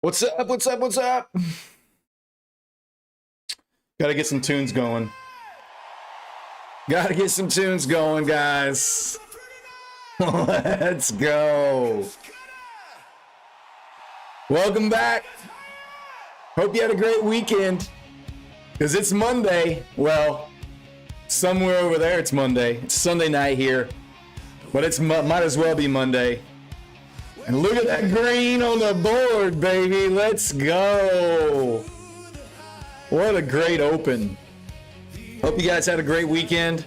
What's up? What's up? What's up? Gotta get some tunes going. Gotta get some tunes going, guys. Let's go. Welcome back. Hope you had a great weekend. Because it's Monday. Well, somewhere over there it's Monday. It's Sunday night here. But it's might as well be Monday. And look at that green on the board, baby. Let's go. What a great open. Hope you guys had a great weekend.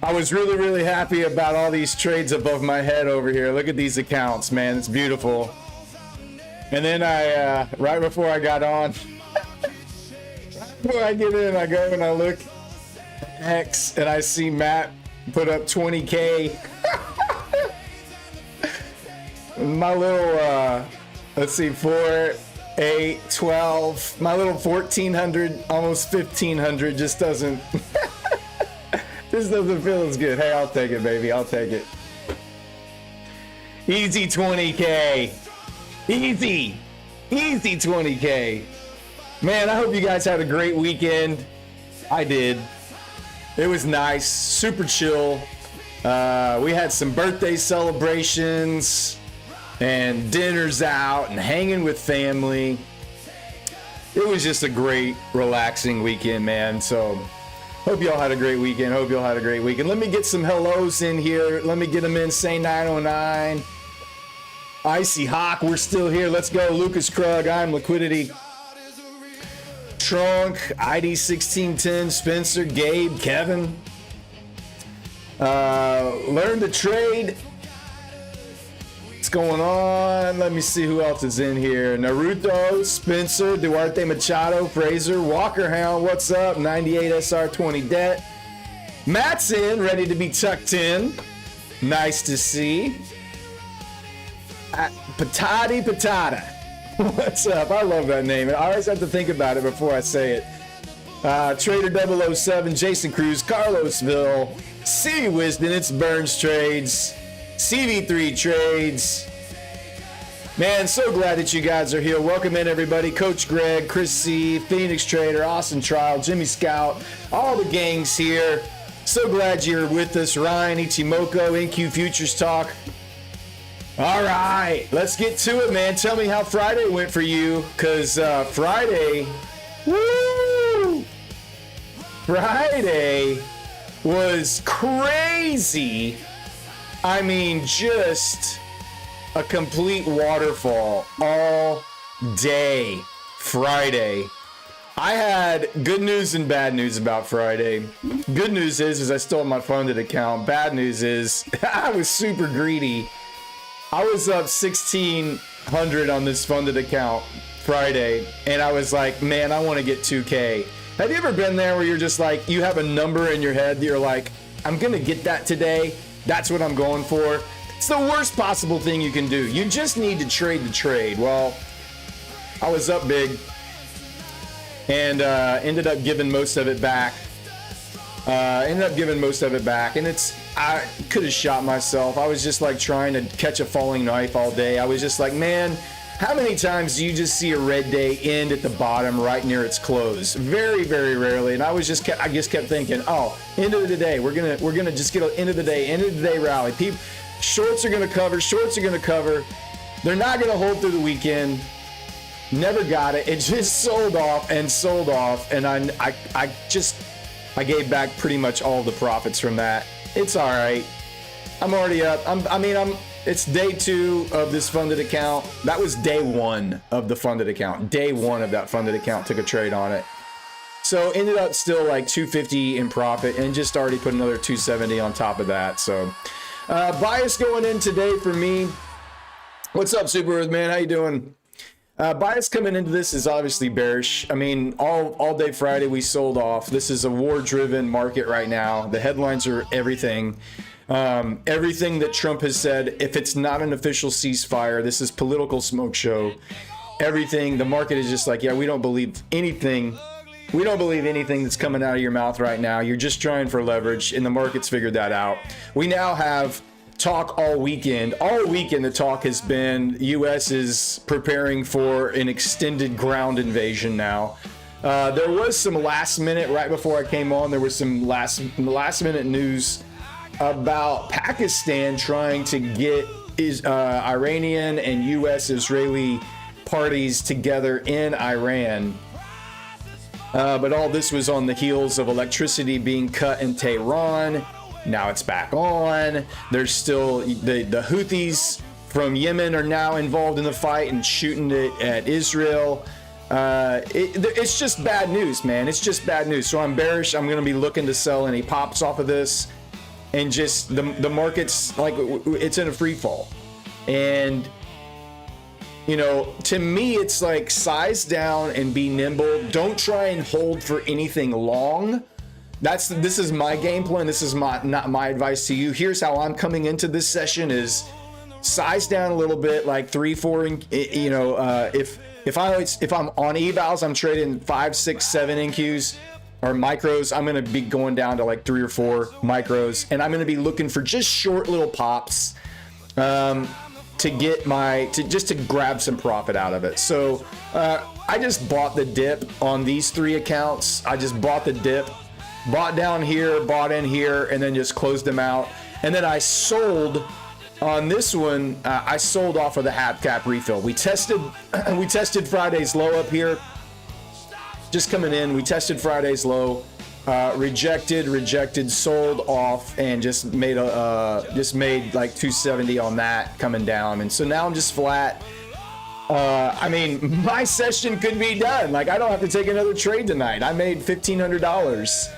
I was really, really happy about all these trades above my head over here. Look at these accounts, man. It's beautiful. And then right before I got on, before I get in, I go and I look at X and I see Matt put up 20K. My little, let's see, 4, 8, 12, my little 1,400, almost 1,500 just doesn't, just doesn't feel as good. Hey, I'll take it, baby. I'll take it. Easy 20K. Easy. Easy 20K. Man, I hope you guys had a great weekend. I did. It was nice. Super chill. We had some birthday celebrations and dinners out and hanging with family. It was just a great, relaxing weekend, man. So hope y'all had a great weekend. Hope y'all had a great weekend. Let me get some hellos in here. Let me get them in. Say 909. Icy Hawk, we're still here. Let's go. Lucas Krug, I'm Liquidity. Trunk, ID 1610, Spencer, Gabe, Kevin. Learn to trade. What's going on? Let me see who else is in here. Naruto, Spencer, Duarte Machado, Fraser, Walker Hound, what's up? 98 SR20 debt. Matt's in, ready to be tucked in. Nice to see. Patati Patata. What's up? I love that name. I always have to think about it before I say it. Trader 007, Jason Cruz, Carlosville, C. Wisdom, it's Burns Trades, CV3 Trades. Man, so glad that you guys are here. Welcome in, everybody. Coach Greg, Chris C., Phoenix Trader, Austin Trial, Jimmy Scout, all the gangs here. So glad you're with us. Ryan, Ichimoku, NQ Futures Talk. All right, let's get to it, man. Tell me how Friday went for you, because Friday, woo! Friday was crazy. I mean, just a complete waterfall all day Friday. I had good news and bad news about Friday. Good news is I stole my funded account. Bad news is I was super greedy. I was up 1,600 on this funded account Friday, and I was like, man, I want to get 2K. Have you ever been there where you're just like, you have a number in your head that you're like, I'm going to get that today. That's what I'm going for. It's the worst possible thing you can do. You just need to trade the trade. Well, I was up big and ended up giving most of it back. And I could have shot myself. I was just like trying to catch a falling knife all day. I was just like, man, how many times do you just see a red day end at the bottom right near its close? Very, very rarely. And I just kept thinking, oh, end of the day, we're gonna just get an end of the day rally. Shorts are gonna cover. They're not gonna hold through the weekend. Never got it. It just sold off, and I gave back pretty much all the profits from that. It's all right. I'm already up. it's day 2 of this funded account. That was day 1 of the funded account. Day 1 of that funded account, took a trade on it. So ended up still like 250 in profit and just already put another 270 on top of that. So bias going in today for me. What's up, Super Earth man? How you doing? Bias coming into this is obviously bearish. I mean, all day Friday we sold off. This is a war-driven market right now. The headlines are everything. Everything that Trump has said, if it's not an official ceasefire, this is political smoke show. Everything, the market is just like, yeah, we don't believe anything. We don't believe anything that's coming out of your mouth right now. You're just trying for leverage, and the market's figured that out. We now have talk all weekend. All weekend the talk has been U.S. is preparing for an extended ground invasion now. There was some last minute, right before I came on, there was some last minute news about Pakistan trying to get Iranian and U.S. Israeli parties together in Iran. But all this was on the heels of electricity being cut in Tehran. Now it's back on. There's still the Houthis from Yemen are now involved in the fight and shooting it at Israel. It's just bad news, man. It's just bad news. So I'm bearish. I'm going to be looking to sell any pops off of this. And just the market's like, it's in a free fall. And, you know, to me, it's like size down and be nimble. Don't try and hold for anything long. This is my game plan. This is not my advice to you. Here's how I'm coming into this session: is size down a little bit, like 3-4. You know, if I'm on evals, I'm trading 5, 6, 7 NQs or micros. I'm gonna be going down to like 3 or 4 micros, and I'm gonna be looking for just short little pops to grab some profit out of it. So I just bought the dip on these 3 accounts. I just bought the dip. Bought down here, bought in here, and then just closed them out. And then I sold on this one. I sold off of the half cap refill. We tested Friday's low up here. Just coming in, we tested Friday's low, rejected, sold off, and just made like 270 on that coming down. And so now I'm just flat. I mean, my session could be done. Like, I don't have to take another trade tonight. I made $1,500.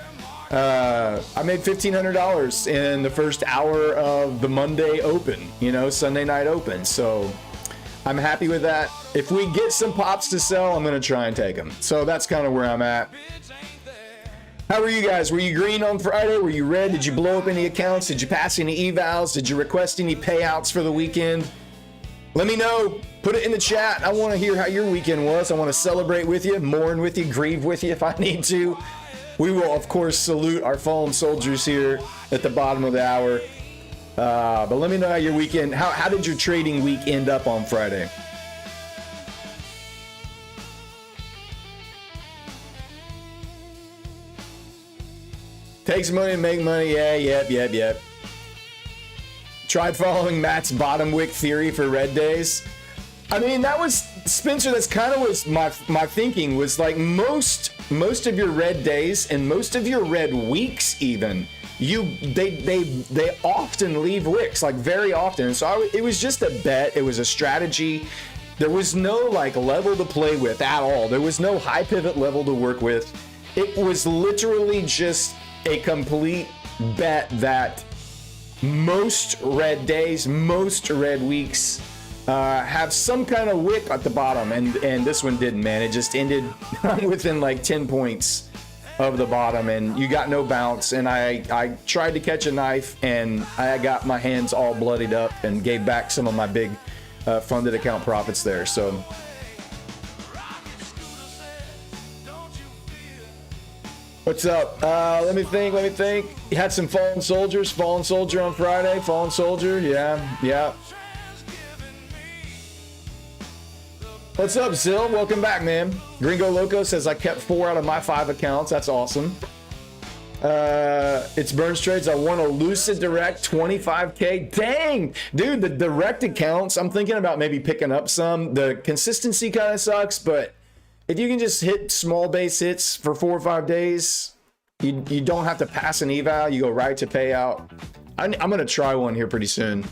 I made $1,500 in the first hour of the Monday open, you know, Sunday night open. So I'm happy with that. If we get some pops to sell, I'm going to try and take them. So that's kind of where I'm at. How are you guys? Were you green on Friday? Were you red? Did you blow up any accounts? Did you pass any evals? Did you request any payouts for the weekend? Let me know. Put it in the chat. I want to hear how your weekend was. I want to celebrate with you, mourn with you, grieve with you if I need to. We will, of course, salute our fallen soldiers here at the bottom of the hour. But let me know how your weekend, how did your trading week end up on Friday? Takes money to make money. Yeah, yep. Tried following Matt's bottom wick theory for red days. I mean, that was, Spencer, that's kind of was my thinking was like most of your red days and most of your red weeks even, they often leave wicks, like very often. And so it was just a bet. It was a strategy. There was no like level to play with at all. There was no high pivot level to work with. It was literally just a complete bet that most red days, most red weeks have some kind of wick at the bottom, and this one didn't, man. It just ended within like 10 points of the bottom, and you got no bounce. And I tried to catch a knife, and I got my hands all bloodied up and gave back some of my big funded account profits there. So what's up? Let me think. You had some fallen soldier on Friday. Fallen soldier, yeah. What's up, Zill? Welcome back, man. Gringo Loco says I kept 4 out of my 5 accounts. That's awesome. It's Burns Trades. I won a Lucid Direct 25K. Dang, dude, the direct accounts, I'm thinking about maybe picking up some. The consistency kind of sucks, but if you can just hit small base hits for 4 or 5 days, you don't have to pass an eval. You go right to payout. I'm going to try one here pretty soon.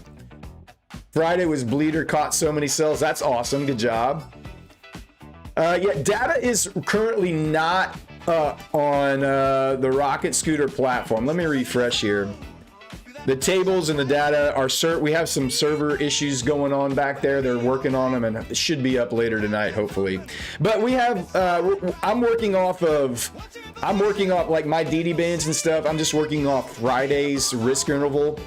Friday was bleeder, caught so many sells. That's awesome. Good job. Yeah, data is currently not on the Rocket Scooter platform. Let me refresh here. The tables and the data are we have some server issues going on back there. They're working on them, and it should be up later tonight, hopefully. But we have I'm working off like my DD bands and stuff. I'm just working off Friday's risk interval.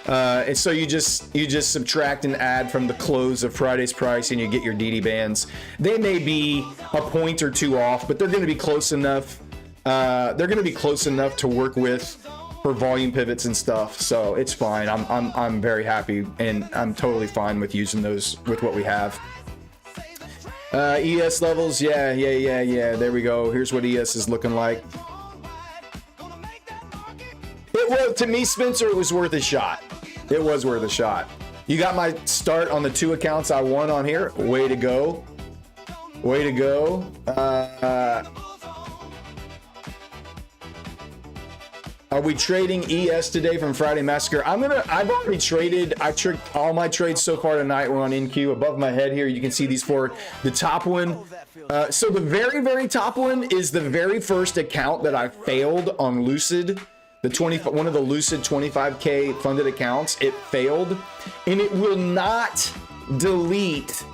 And so you just subtract and add from the close of Friday's price, and you get your DD bands. They may be a point or two off, but they're going to be close enough. They're going to be close enough to work with for volume pivots and stuff. So it's fine. I'm very happy, and I'm totally fine with using those with what we have. ES levels, yeah. There we go. Here's what ES is looking like. To me, Spencer, it was worth a shot. It was worth a shot. You got my start on the 2 accounts I won on here. Way to go. Way to go. Are we trading ES today from Friday Massacre? I've already traded. I tricked all my trades so far tonight. We're on NQ. Above my head here, you can see these 4. The top one. So the very, very top one is the very first account that I failed on Lucid. One of the Lucid 25K funded accounts. It failed, and it will not delete.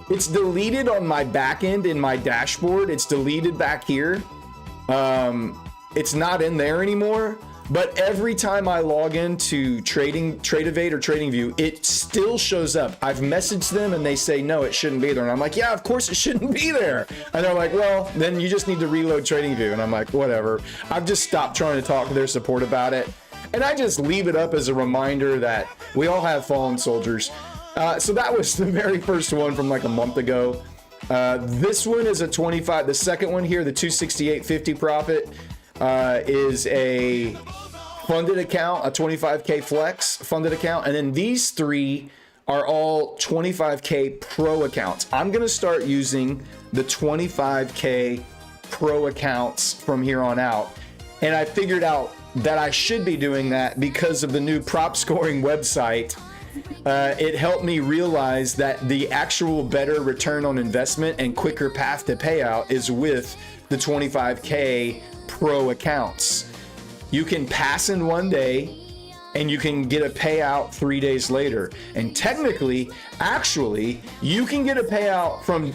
It's deleted on my back end in my dashboard. It's deleted back here. It's not in there anymore. But every time I log into TradeEvade or TradingView, it still shows up. I've messaged them and they say, no, it shouldn't be there. And I'm like, yeah, of course it shouldn't be there. And they're like, well, then you just need to reload TradingView. And I'm like, whatever. I've just stopped trying to talk to their support about it. And I just leave it up as a reminder that we all have fallen soldiers. So that was the very first one from like a month ago. This one is a 25. The second one here, the 268.50 profit, is a funded account, a 25K flex funded account. And then these 3 are all 25K pro accounts. I'm going to start using the 25K pro accounts from here on out. And I figured out that I should be doing that because of the new prop scoring website. It helped me realize that the actual better return on investment and quicker path to payout is with the 25K pro accounts. You can pass in one day and you can get a payout 3 days later. And technically, actually, you can get a payout from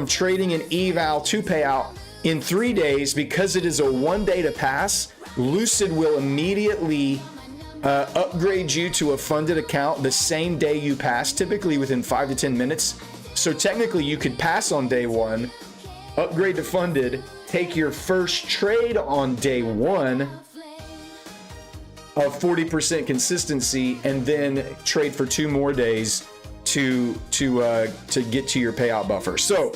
trading an eval to payout in 3 days because it is a 1 day to pass. Lucid will immediately upgrade you to a funded account the same day you pass, typically within 5 to 10 minutes. So technically you could pass on day 1, upgrade to funded, take your first trade on day 1 of 40% consistency, and then trade for 2 more days to get to your payout buffer. So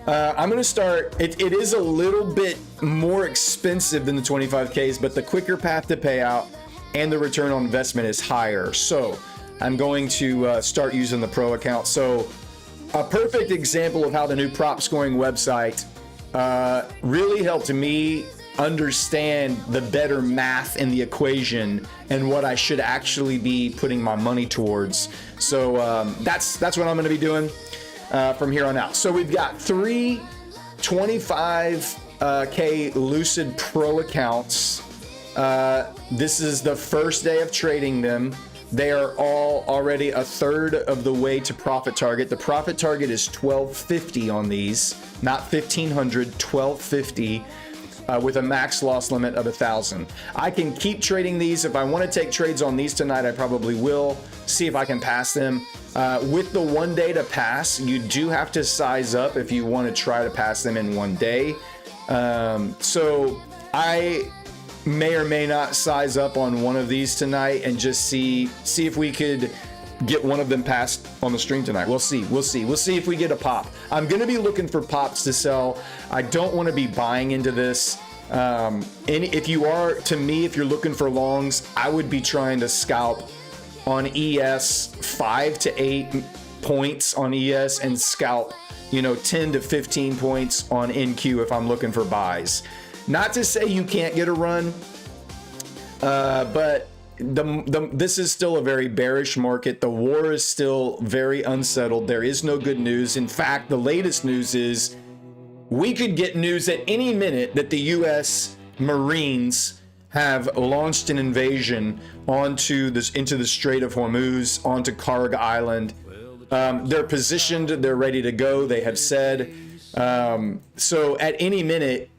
I'm going to start. It is a little bit more expensive than the 25Ks, but the quicker path to payout and the return on investment is higher. So I'm going to start using the pro account. So a perfect example of how the new prop scoring website really helped me understand the better math in the equation and what I should actually be putting my money towards. So that's what I'm going to be doing from here on out. So we've got 3 25K Lucid Pro accounts. This is the first day of trading them. They are all already a third of the way to profit target. The profit target is 1250 on these, not 1500, 1250. With a max loss limit of 1,000. I can keep trading these. If I want to take trades on these tonight, I probably will. See if I can pass them. With the 1 day to pass, you do have to size up if you want to try to pass them in 1 day. So I may or may not size up on one of these tonight and just see if we could get one of them passed on the stream tonight. We'll see if we get a pop. I'm going to be looking for pops to sell. I don't want to be buying into this. And if you are, to me, if you're looking for longs, I would be trying to scalp on ES 5 to 8 points on ES and scalp, 10 to 15 points on NQ if I'm looking for buys. Not to say you can't get a run, but this is still a very bearish market. The war is still very unsettled. There is no good news. In fact, the latest news is we could get news at any minute that the U.S. Marines have launched an invasion into the Strait of Hormuz, onto Karg Island. They're positioned, they're ready to go, they have said. So at any minute,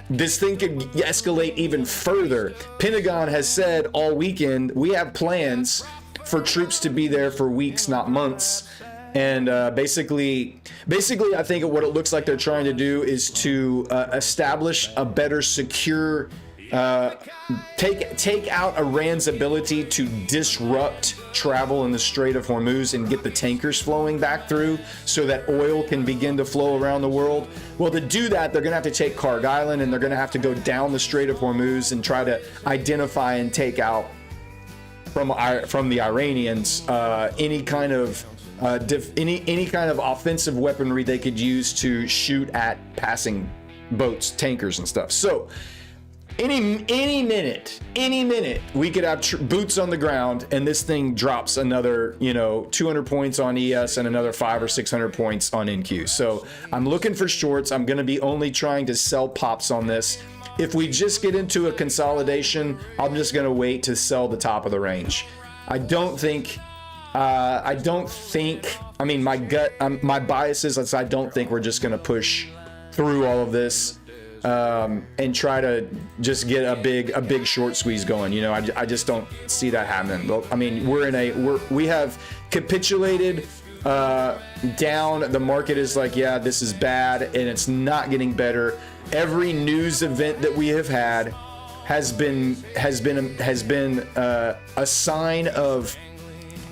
this thing could escalate even further. Pentagon has said all weekend, we have plans for troops to be there for weeks, not months. And basically, I think what it looks like they're trying to do is to establish a better secure, take out Iran's ability to disrupt travel in the Strait of Hormuz and get the tankers flowing back through so that oil can begin to flow around the world. Well, to do that, they're going to have to take Karg Island, and they're going to have to go down the Strait of Hormuz and try to identify and take out from the Iranians any kind of offensive weaponry they could use to shoot at passing boats, tankers, and stuff. So any minute, we could have boots on the ground, and this thing drops another, 200 points on ES and another 500 or 600 points on NQ. So I'm looking for shorts. I'm going to be only trying to sell pops on this. If we just get into a consolidation, I'm just going to wait to sell the top of the range. I mean, my gut, my bias is I don't think we're just going to push through all of this and try to just get a big short squeeze going. I just don't see that happening. I mean, we have capitulated down. The market is like, yeah, this is bad, and it's not getting better. Every news event that we have had has been a sign of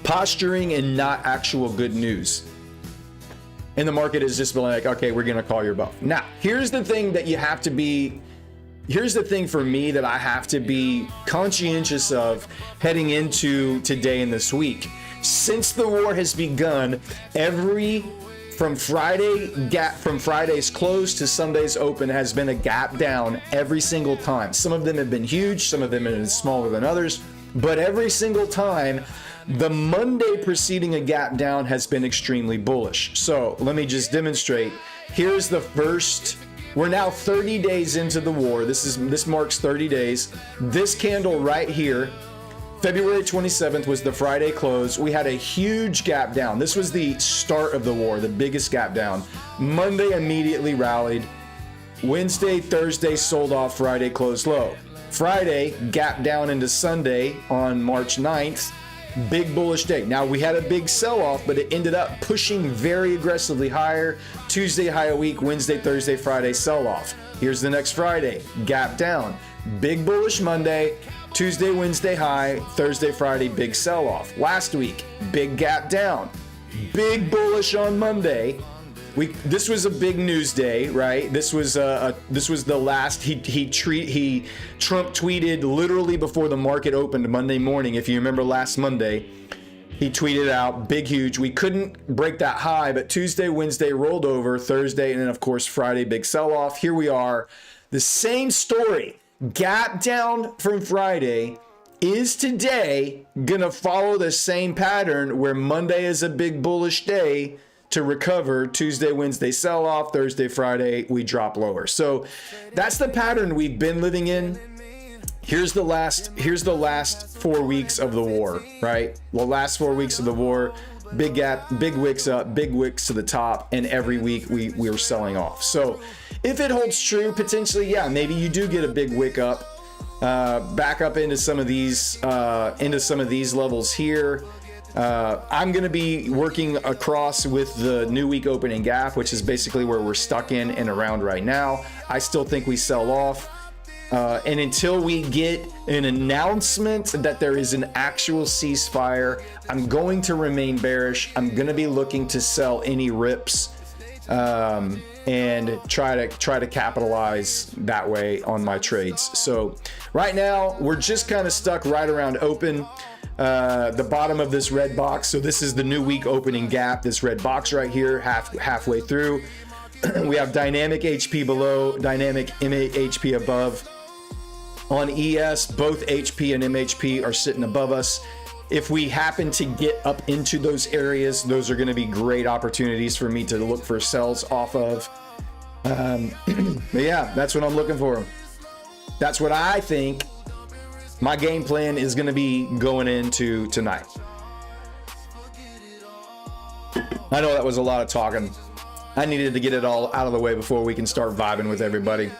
posturing and not actual good news. And the market has just been like, okay, we're going to call your bluff. Now, here's the thing for me that I have to be conscientious of heading into today and this week. Since the war has begun, from Friday's close to Sunday's open has been a gap down every single time. Some of them have been huge, some of them have been smaller than others, but every single time, the Monday preceding a gap down has been extremely bullish. So let me just demonstrate. Here's the first. We're now 30 days into the war. This marks 30 days. This candle right here, February 27th, was the Friday close. We had a huge gap down. This was the start of the war, the biggest gap down. Monday immediately rallied. Wednesday, Thursday sold off. Friday closed low. Friday gap down into Sunday on March 9th. Big bullish day. Now, we had a big sell-off, but it ended up pushing very aggressively higher. Tuesday, higher week. Wednesday, Thursday, Friday, sell-off. Here's the next Friday. Gap down. Big bullish Monday. Tuesday, Wednesday, high. Thursday, Friday, big sell-off. Last week, big gap down. Big bullish on Monday. This was a big news day, right? This was the last. Trump tweeted literally before the market opened Monday morning. If you remember last Monday, he tweeted out big, huge. We couldn't break that high, but Tuesday, Wednesday rolled over. Thursday, and then of course Friday, big sell-off. Here we are, the same story. Gap down from Friday. Is today gonna follow the same pattern where Monday is a big bullish day to recover? Tuesday, Wednesday sell off. Thursday, Friday we drop lower. So that's the pattern we've been living in. Here's the last 4 weeks of the war, right? The last 4 weeks of the war, big gap, big wicks up, big wicks to the top, and every week we were selling off. So if it holds true, potentially, yeah, maybe you do get a big wick up, back up into some of these levels here. I'm going to be working across with the new week opening gap, which is basically where we're stuck in and around right now. I still think we sell off. And until we get an announcement that there is an actual ceasefire, I'm going to remain bearish. I'm going to be looking to sell any rips and try to capitalize that way on my trades. So right now we're just kind of stuck right around open. The bottom of this red box. So this is the new week opening gap, this red box right here, halfway through. We have dynamic HP below, dynamic MA HP above. On ES, both HP and MHP are sitting above us. If we happen to get up into those areas, those are going to be great opportunities for me to look for sells off of. But yeah, that's what I'm looking for. That's what I think my game plan is going to be going into tonight. I know that was a lot of talking. I needed to get it all out of the way before we can start vibing with everybody.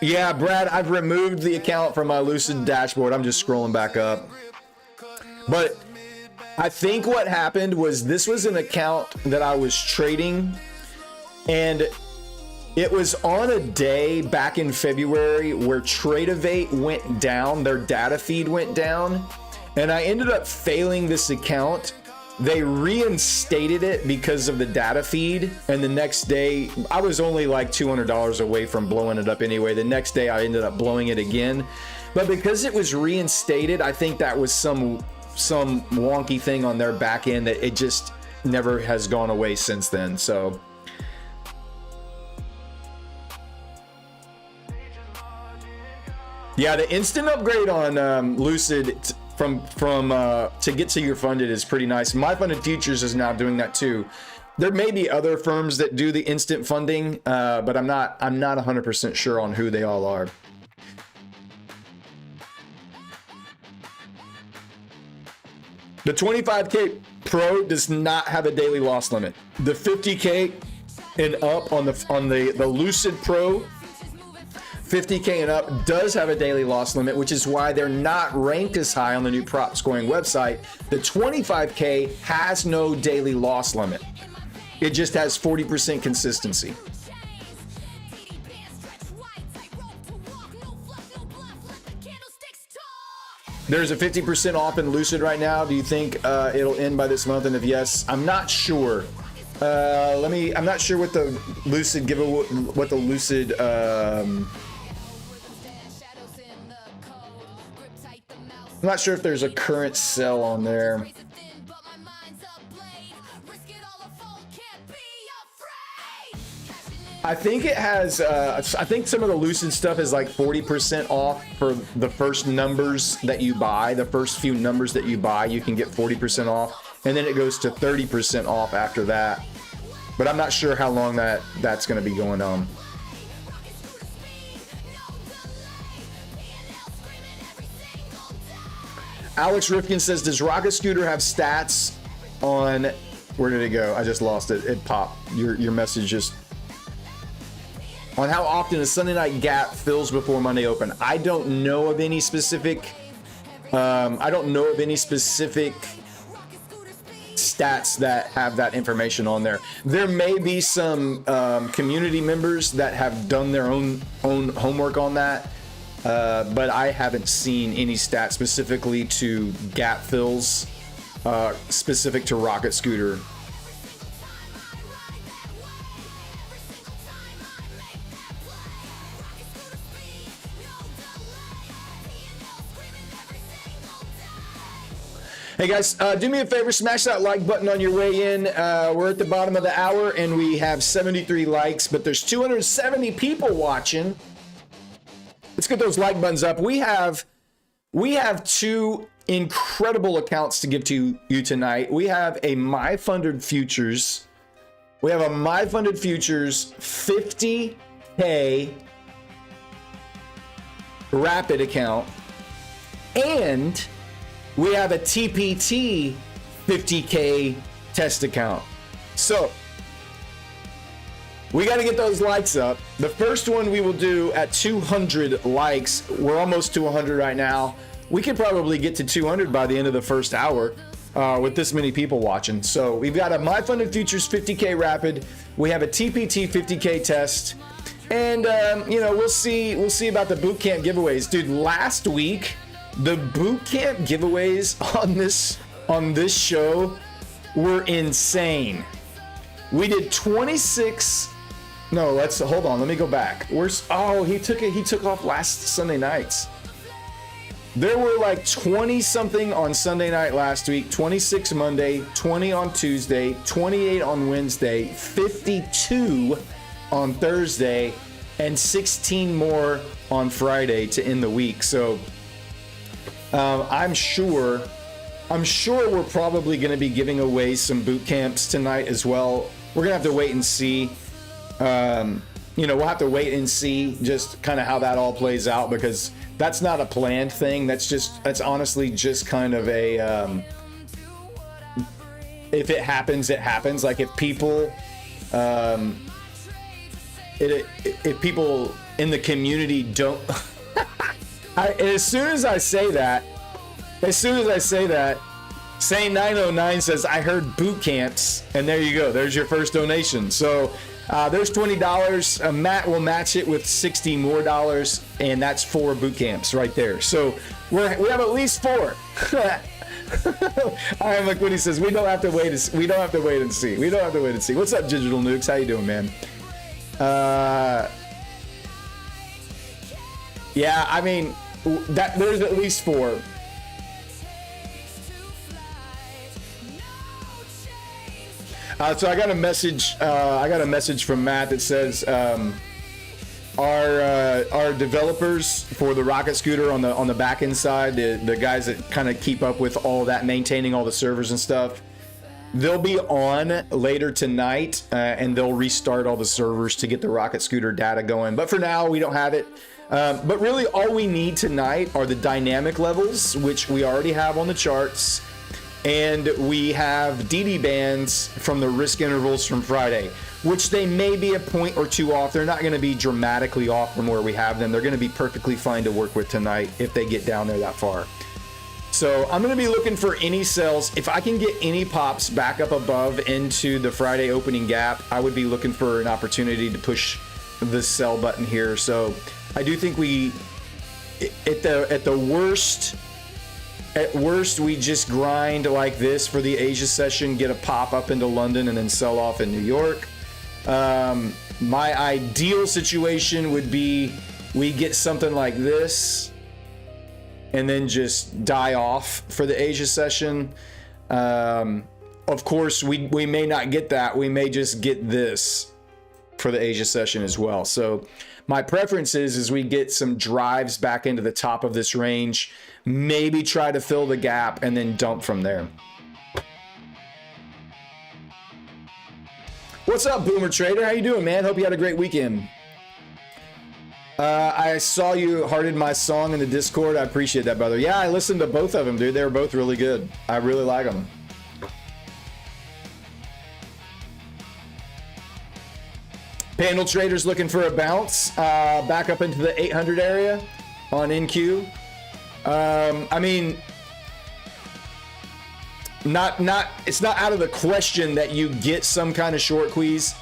Yeah, Brad, I've removed the account from my Lucid dashboard. I'm just scrolling back up. But I think what happened was this was an account that I was trading, and it was on a day back in February where Tradeovate went down, their data feed went down, and I ended up failing this account. They reinstated it because of the data feed, and the next day, I was only like $200 away from blowing it up anyway. The next day, I ended up blowing it again. But because it was reinstated, I think that was some wonky thing on their back end that it just never has gone away since then. So yeah, the instant upgrade on Lucid from to get to your funded is pretty nice. My Funded Futures is now doing that too. There may be other firms that do the instant funding, but I'm not 100% sure on who they all are. The 25K Pro does not have a daily loss limit. The 50K and up on the Lucid Pro, 50K and up does have a daily loss limit, which is why they're not ranked as high on the new prop scoring website. The 25K has no daily loss limit. It just has 40% consistency. There's a 50% off in Lucid right now. Do you think it'll end by this month? And if yes, I'm not sure. I'm not sure what the Lucid giveaway, what the Lucid I'm not sure if there's a current sell on there. I think it has, I think some of the Lucid stuff is like 40% off for the first numbers that you buy. The first few numbers that you buy, you can get 40% off. And then it goes to 30% off after that. But I'm not sure how long that's going to be going on. Alex Rifkin says, does Rocket Scooter have stats on, where did it go? I just lost it. It popped. Your message just, on how often a Sunday night gap fills before Monday open. I don't know of any specific, stats that have that information on there. There may be some community members that have done their own homework on that. But I haven't seen any stats specifically to gap fills, specific to Rocket Scooter. Hey guys, do me a favor, smash that like button on your way in. We're at the bottom of the hour and we have 73 likes, but there's 270 people watching. Let's get those like buttons up. We have two incredible accounts to give to you tonight. We have a My Funded Futures. We have a My Funded Futures 50K rapid account. And we have a TPT 50K test account. So we got to get those likes up. The first one we will do at 200 likes. We're almost to 100 right now. We could probably get to 200 by the end of the first hour with this many people watching. So we've got a My Funded Futures 50K rapid. We have a TPT 50K test. And, we'll see about the boot camp giveaways. Dude, last week, the boot camp giveaways on this show were insane. We did 26. No, hold on. Let me go back. He took off last Sunday nights. There were like 20 something on Sunday night last week, 26 Monday, 20 on Tuesday, 28 on Wednesday, 52 on Thursday and 16 more on Friday to end the week. So I'm sure we're probably going to be giving away some boot camps tonight as well. We're going to have to wait and see. We'll have to wait and see just kind of how that all plays out, because that's not a planned thing. That's honestly just kind of a, if it happens, it happens. Like if people, if people in the community don't, as soon as I say that, Say 909 says, I heard boot camps, and there you go. There's your first donation. So there's $20. Matt will match it with $60 more, and that's 4 boot camps right there. So we have at least 4. I am like when he says we don't have to wait and see. What's up, Digital Nukes? How you doing, man? Yeah, I mean there's at least 4. So I got a message. From Matt that says our developers for the rocket scooter on the back end side, the guys that kind of keep up with all that, maintaining all the servers and stuff, they'll be on later tonight and they'll restart all the servers to get the rocket scooter data going. But for now, we don't have it. But really, all we need tonight are the dynamic levels, which we already have on the charts. And we have DD bands from the risk intervals from Friday, which they may be a point or 2 off. They're not going to be dramatically off from where we have them. They're going to be perfectly fine to work with tonight if they get down there that far. So I'm going to be looking for any sells. If I can get any pops back up above into the Friday opening gap, I would be looking for an opportunity to push the sell button here. So I do think we, at worst, we just grind like this for the Asia session, get a pop up into London, and then sell off in New York. My ideal situation would be we get something like this and then just die off for the Asia session. Of course, we may not get that. We may just get this for the Asia session as well. So my preference is we get some drives back into the top of this range, maybe try to fill the gap and then dump from there. What's up, Boomer Trader? How you doing, man? Hope you had a great weekend. I saw you hearted my song in the Discord. I appreciate that, brother. Yeah, I listened to both of them, dude. They were both really good. I really like them. Panel traders looking for a bounce back up into the 800 area on NQ. I mean, it's not out of the question that you get some kind of short squeeze.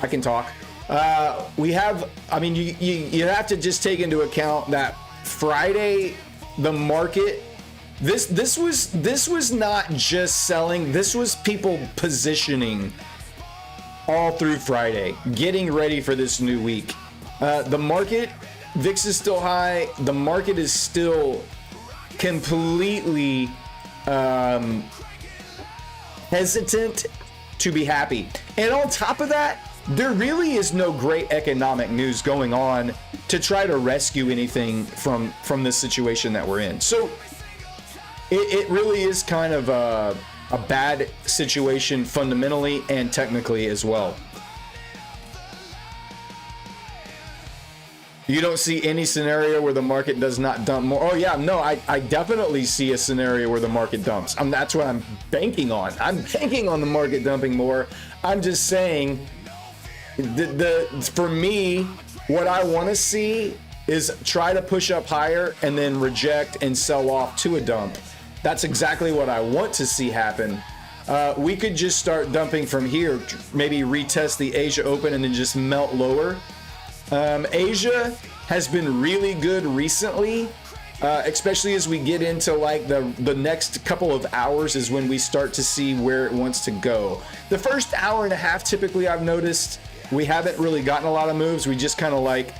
I can talk. You have to just take into account that Friday, the market, this was not just selling, this was people positioning all through Friday, getting ready for this new week. The market, VIX is still high. The market is still completely hesitant to be happy. And on top of that, there really is no great economic news going on to try to rescue anything from this situation that we're in. So it really is kind of a bad situation fundamentally and technically as well. You don't see any scenario where the market does not dump more. Oh yeah, no, I definitely see a scenario where the market dumps. That's what I'm banking on. I'm banking on the market dumping more. I'm just saying, for me, what I want to see is try to push up higher and then reject and sell off to a dump. That's exactly what I want to see happen. We could just start dumping from here, maybe retest the Asia Open and then just melt lower. Asia has been really good recently, especially as we get into like the next couple of hours is when we start to see where it wants to go. The first hour and a half, typically I've noticed, we haven't really gotten a lot of moves. We just kind of like,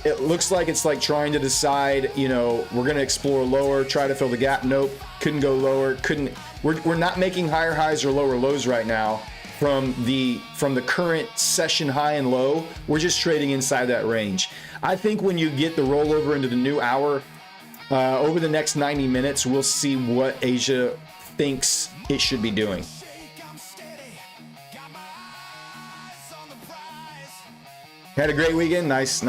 it looks like it's like trying to decide, we're going to explore lower, try to fill the gap. Nope, couldn't go lower, we're not making higher highs or lower lows right now. from the current session high and low. We're just trading inside that range. I think when you get the rollover into the new hour, over the next 90 minutes, we'll see what Asia thinks it should be doing. Had a great weekend. Nice.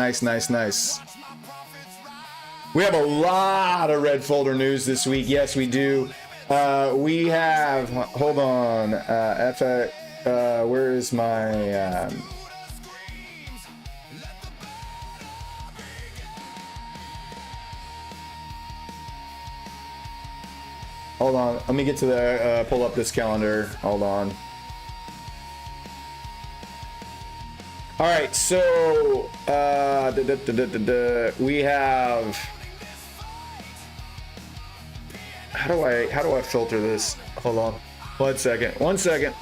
We have a lot of red folder news this week. Yes, we do. We have, hold on, where is my, hold on, let me get to the, pull up this calendar. Hold on. All right, so we have, how do I filter this? Hold on, one second.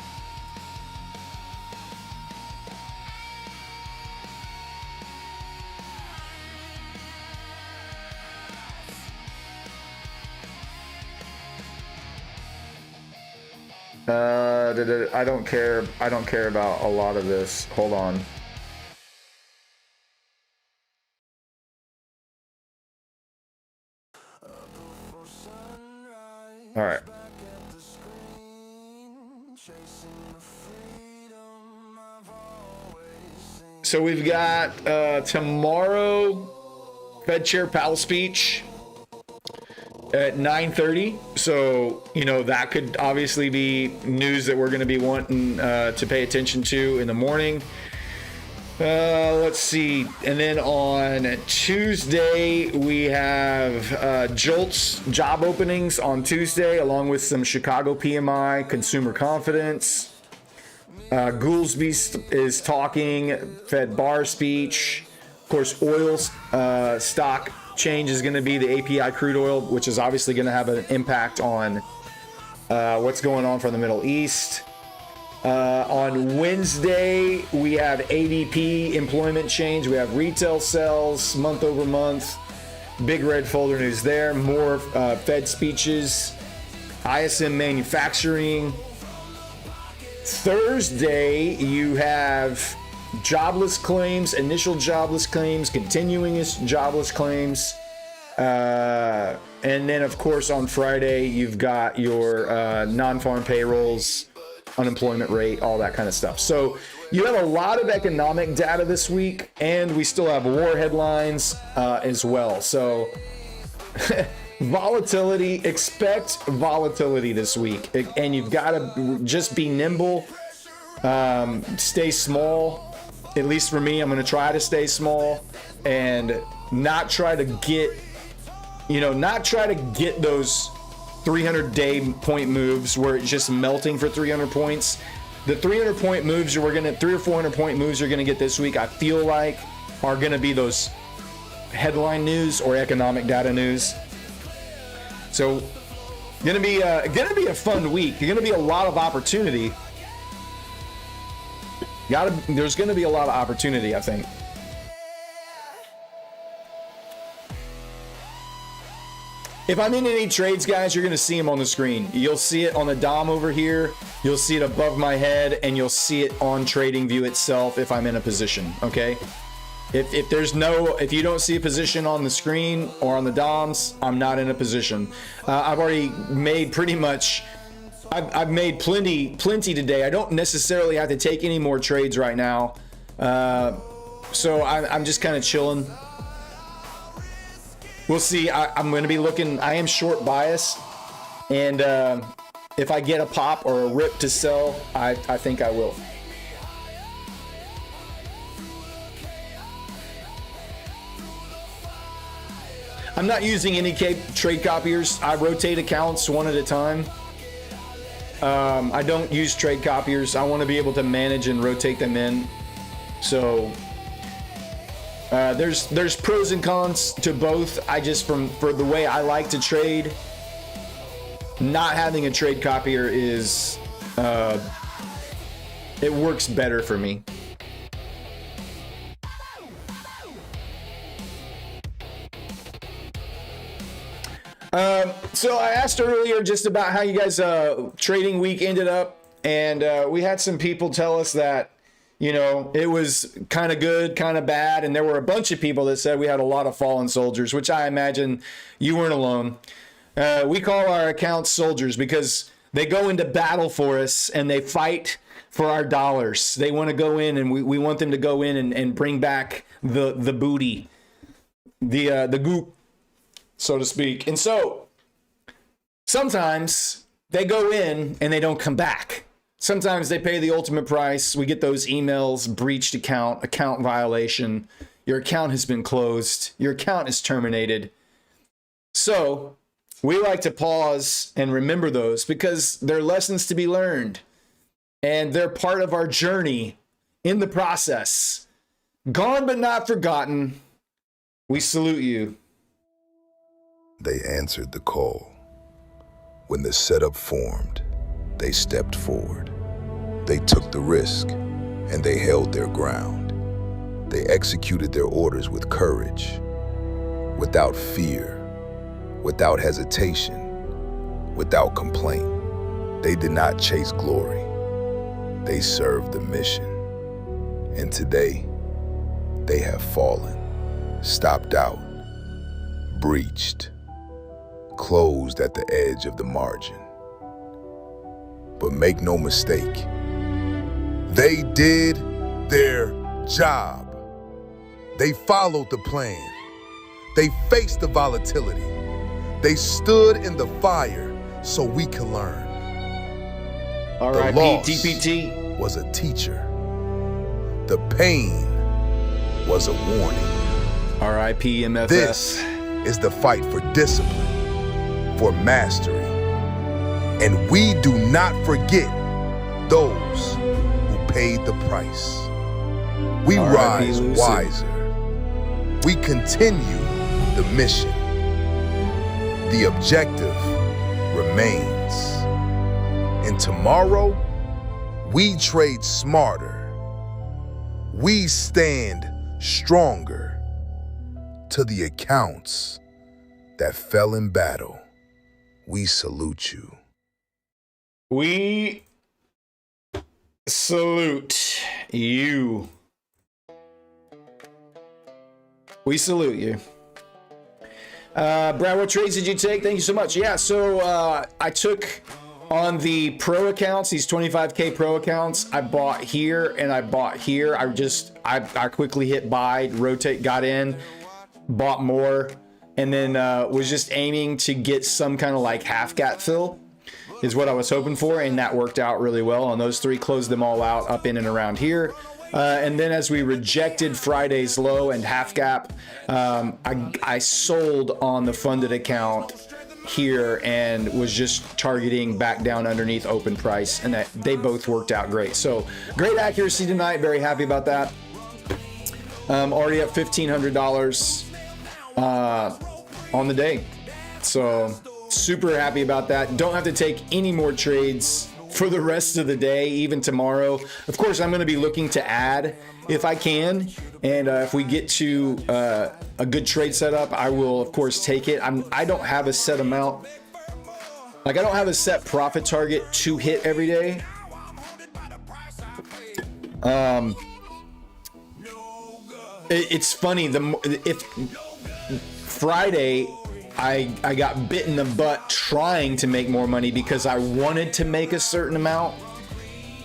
I don't care about a lot of this. Hold on. All right. So we've got tomorrow Fed Chair Powell speech at 9:30. So, you know, that could obviously be news that we're going to be wanting to pay attention to in the morning. Let's see. And then on Tuesday, we have Jolt's job openings on Tuesday, along with some Chicago PMI, consumer confidence. Goolsby is talking, Fed bar speech. Of course, oil stock change is going to be the API crude oil, which is obviously going to have an impact on what's going on from the Middle East. On Wednesday, we have ADP employment change. We have retail sales month over month. Big red folder news there. More Fed speeches. ISM manufacturing. Thursday, you have jobless claims, initial jobless claims, continuing jobless claims. And then, of course, on Friday, you've got your non-farm payrolls, unemployment rate, all that kind of stuff. So you have a lot of economic data this week, and we still have war headlines as well. So volatility, expect volatility this week, and you've got to just be nimble, stay small. At least for me, I'm going to try to stay small and not try to get those 300-day point moves where it's just melting for 300 points. The 300 point moves 300 or 400 point moves you're going to get this week, I feel like, are going to be those headline news or economic data news. So going to be a fun week. There's going to be a lot of opportunity. There's going to be a lot of opportunity, I think. If I'm in any trades, guys, you're going to see them on the screen. You'll see it on the DOM over here. You'll see it above my head, and you'll see it on TradingView itself if I'm in a position, okay? If you don't see a position on the screen or on the DOMs, I'm not in a position. I've already made I've made plenty today. I don't necessarily have to take any more trades right now. So I'm just kind of chilling. We'll see. I'm going to be looking. I am short bias, and if I get a pop or a rip to sell, I think I will. I'm not using any trade copiers. I rotate accounts one at a time. I don't use trade copiers. I want to be able to manage and rotate them in. So there's pros and cons to both. For the way I like to trade, not having a trade copier is it works better for me. So I asked earlier just about how you guys trading week ended up. and we had some people tell us that, you know, it was kind of good, kind of bad. And there were a bunch of people that said we had a lot of fallen soldiers, which I imagine you weren't alone. We call our accounts soldiers because they go into battle for us and they fight for our dollars. They want to go in, and we want them to go in and bring back the booty, the goop, so to speak. And so sometimes they go in and they don't come back. Sometimes they pay the ultimate price. We get those emails, breached account violation. Your account has been closed. Your account is terminated. So we like to pause and remember those because they're lessons to be learned. And they're part of our journey in the process. Gone but not forgotten. We salute you. They answered the call. When the setup formed, they stepped forward. They took the risk, and they held their ground. They executed their orders with courage, without fear, without hesitation, without complaint. They did not chase glory. They served the mission. And today, they have fallen, stopped out, breached, closed at the edge of the margin. But make no mistake, they did their job. They followed the plan. They faced the volatility. They stood in the fire so we can learn. All right, TPT was a teacher. The pain was a warning. R.I.P. MFS. This is the fight for discipline, for mastery. And we do not forget those who paid the price. We rise wiser. We continue the mission. The objective remains. And tomorrow, we trade smarter. We stand stronger. To the accounts that fell in battle, we salute you. We salute you. We salute you. Brad, what trades did you take? Thank you so much. Yeah, so I took on the pro accounts, these 25K pro accounts, I bought here and I bought here. I quickly hit buy, rotate, got in, bought more, and then was just aiming to get some kind of like half gap fill is what I was hoping for, and that worked out really well. On those three, closed them all out up in and around here. And then as we rejected Friday's low and half gap, I sold on the funded account here and was just targeting back down underneath open price, and that they both worked out great. So great accuracy tonight. Very happy about that. Already up $1,500 on the day. So super happy about that. Don't have to take any more trades for the rest of the day, even tomorrow. Of course, I'm going to be looking to add if I can, and if we get to a good trade setup, I will of course take it. I don't have a set amount, like I don't have a set profit target to hit every day. It's funny, if Friday I got bit in the butt trying to make more money because I wanted to make a certain amount.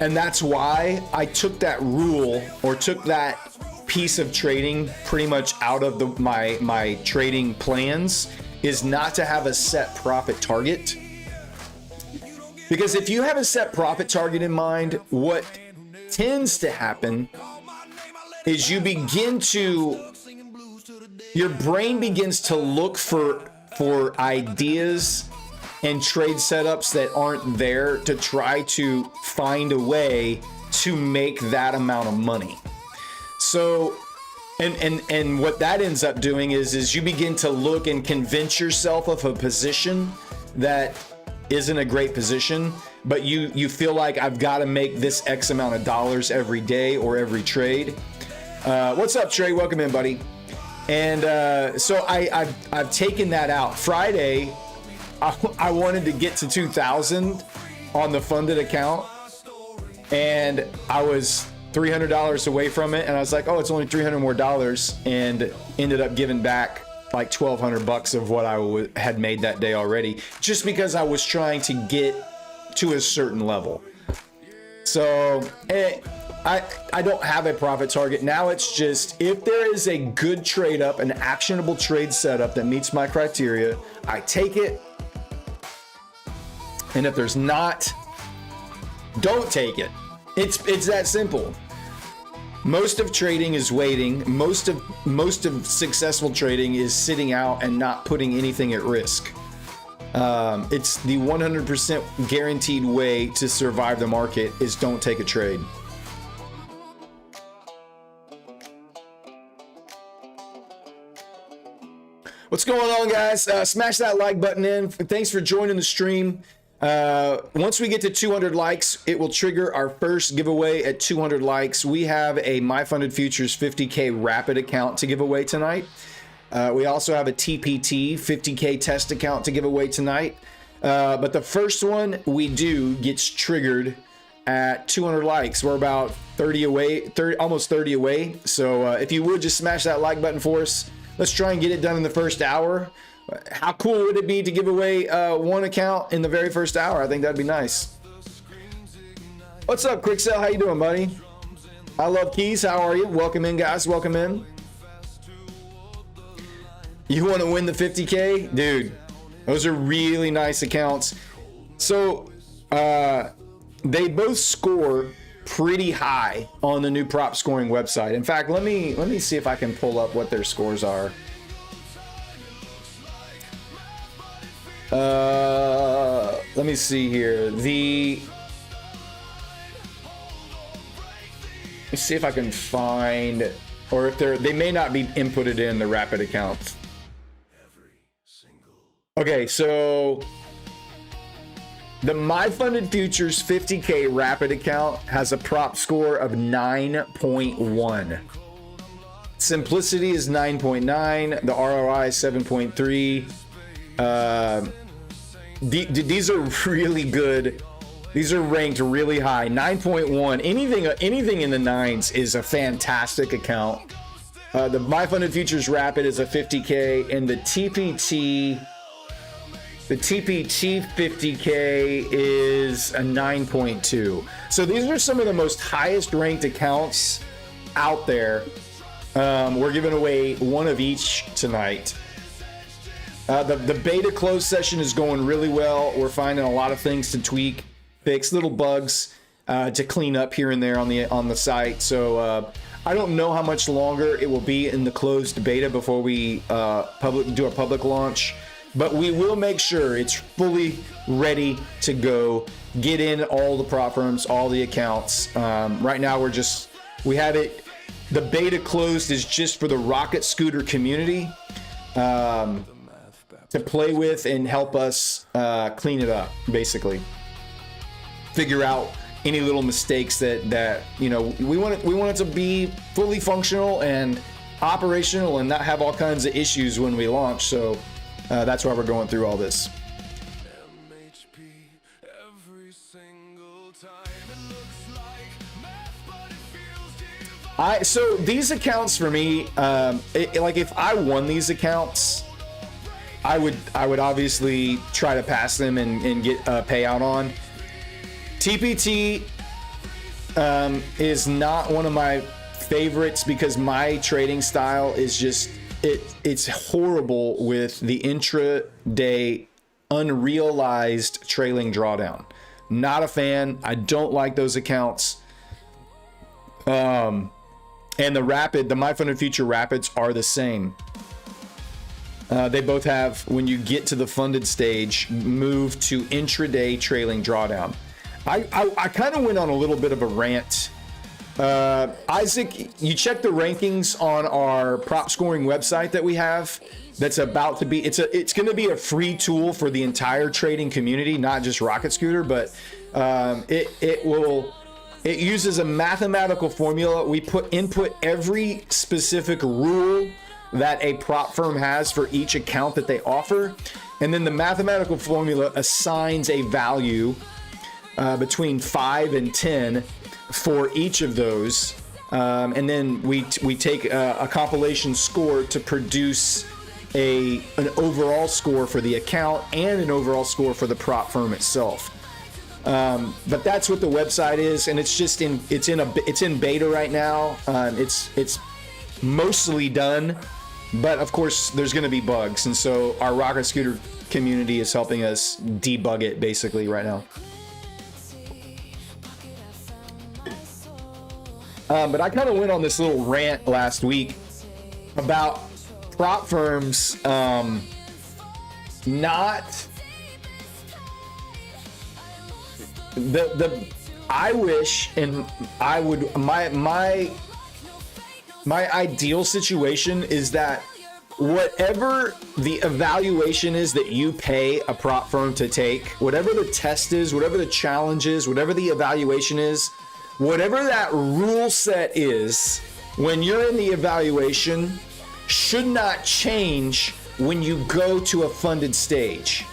And that's why I took that rule, or took that piece of trading pretty much out of my trading plans, is not to have a set profit target. Because if you have a set profit target in mind, what tends to happen is your brain begins to look for ideas and trade setups that aren't there to try to find a way to make that amount of money. So, and what that ends up doing is you begin to look and convince yourself of a position that isn't a great position, but you feel like I've got to make this X amount of dollars every day or every trade. What's up, Trey? Welcome in, buddy. And so I've taken that out. Friday, I wanted to get to 2,000 on the funded account, and I was $300 away from it, and I was like, oh, it's only $300 more, and ended up giving back like $1,200 of what I had made that day already, just because I was trying to get to a certain level. So I don't have a profit target now. It's just, if there is a good trade up, an actionable trade setup that meets my criteria, I take it. And if there's not, don't take it. It's that simple. Most of trading is waiting. Most of successful trading is sitting out and not putting anything at risk. It's the 100% guaranteed way to survive the market is don't take a trade. What's going on, guys? Smash that like button in. Thanks for joining the stream. Once we get to 200 likes, it will trigger our first giveaway at 200 likes. We have a MyFunded Futures 50K rapid account to give away tonight. We also have a TPT 50K test account to give away tonight. But the first one we do gets triggered at 200 likes. We're about 30 away, almost 30 away. So if you would just smash that like button for us. Let's try and get it done in the first hour. How cool would it be to give away one account in the very first hour? I think that'd be nice. What's up, Quicksell? How you doing, buddy? I love Keys. How are you? Welcome in, guys. Welcome in. You want to win the 50K? Dude, those are really nice accounts. So they both score pretty high on the new prop scoring website. In fact, let me see if I can pull up what their scores are. Let me see here. Let me see if I can find, or if they may not be inputted in the rapid accounts. Okay, so the MyFunded Futures 50K rapid account has a prop score of 9.1. Simplicity is 9.9. The ROI is 7.3. These are really good. These are ranked really high. 9.1. Anything in the nines is a fantastic account. The MyFunded Futures Rapid is a 50K, and the TPT 50K is a 9.2. So these are some of the most highest ranked accounts out there. We're giving away one of each tonight. The beta close session is going really well. We're finding a lot of things to tweak, fix, little bugs to clean up here and there on the site. So I don't know how much longer it will be in the closed beta before we do a public launch, but we will make sure it's fully ready to go. Get in all the prop firms, all the accounts. Right now we have it. The beta closed is just for the Rocket Scooter community. To play with and help us clean it up, basically. Figure out any little mistakes that we want it to be fully functional and operational and not have all kinds of issues when we launch. So that's why we're going through all this. So these accounts for me, like if I won these accounts, I would obviously try to pass them and get a payout on. TPT is not one of my favorites because my trading style is just it's horrible with the intraday unrealized trailing drawdown. Not a fan. I don't like those accounts. And the MyFunded Future Rapids are the same. They both have, when you get to the funded stage, move to intraday trailing drawdown. I kind of went on a little bit of a rant. Isaac, you check the rankings on our prop scoring website that we have. That's about to be, it's going to be a free tool for the entire trading community, not just Rocket Scooter, but it uses a mathematical formula. We input every specific rule that a prop firm has for each account that they offer, and then the mathematical formula assigns a value between 5 and 10 for each of those. And then we take a compilation score to produce an overall score for the account and an overall score for the prop firm itself. But that's what the website is, and it's in beta right now. It's mostly done, but of course there's going to be bugs, and so our Rocket Scooter community is helping us debug it basically right now. But I kind of went on this little rant last week about prop firms not I wish, and I would, my ideal situation is that whatever the evaluation is that you pay a prop firm to take, whatever the test is, whatever the challenge is, whatever the evaluation is, whatever that rule set is, when you're in the evaluation, should not change when you go to a funded stage.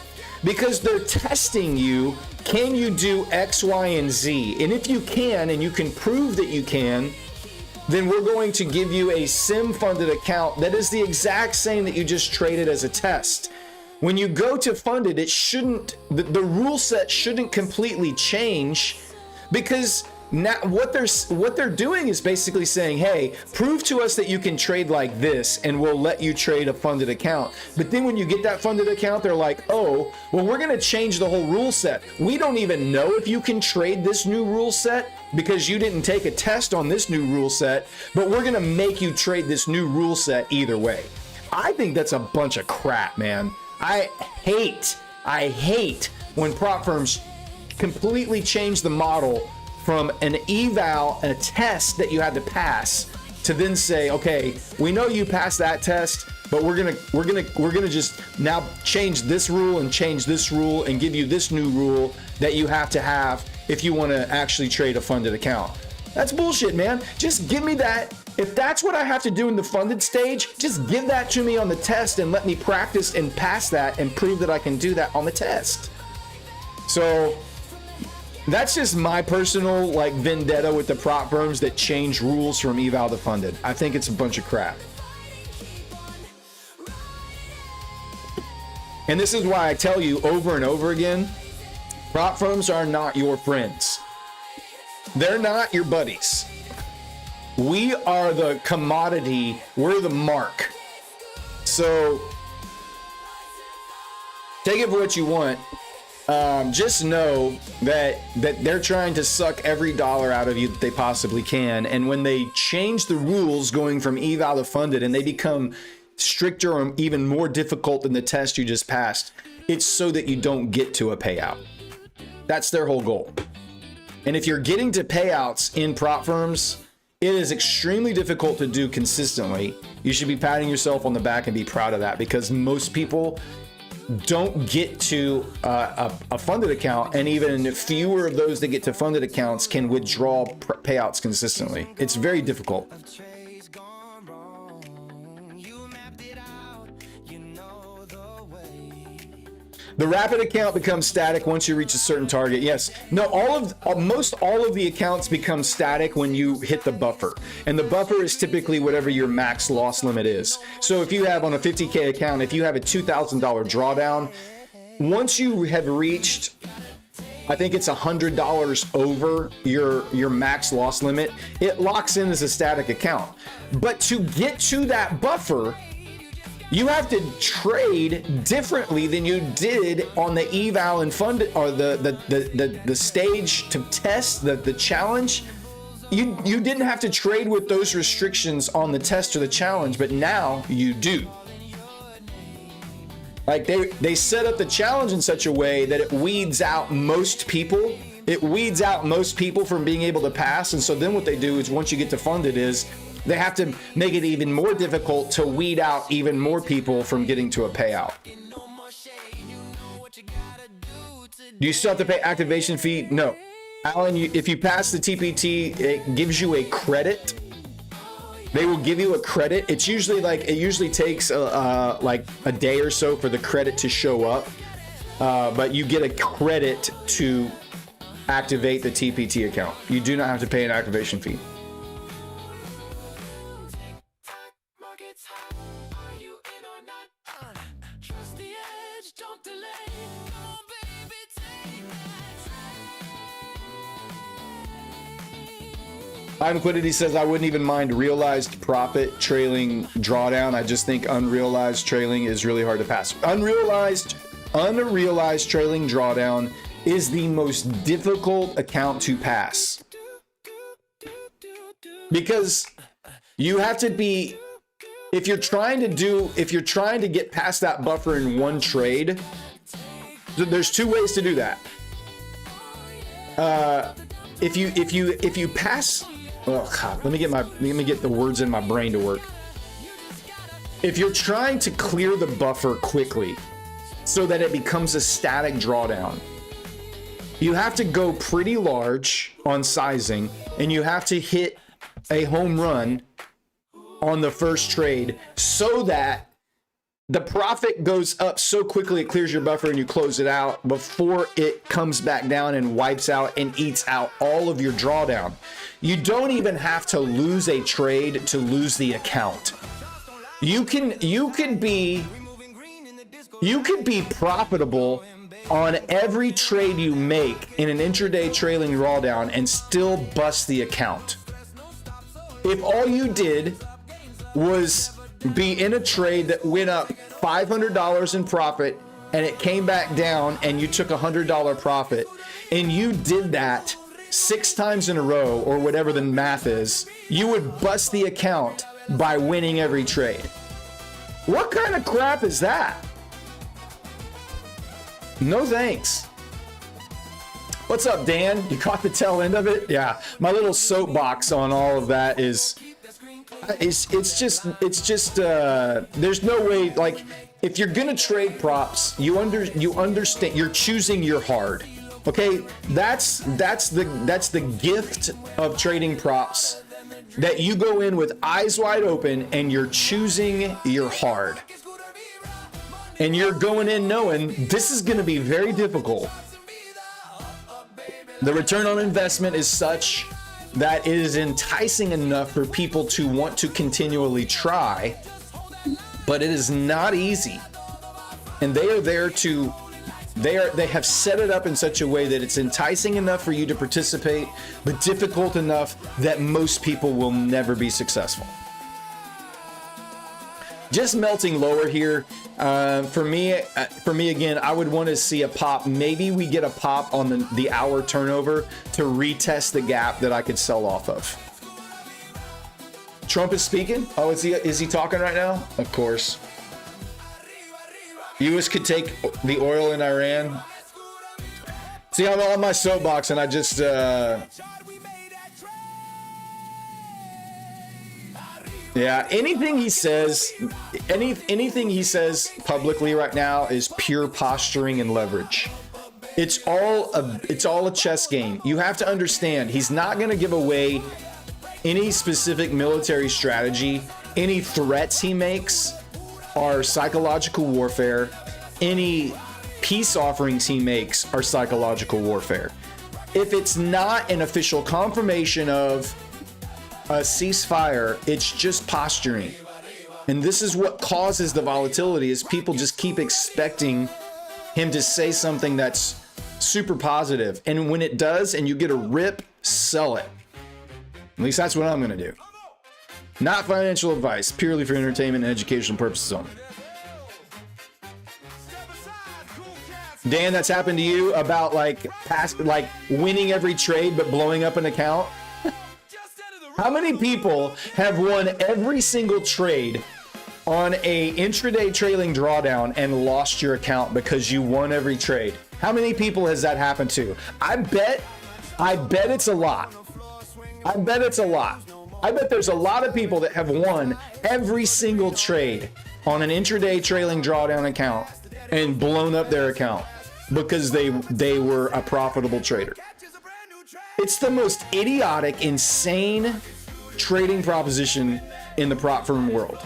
Because they're testing you, can you do X, Y, and Z? And if you can, and you can prove that you can, then we're going to give you a sim funded account that is the exact same that you just traded as a test. When you go to funded, it shouldn't, the rule set shouldn't completely change, because now what they're doing is basically saying, hey, prove to us that you can trade like this and we'll let you trade a funded account. But then when you get that funded account, they're like, oh, well, we're going to change the whole rule set. We don't even know if you can trade this new rule set because you didn't take a test on this new rule set, but we're going to make you trade this new rule set either way. I think that's a bunch of crap, man. I hate when prop firms completely change the model from an eval, a test that you had to pass, to then say, okay, we know you passed that test, but we're gonna just now change this rule and change this rule and give you this new rule that you have to have if you want to actually trade a funded account. That's bullshit, man. Just give me that. If that's what I have to do in the funded stage, just give that to me on the test and let me practice and pass that and prove that I can do that on the test. So that's just my personal like vendetta with the prop firms that change rules from eval to funded. I think it's a bunch of crap. And this is why I tell you over and over again, prop firms are not your friends. They're not your buddies. We are the commodity. We're the mark. So take it for what you want. Just know that they're trying to suck every dollar out of you that they possibly can. And when they change the rules going from eval to funded and they become stricter or even more difficult than the test you just passed, it's so that you don't get to a payout. That's their whole goal. And if you're getting to payouts in prop firms, it is extremely difficult to do consistently. You should be patting yourself on the back and be proud of that, because most people don't get to a funded account, and even fewer of those that get to funded accounts can withdraw payouts consistently. It's very difficult. The rapid account becomes static once you reach a certain target. Yes. No, most all of the accounts become static when you hit the buffer. And the buffer is typically whatever your max loss limit is. So if you have on a 50K account, if you have a $2,000 drawdown, once you have reached, I think it's $100 over your max loss limit, it locks in as a static account. But to get to that buffer, you have to trade differently than you did on the eval and funded, or the stage to test the challenge. You didn't have to trade with those restrictions on the test or the challenge, but now you do. Like they set up the challenge in such a way that it weeds out most people. It weeds out most people from being able to pass. And so then what they do is, once you get to funded, is they have to make it even more difficult to weed out even more people from getting to a payout. Do you still have to pay activation fee? No. Alan, if you pass the TPT, it gives you a credit. They will give you a credit. It's usually it usually takes like a day or so for the credit to show up. But you get a credit to activate the TPT account. You do not have to pay an activation fee. Liquidity says, I wouldn't even mind realized profit trailing drawdown. I just think unrealized trailing is really hard to pass. Unrealized trailing drawdown is the most difficult account to pass. Because you have to be, if you're trying to get past that buffer in one trade, there's two ways to do that. If you pass, oh God, let me get the words in my brain to work. If you're trying to clear the buffer quickly so that it becomes a static drawdown, you have to go pretty large on sizing, and you have to hit a home run on the first trade so that the profit goes up so quickly it clears your buffer and you close it out before it comes back down and wipes out and eats out all of your drawdown. You don't even have to lose a trade to lose the account. You could be profitable on every trade you make in an intraday trailing drawdown and still bust the account. If all you did was be in a trade that went up $500 in profit and it came back down and you took $100 profit, and you did that 6 times in a row or whatever the math is, you would bust the account by winning every trade. What kind of crap is that? No thanks. What's up, Dan? You caught the tail end of it? Yeah, my little soapbox on all of that is it's just there's no way, like, if you're gonna trade props, you understand you're choosing your hard. Okay, that's the gift of trading props, that you go in with eyes wide open and you're choosing your hard. And you're going in knowing this is going to be very difficult. The return on investment is such that it is enticing enough for people to want to continually try, but it is not easy. And they are there to, they have set it up in such a way that it's enticing enough for you to participate, but difficult enough that most people will never be successful. Just melting lower here. For me again, I would want to see a pop. Maybe we get a pop on the hour turnover to retest the gap that I could sell off of. Trump is speaking. Oh, is he talking right now? Of course. U.S. could take the oil in Iran. See, I'm on my soapbox and I just yeah, anything he says publicly right now is pure posturing and leverage. It's all a chess game. You have to understand, he's not going to give away any specific military strategy. Any threats he makes are psychological warfare. Any peace offerings he makes are psychological warfare. If it's not an official confirmation of a ceasefire, it's just posturing. And this is what causes the volatility, is people just keep expecting him to say something that's super positive. And when it does and you get a rip, sell it. At least that's what I'm going to do. Not financial advice, purely for entertainment and educational purposes only. Dan, that's happened to you about like winning every trade but blowing up an account? How many people have won every single trade on a intraday trailing drawdown and lost your account because you won every trade? How many people has that happened to? I bet it's a lot. I bet there's a lot of people that have won every single trade on an intraday trailing drawdown account and blown up their account because they were a profitable trader. It's the most idiotic, insane trading proposition in the prop firm world.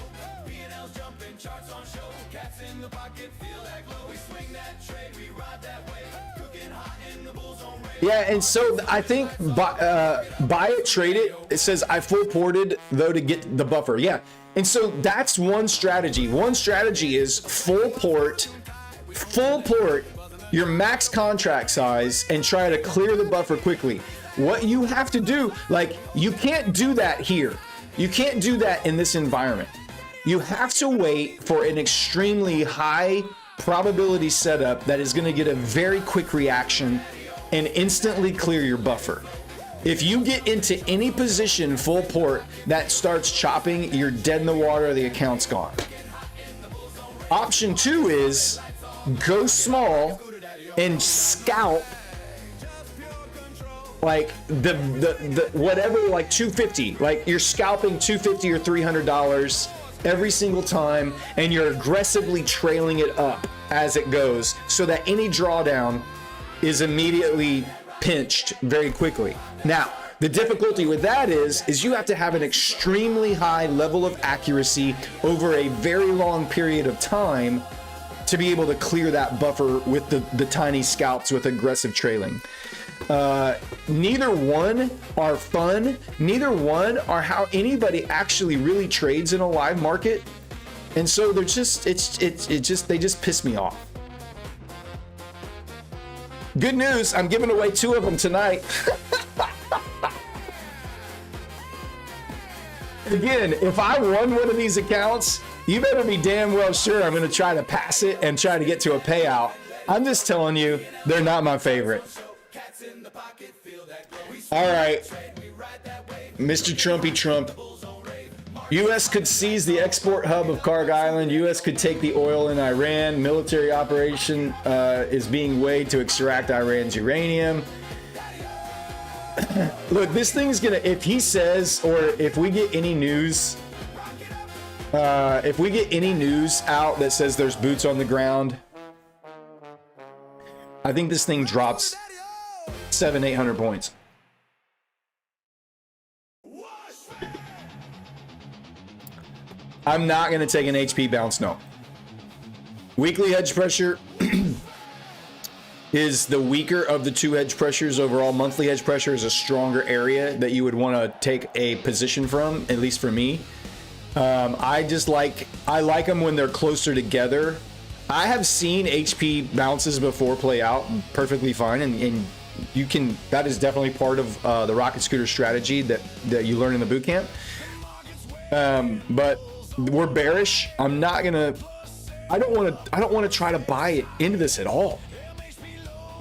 Yeah, and so I think buy it, trade it. It says I full ported though to get the buffer. Yeah, and so that's one strategy. One strategy is full port your max contract size and try to clear the buffer quickly. What you have to do, like, you can't do that here. You can't do that in this environment. You have to wait for an extremely high probability setup that is going to get a very quick reaction and instantly clear your buffer. If you get into any position full port that starts chopping, you're dead in the water, the account's gone. Option 2 is go small and scalp like the whatever, like 250, like you're scalping $250 or $300 every single time, and you're aggressively trailing it up as it goes so that any drawdown is immediately pinched very quickly. Now, the difficulty with that is you have to have an extremely high level of accuracy over a very long period of time to be able to clear that buffer with the tiny scalps with aggressive trailing. Neither one are fun. Neither one are how anybody actually really trades in a live market. And so they're just, they just piss me off. Good news, I'm giving away 2 of them tonight. Again, if I won one of these accounts, you better be damn well sure I'm going to try to pass it and try to get to a payout. I'm just telling you, they're not my favorite. All right, Mr. Trumpy Trump. U.S. could seize the export hub of Karg Island. U.S. could take the oil in Iran. Military operation is being weighed to extract Iran's uranium. Look, this thing's gonna, if he says, or if we get any news, out that says there's boots on the ground, I think this thing drops 700-800 points. I'm not going to take an HP bounce, no. Weekly hedge pressure is the weaker of the 2 hedge pressures overall. Monthly hedge pressure is a stronger area that you would want to take a position from, at least for me. I like them when they're closer together. I have seen HP bounces before play out perfectly fine, and you can, that is definitely part of the rocket scooter strategy that you learn in the boot camp. But we're bearish. I don't want to try to buy it into this at all,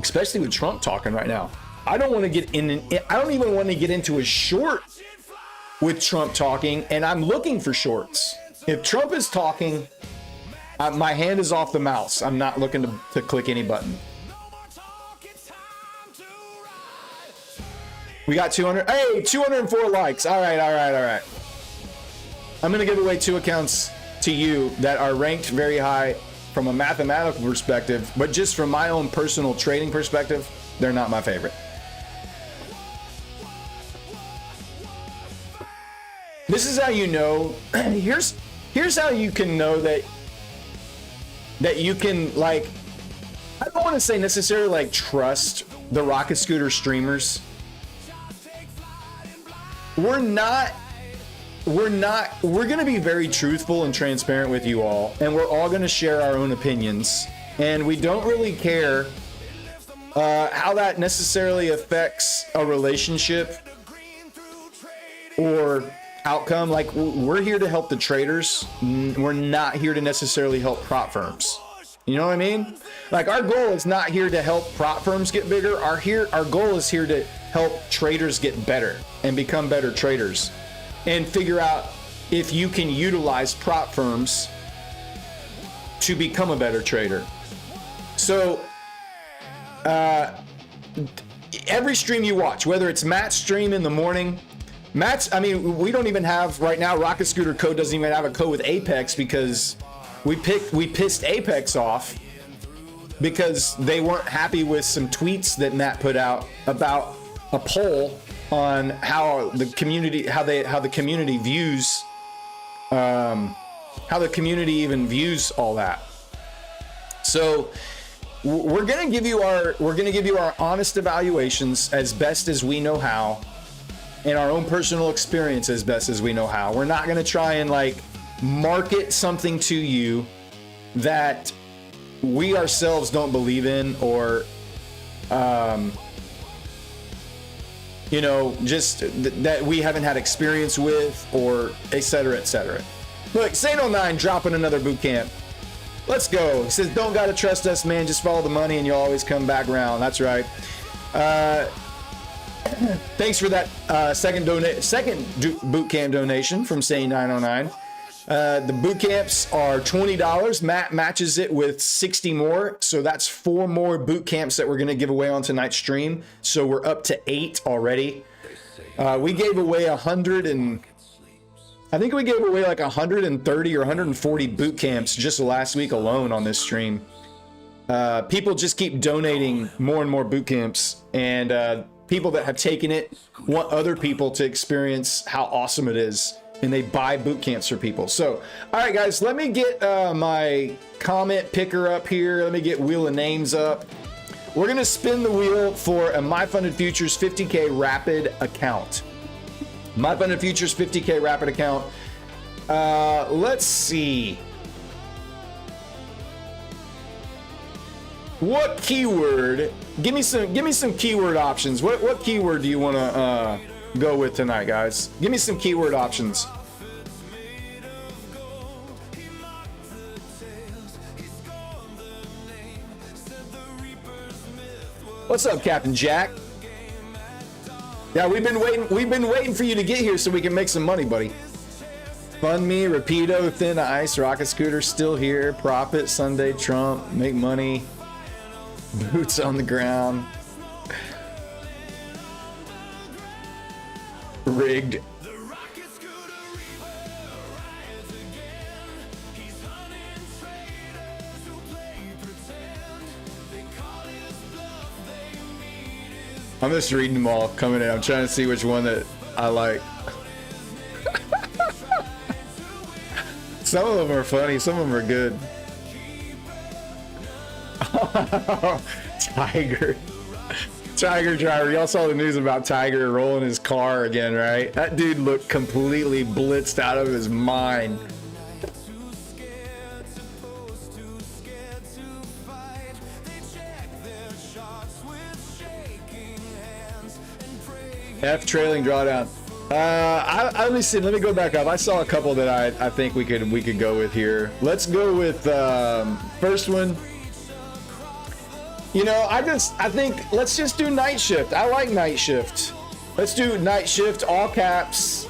especially with Trump talking right now. I don't want to get in. I don't even want to get into a short with Trump talking, and I'm looking for shorts. If Trump is talking, my hand is off the mouse. I'm not looking to click any button. We got 204 likes. All right. I'm going to give away 2 accounts to you that are ranked very high from a mathematical perspective, but just from my own personal trading perspective, they're not my favorite. This is how you know. Here's how you can know that you can, like, I don't want to say necessarily like trust the rocket scooter streamers. We're going to be very truthful and transparent with you all, and we're all going to share our own opinions, and we don't really care how that necessarily affects a relationship or outcome. Like, we're here to help the traders. We're not here to necessarily help prop firms. You know what I mean? Like, our goal is not here to help prop firms get bigger. Our goal is here to help traders get better and become better traders, and figure out if you can utilize prop firms to become a better trader. So every stream you watch, whether it's Matt's stream in the morning, we don't even have right now, Rocket Scooter Code doesn't even have a code with Apex because we pissed Apex off because they weren't happy with some tweets that Matt put out about a poll on how the community views even views all that. So we're gonna give you our honest evaluations as best as we know how, and our own personal experience as best as we know how. We're not gonna try and like market something to you that we ourselves don't believe in, or you know, just that we haven't had experience with, or et cetera, et cetera. Look, Saint09 dropping another boot camp. Let's go. He says, don't gotta trust us, man. Just follow the money and you'll always come back around. That's right. Thanks for that second boot camp donation from Saint909. The boot camps are $20. Matt matches it with 60 more. So that's 4 more boot camps that we're going to give away on tonight's stream. So we're up to 8 already. We gave away 100 and I think we gave away like 130 or 140 boot camps just last week alone on this stream. People just keep donating more and more boot camps, and people that have taken it want other people to experience how awesome it is, and they buy boot camps for people. So, all right, guys, let me get my comment picker up here. Let me get Wheel of Names up. We're going to spin the wheel for a My Funded Futures 50K Rapid account. My Funded Futures 50K Rapid account. Let's see. What keyword? Give me some keyword options. What keyword do you want to go with tonight, guys? Give me some keyword options. What's up, Captain Jack? Yeah, we've been waiting for you to get here so we can make some money, buddy. Fund Me, Rapido, Thin Ice, Rocket Scooter, Still Here, Profit, Sunday, Trump, Make Money, Boots on the Ground, Rigged. I'm just reading them all coming in. I'm trying to see which one that I like. Some of them are funny, some of them are good. Tiger driver. Y'all saw the news about Tiger rolling his car again, right? That dude looked completely blitzed out of his mind. F trailing drawdown. Let me see. Let me go back up. I saw a couple that I think we could go with here. Let's go with first one. You know, I think let's just do night shift. I like night shift. Let's do night shift, all caps.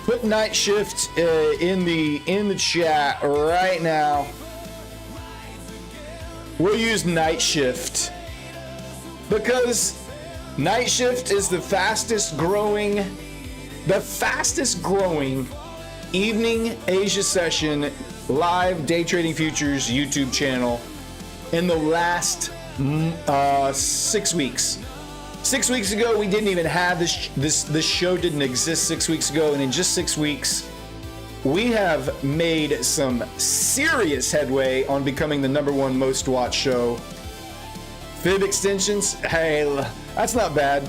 Put night shift in the chat right now. We'll use night shift because night shift is the fastest growing evening Asia session live day trading futures YouTube channel in the last 6 weeks. 6 weeks ago, we didn't even have this show didn't exist 6 weeks ago, and in just 6 weeks, we have made some serious headway on becoming the #1 most watched show. Fib extensions, hey, that's not bad.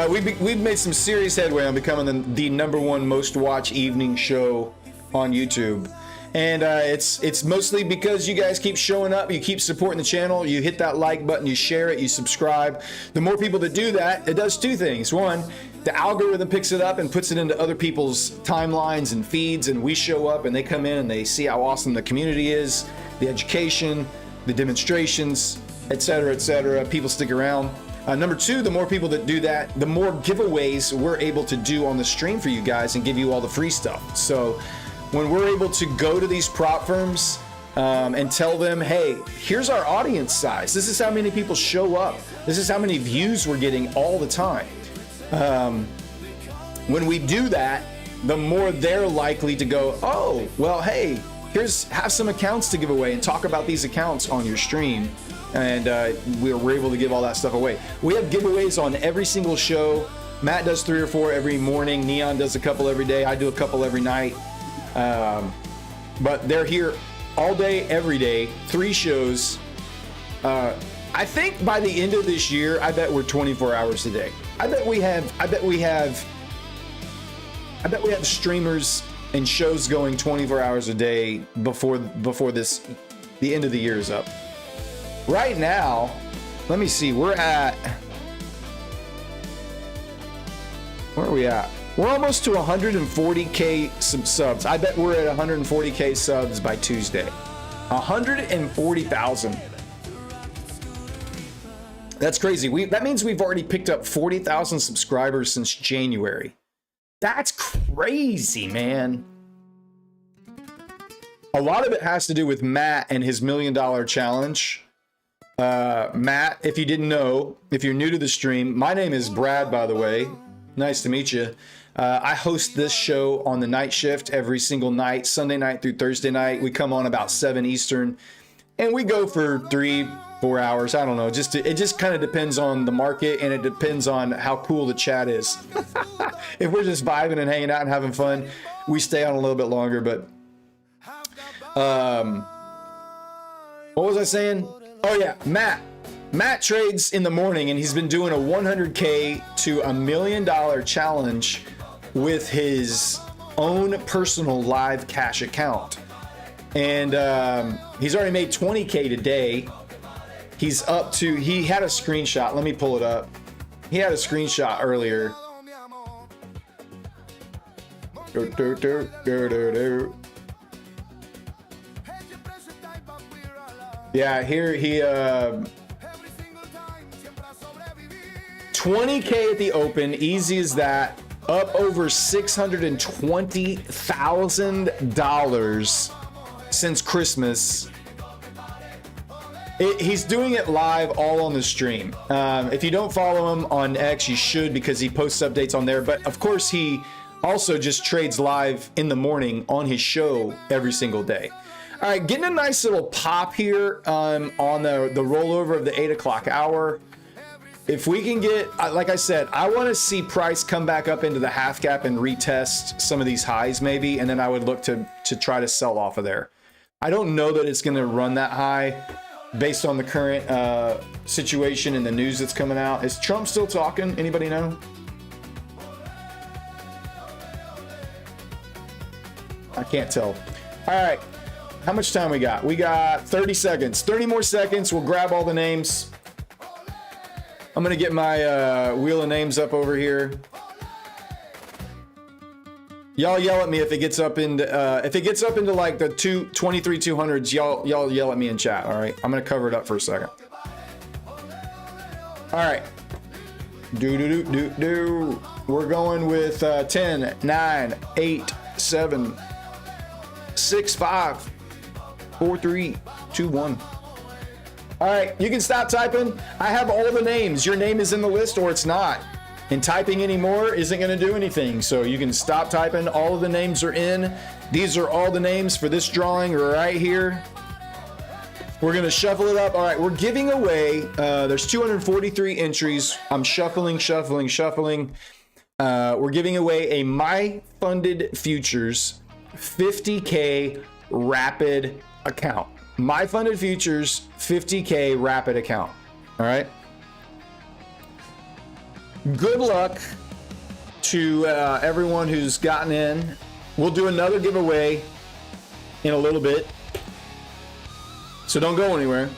We've made some serious headway on becoming the #1 most watched evening show on YouTube. And it's mostly because you guys keep showing up, you keep supporting the channel, you hit that like button, you share it, you subscribe. The more people that do that, it does 2 things. One, the algorithm picks it up and puts it into other people's timelines and feeds, and we show up and they come in and they see how awesome the community is, the education, the demonstrations, etc., etc. People stick around. Number 2, the more people that do that, the more giveaways we're able to do on the stream for you guys and give you all the free stuff. So when we're able to go to these prop firms and tell them, hey, here's our audience size. This is how many people show up. This is how many views we're getting all the time. When we do that, the more they're likely to go, oh, well, hey, have some accounts to give away and talk about these accounts on your stream. And we're able to give all that stuff away. We have giveaways on every single show. Matt does 3 or 4 every morning. Neon does a couple every day. I do a couple every night. But they're here all day, every day, 3 shows. I think by the end of this year, I bet we're 24 hours a day. I bet we have streamers and shows going 24 hours a day before the end of the year is up. Right now, let me see. Where are we at? We're almost to 140K subs. I bet we're at 140K subs by Tuesday. 140,000. That's crazy. That means we've already picked up 40,000 subscribers since January. That's crazy, man. A lot of it has to do with Matt and his $1 million challenge. Matt, if you didn't know, if you're new to the stream, my name is Brad, by the way. Nice to meet you. I host this show on the night shift every single night, Sunday night through Thursday night. We come on about 7 Eastern, and we go for 3-4 hours. I don't know. It just kind of depends on the market, and it depends on how cool the chat is. If we're just vibing and hanging out and having fun, we stay on a little bit longer. But what was I saying? Oh yeah, Matt trades in the morning, and he's been doing a 100K to $1 million challenge with his own personal live cash account. And he's already made 20K today. He's up to, he had a screenshot. Let me pull it up. He had a screenshot earlier. Yeah, here he 20K at the open, easy as that. Up over $620,000 since Christmas. He's doing it live all on the stream. If you don't follow him on X, you should, because he posts updates on there. But of course, he also just trades live in the morning on his show every single day. All right, getting a nice little pop here on the rollover of the 8 o'clock hour. If we can get, like I said, I want to see price come back up into the half gap and retest some of these highs maybe, and then I would look to try to sell off of there. I don't know that it's going to run that high based on the current situation and the news that's coming out. Is Trump still talking? Anybody know? I can't tell. All right. How much time we got? We got 30 seconds. 30 more seconds. We'll grab all the names. I'm going to get my wheel of names up over here. Y'all yell at me if it gets up into like the 23,200s. Y'all yell at me in chat. All right. I'm going to cover it up for a second. All right. We're going with 10, 9, 8, 7, 6, 5, 4, 3, 2, 1. All right, you can stop typing. I have all the names. Your name is in the list or it's not. And typing anymore isn't going to do anything. So you can stop typing. All of the names are in. These are all the names for this drawing right here. We're going to shuffle it up. All right, we're giving away, there's 243 entries. I'm shuffling. We're giving away a My Funded Futures 50K rapid account. My Funded Futures 50K rapid account. All right. Good luck to everyone who's gotten in. We'll do another giveaway in a little bit, so don't go anywhere.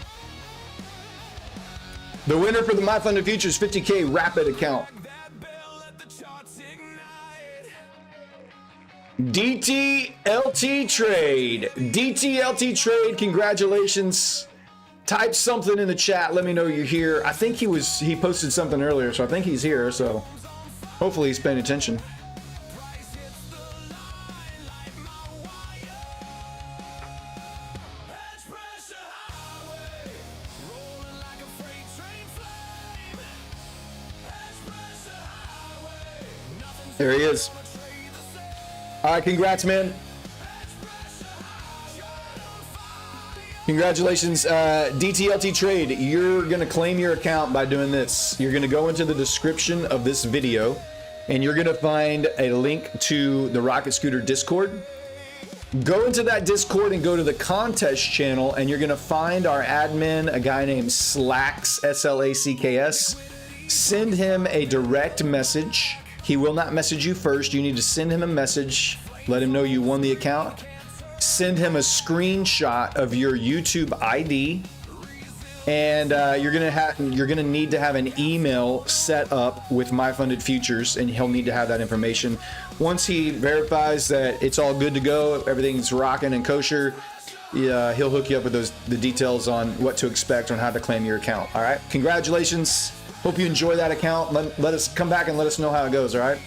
The winner for the My Funded Futures 50K rapid account, DTLT Trade. DTLT Trade, congratulations. Type something in the chat. Let me know you're here. I think he posted something earlier, so I think he's here. So hopefully he's paying attention. There he is. All right, congrats, man. Congratulations, DTLT Trade. You're gonna claim your account by doing this. You're gonna go into the description of this video and you're gonna find a link to the Rocket Scooter Discord. Go into that Discord and go to the contest channel, and you're going to find our admin, a guy named Slacks, S-L-A-C-K-S. Send him a direct message. He will not message you first. You need to send him a message. Let him know you won the account. Send him a screenshot of your YouTube ID. And you're gonna need to have an email set up with My Funded Futures, and he'll need to have that information. Once he verifies that it's all good to go, everything's rocking and kosher, he'll hook you up with the details on what to expect on how to claim your account. All right, congratulations. Hope you enjoy that account. Let us come back and let us know how it goes. All right.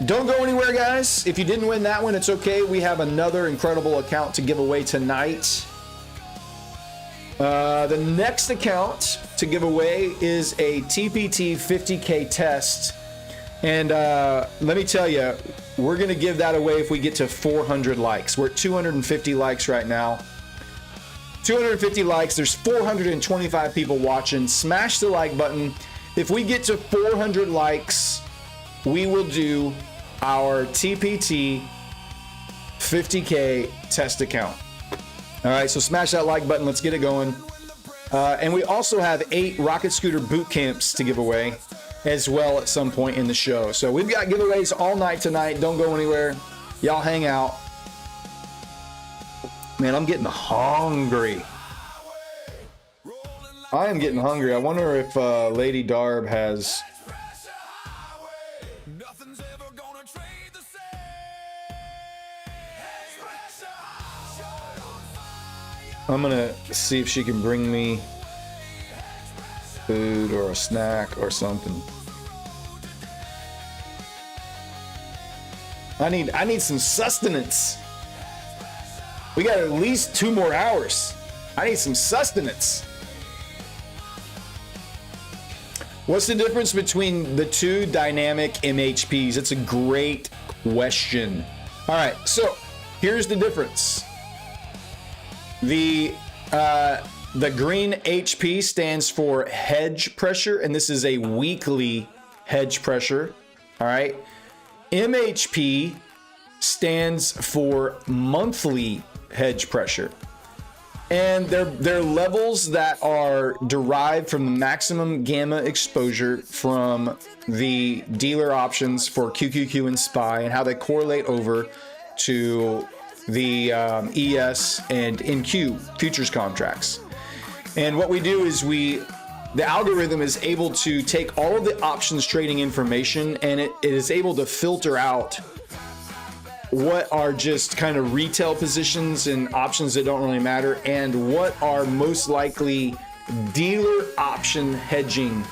Don't go anywhere, guys. If you didn't win that one, it's okay. We have another incredible account to give away tonight. The next account to give away is a TPT 50K test. And let me tell you, we're going to give that away if we get to 400 likes. We're at 250 likes right now. 250 likes. There's 425 people watching. Smash the like button. If we get to 400 likes, we will do our TPT 50K test account. All right, so smash that like button. Let's get it going. And we also have 8 Rocket Scooter boot camps to give away as well at some point in the show. So we've got giveaways all night tonight. Don't go anywhere. Y'all hang out. Man, I'm getting hungry. I am getting hungry. I wonder if Lady Darb has... I'm gonna see if she can bring me food or a snack or something. I need some sustenance. We got at least 2 more hours. I need some sustenance. What's the difference between the 2 dynamic MHPs? It's a great question. All right, so here's the difference. The green HP stands for hedge pressure, and this is a weekly hedge pressure. All right. MHP stands for monthly hedge pressure. And they're levels that are derived from the maximum gamma exposure from the dealer options for QQQ and SPY, and how they correlate over to the ES and NQ futures contracts. And what we do is the algorithm is able to take all of the options trading information, and it is able to filter out what are just kind of retail positions and options that don't really matter, and what are most likely dealer option hedging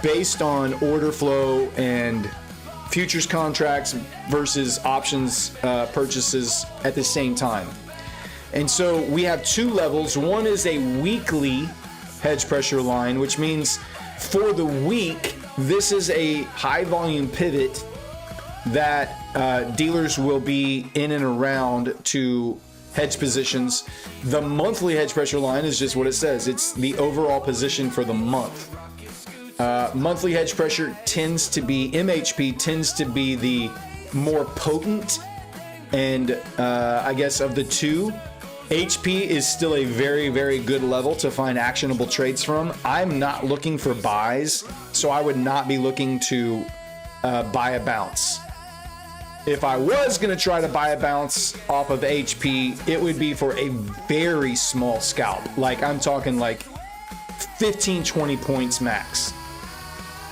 based on order flow and futures contracts versus options purchases at the same time. And so we have 2 levels. One is a weekly hedge pressure line, which means for the week, this is a high volume pivot that dealers will be in and around to hedge positions. The monthly hedge pressure line is just what it says. It's the overall position for the month. Monthly hedge pressure tends to be, MHP tends to be the more potent, and I guess of the 2, HP is still a very, very good level to find actionable trades from. I'm not looking for buys, so I would not be looking to buy a bounce. If I was going to try to buy a bounce off of HP, it would be for a very small scalp. Like, I'm talking like 15, 20 points max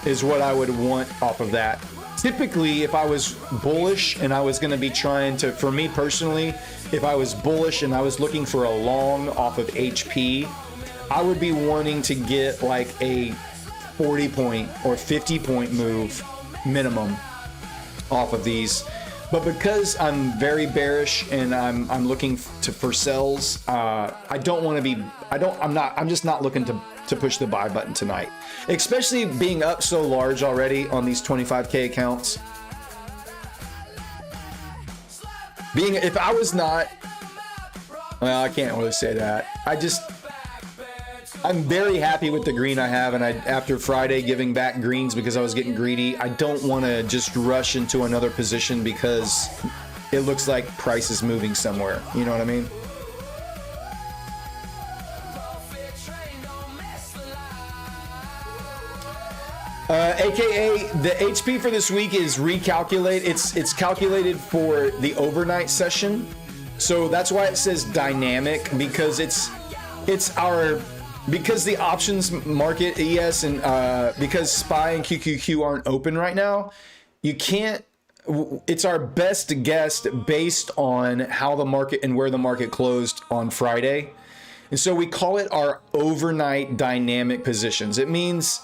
is what I would want off of that. Typically, if I was bullish and I was going to be trying to, for me personally, if I was bullish and I was looking for a long off of HP, I would be wanting to get like a 40 point or 50 point move minimum off of these. But because I'm very bearish and I'm looking for sells, I don't want to be, I'm just not looking to push the buy button tonight, especially being up so large already on these 25K accounts. If I was not, well, I can't really say that. I'm very happy with the green I have, and after Friday giving back greens because I was getting greedy, I don't want to just rush into another position because it looks like price is moving somewhere. You know what I mean? AKA the HP for this week is recalculate. It's calculated for the overnight session, so that's why it says dynamic, because because the options market ES and because SPY and QQQ aren't open right now, you can't. It's our best guess based on how the market and where the market closed on Friday, and so we call it our overnight dynamic positions. It means.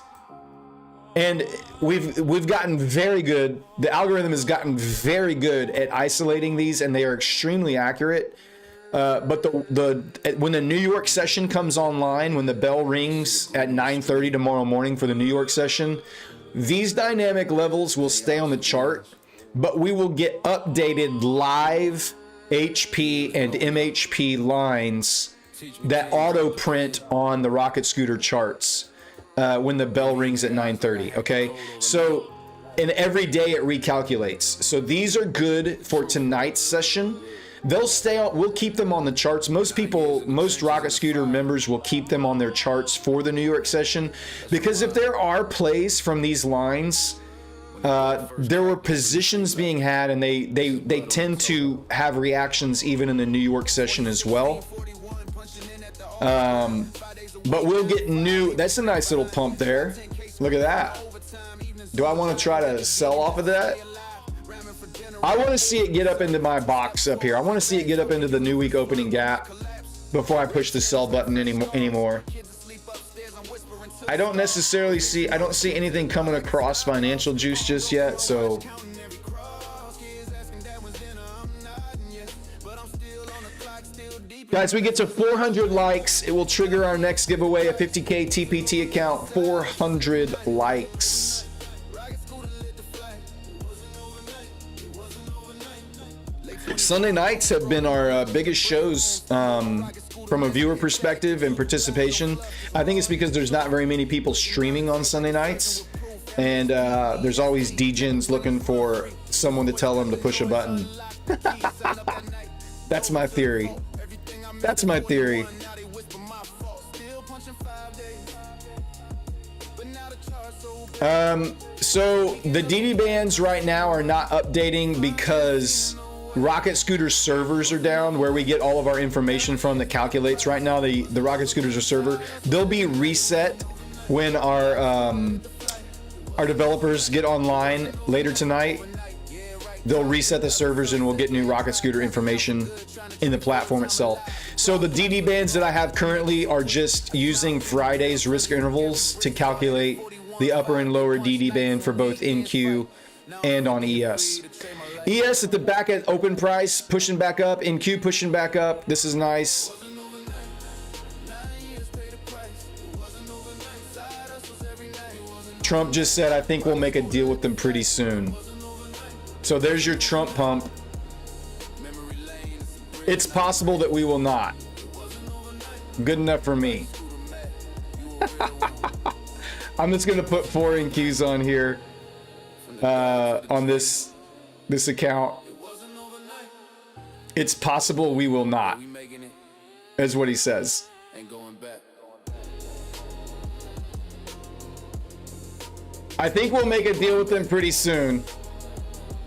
And we've gotten very good. The algorithm has gotten very good at isolating these, and they are extremely accurate. But when the New York session comes online, when the bell rings at 9:30 tomorrow morning for the New York session, these dynamic levels will stay on the chart, but we will get updated live HP and MHP lines that auto print on the Rocket Scooter charts. When the bell rings at 9:30, okay? So, and every day it recalculates. So these are good for tonight's session. They'll stay on, we'll keep them on the charts. Most Rocket Scooter members will keep them on their charts for the New York session, because if there are plays from these lines, there were positions being had, and they tend to have reactions even in the New York session as well. But we'll get new. That's a nice little pump there. Look at that. Do I want to try to sell off of that? I want to see it get up into my box up here. I want to see it get up into the new week opening gap before I push the sell button anymore. I don't see anything coming across financial juice just yet, so. Guys, we get to 400 likes. It will trigger our next giveaway, a 50K TPT account, 400 likes. Sunday nights have been our biggest shows from a viewer perspective and participation. I think it's because there's not very many people streaming on Sunday nights, and there's always DJs looking for someone to tell them to push a button. That's my theory. That's my theory. So the DD bands right now are not updating because Rocket Scooter servers are down, where we get all of our information from that calculates right now. The Rocket Scooters are server. They'll be reset when our developers get online later tonight. They'll reset the servers and we'll get new Rocket Scooter information in the platform itself. So the DD bands that I have currently are just using Friday's risk intervals to calculate the upper and lower DD band for both NQ and on ES. ES at the back at open price, pushing back up. NQ pushing back up. This is nice. Trump just said, I think we'll make a deal with them pretty soon. So there's your Trump pump. It's possible that we will not. Good enough for me. I'm just gonna put 4 NQs on here on this account. It's possible we will not, is what he says. I think we'll make a deal with them pretty soon,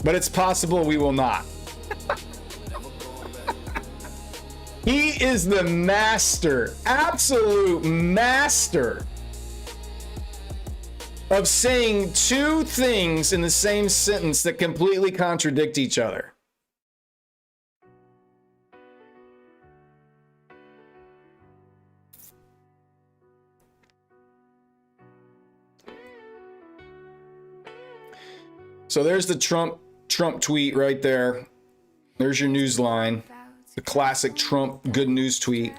but it's possible we will not. He is the master, absolute master of saying two things in the same sentence that completely contradict each other. So there's the Trump tweet right there. There's your news line. The classic Trump good news tweet.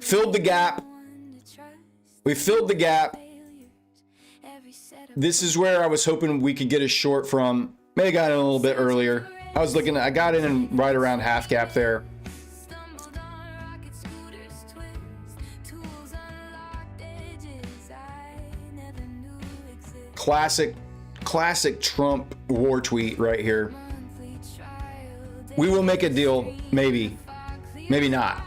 Filled the gap. We filled the gap. This is where I was hoping we could get a short from. May have got in a little bit earlier. I got in right around half gap there. Classic Trump war tweet right here. We will make a deal, maybe. Maybe not.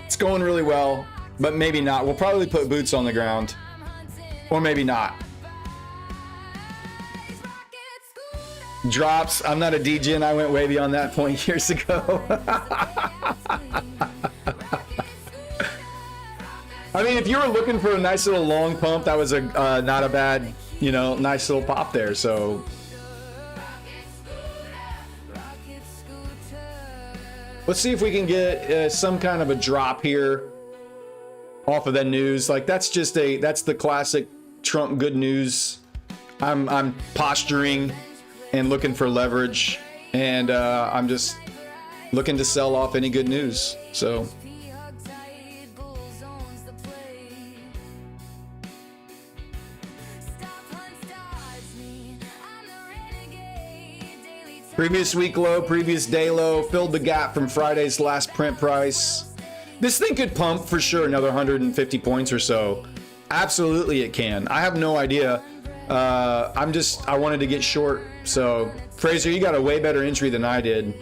It's going really well, but maybe not. We'll probably put boots on the ground. Or maybe not. Drops. I'm not a DJ and I went way beyond that point years ago. I mean, if you were looking for a nice little long pump, that was a not a bad, you know, nice little pop there. So let's see if we can get some kind of a drop here off of that news. Like that's the classic Trump good news. I'm posturing and looking for leverage, and I'm just looking to sell off any good news. So previous week low, previous day low, filled the gap from Friday's last print price. This thing could pump for sure another 150 points or so. Absolutely it can. I have no idea. I wanted to get short. So Fraser, you got a way better entry than I did.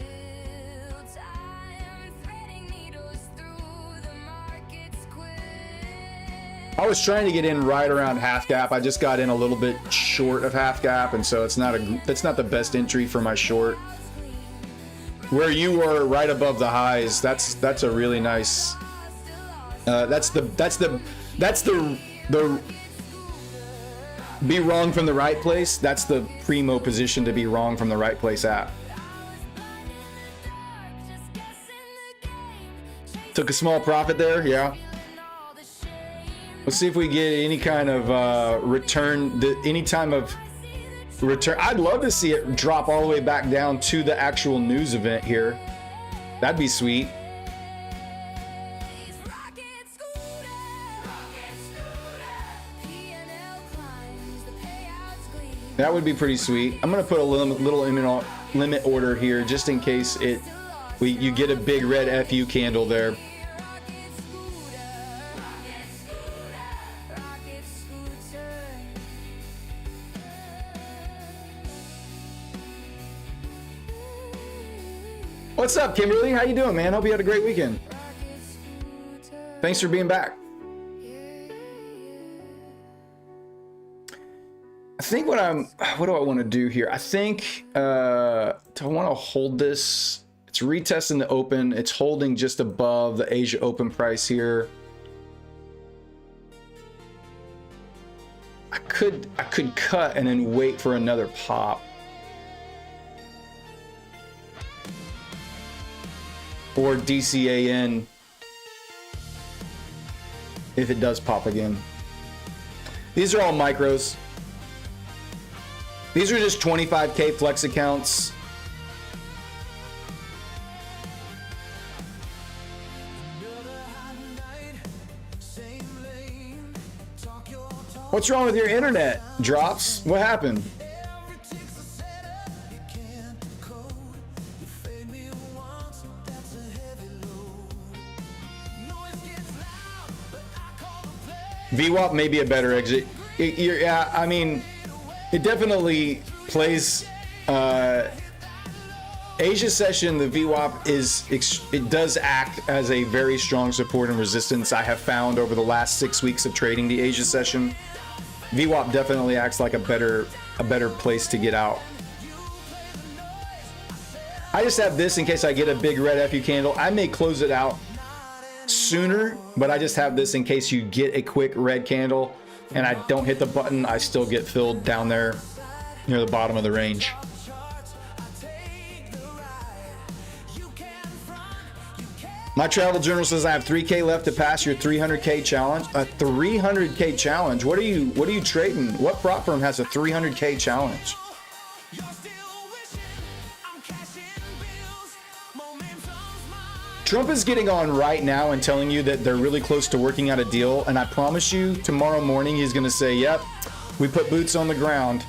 I was trying to get in right around half gap. I just got in a little bit short of half gap, and so it's not the best entry for my short. Where you were right above the highs, that's a really nice. That's the be wrong from the right place. That's the primo position to be wrong from the right place at. Took a small profit there, yeah. Let's see if we get any kind of return, any time of return. I'd love to see it drop all the way back down to the actual news event here. That'd be sweet. That would be pretty sweet. I'm gonna put a little limit order here just in case you get a big red FU candle there. What's up, Kimberly? How you doing, man? Hope you had a great weekend. Thanks for being back. I think what do I want to do here? I think do I want to hold this? It's retesting the open. It's holding just above the Asia open price here. I could cut and then wait for another pop. Or DCAN if it does pop again. These are all micros. These are just 25K flex accounts. What's wrong with your internet? Drops? What happened? VWAP may be a better exit. Yeah, I mean, it definitely plays. Asia session, the VWAP it does act as a very strong support and resistance. I have found over the last 6 weeks of trading the Asia session, VWAP definitely acts like a better place to get out. I just have this in case I get a big red FU candle. I may close it out sooner, but I just have this in case you get a quick red candle and I don't hit the button. I still get filled down there near the bottom of the range. My travel journal says I have 3K left to pass your 300K challenge. A 300K challenge? What are you trading? What prop firm has a 300K challenge? Trump is getting on right now and telling you that they're really close to working out a deal, and I promise you tomorrow morning he's going to say, yep, we put boots on the ground.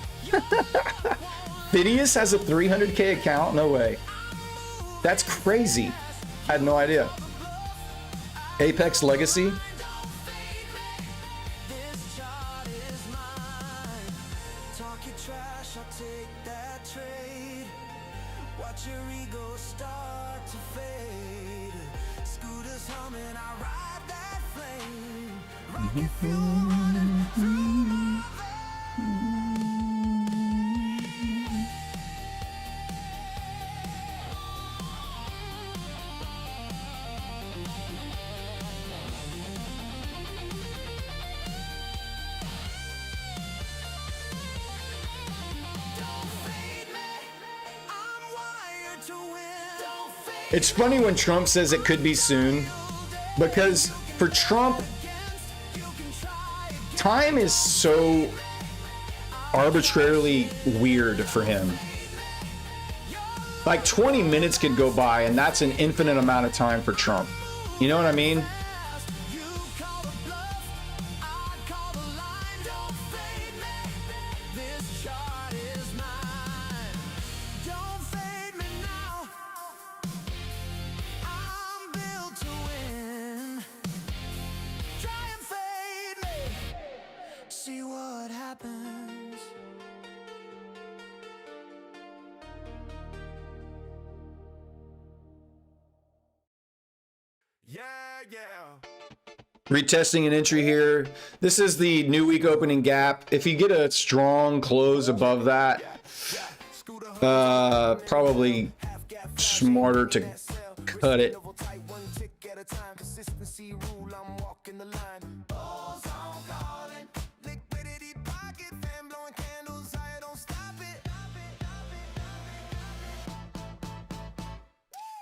Phidias has a 300K account? No way. That's crazy. I had no idea. Apex Legacy? Watch your ego It's funny when Trump says it could be soon, because for Trump, time is so arbitrarily weird for him. Like 20 minutes could go by and that's an infinite amount of time for Trump. You know what I mean? See what happens. Yeah. Retesting an entry here. This is the new week opening gap. If you get a strong close above that, probably smarter to cut it.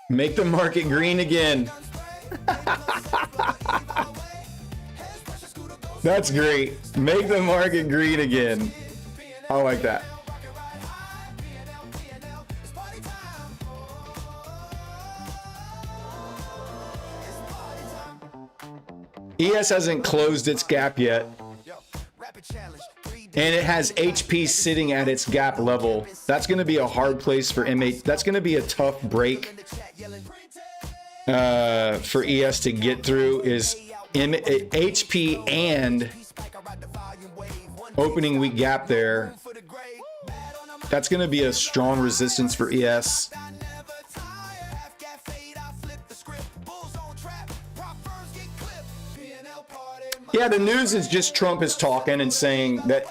Make the market green again. That's great. Make the market green again. I like that. ES hasn't closed its gap yet. And it has HP sitting at its gap level. That's going to be a hard place for M8. That's going to be a tough break for ES to get through, is HP and opening week gap there. That's going to be a strong resistance for ES. Yeah, the news is just Trump is talking and saying that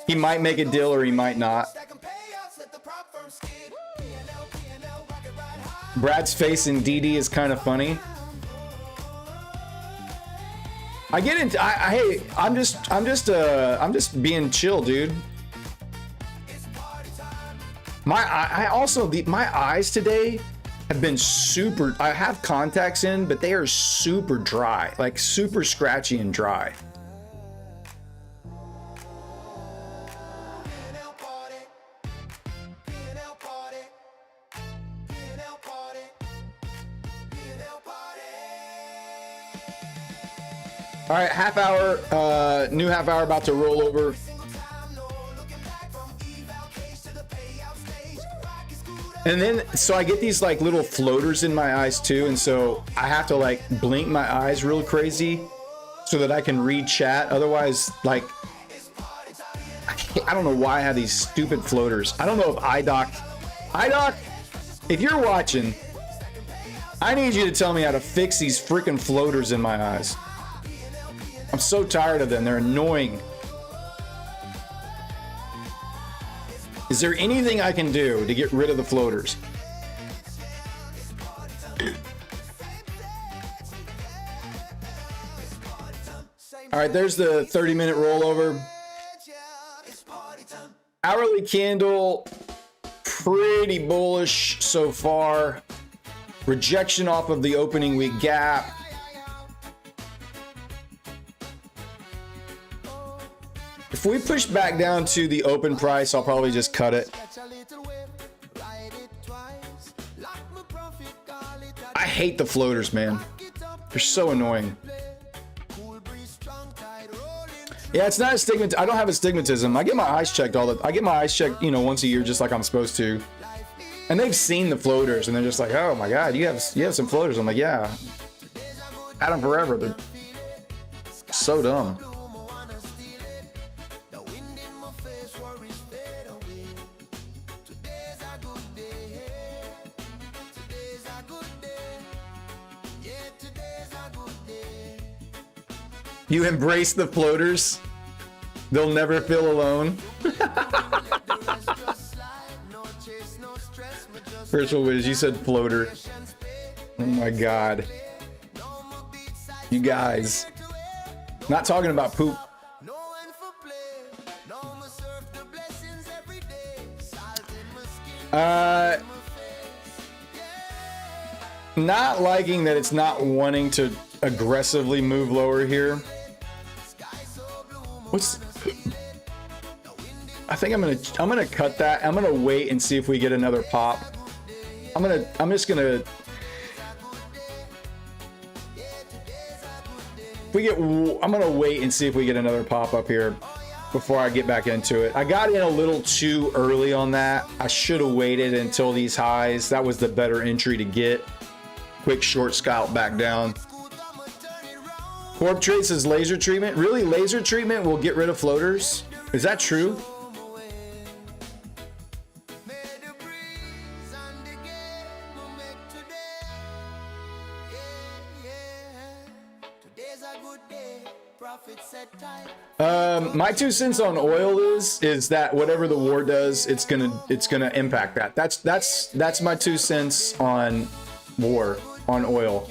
he might make a deal or he might not. Brad's face in DD is kind of funny. I get into hey, I'm just being chill, dude. My eyes today have been super. I have contacts in, but they are super dry, like super scratchy and dry. All right, half hour, new half hour about to roll over. And then, so I get these like little floaters in my eyes too. And so I have to like blink my eyes real crazy so that I can read chat. Otherwise, like, I don't know why I have these stupid floaters. I don't know if iDoc, if you're watching, I need you to tell me how to fix these freaking floaters in my eyes. I'm so tired of them. They're annoying. Is there anything I can do to get rid of the floaters? All right, there's the 30-minute rollover. Hourly candle, pretty bullish so far. Rejection off of the opening week gap. If we push back down to the open price, I'll probably just cut it. I hate the floaters, man. They're so annoying. Yeah, it's not a stigmat. I don't have astigmatism. I get my eyes checked I get my eyes checked, once a year, just like I'm supposed to. And they've seen the floaters, and they're just like, "Oh my God, you have some floaters." I'm like, "Yeah, had them forever." They're so dumb. You embrace the floaters. They'll never feel alone. Virtual Wiz, you said floater. Oh my God. You guys. Not talking about poop. Not liking that it's not wanting to aggressively move lower here. I think I'm gonna cut that. I'm gonna wait and see if we get another pop. I'm gonna wait and see if we get another pop up here before I get back into it. I got in a little too early on that. I should have waited until these highs. That was the better entry to get. Quick short scalp back down. Corp Trade says laser treatment. Really, laser treatment will get rid of floaters? Is that true? My 2 cents on oil is that whatever the war does, it's gonna impact that. That's my 2 cents on war on oil.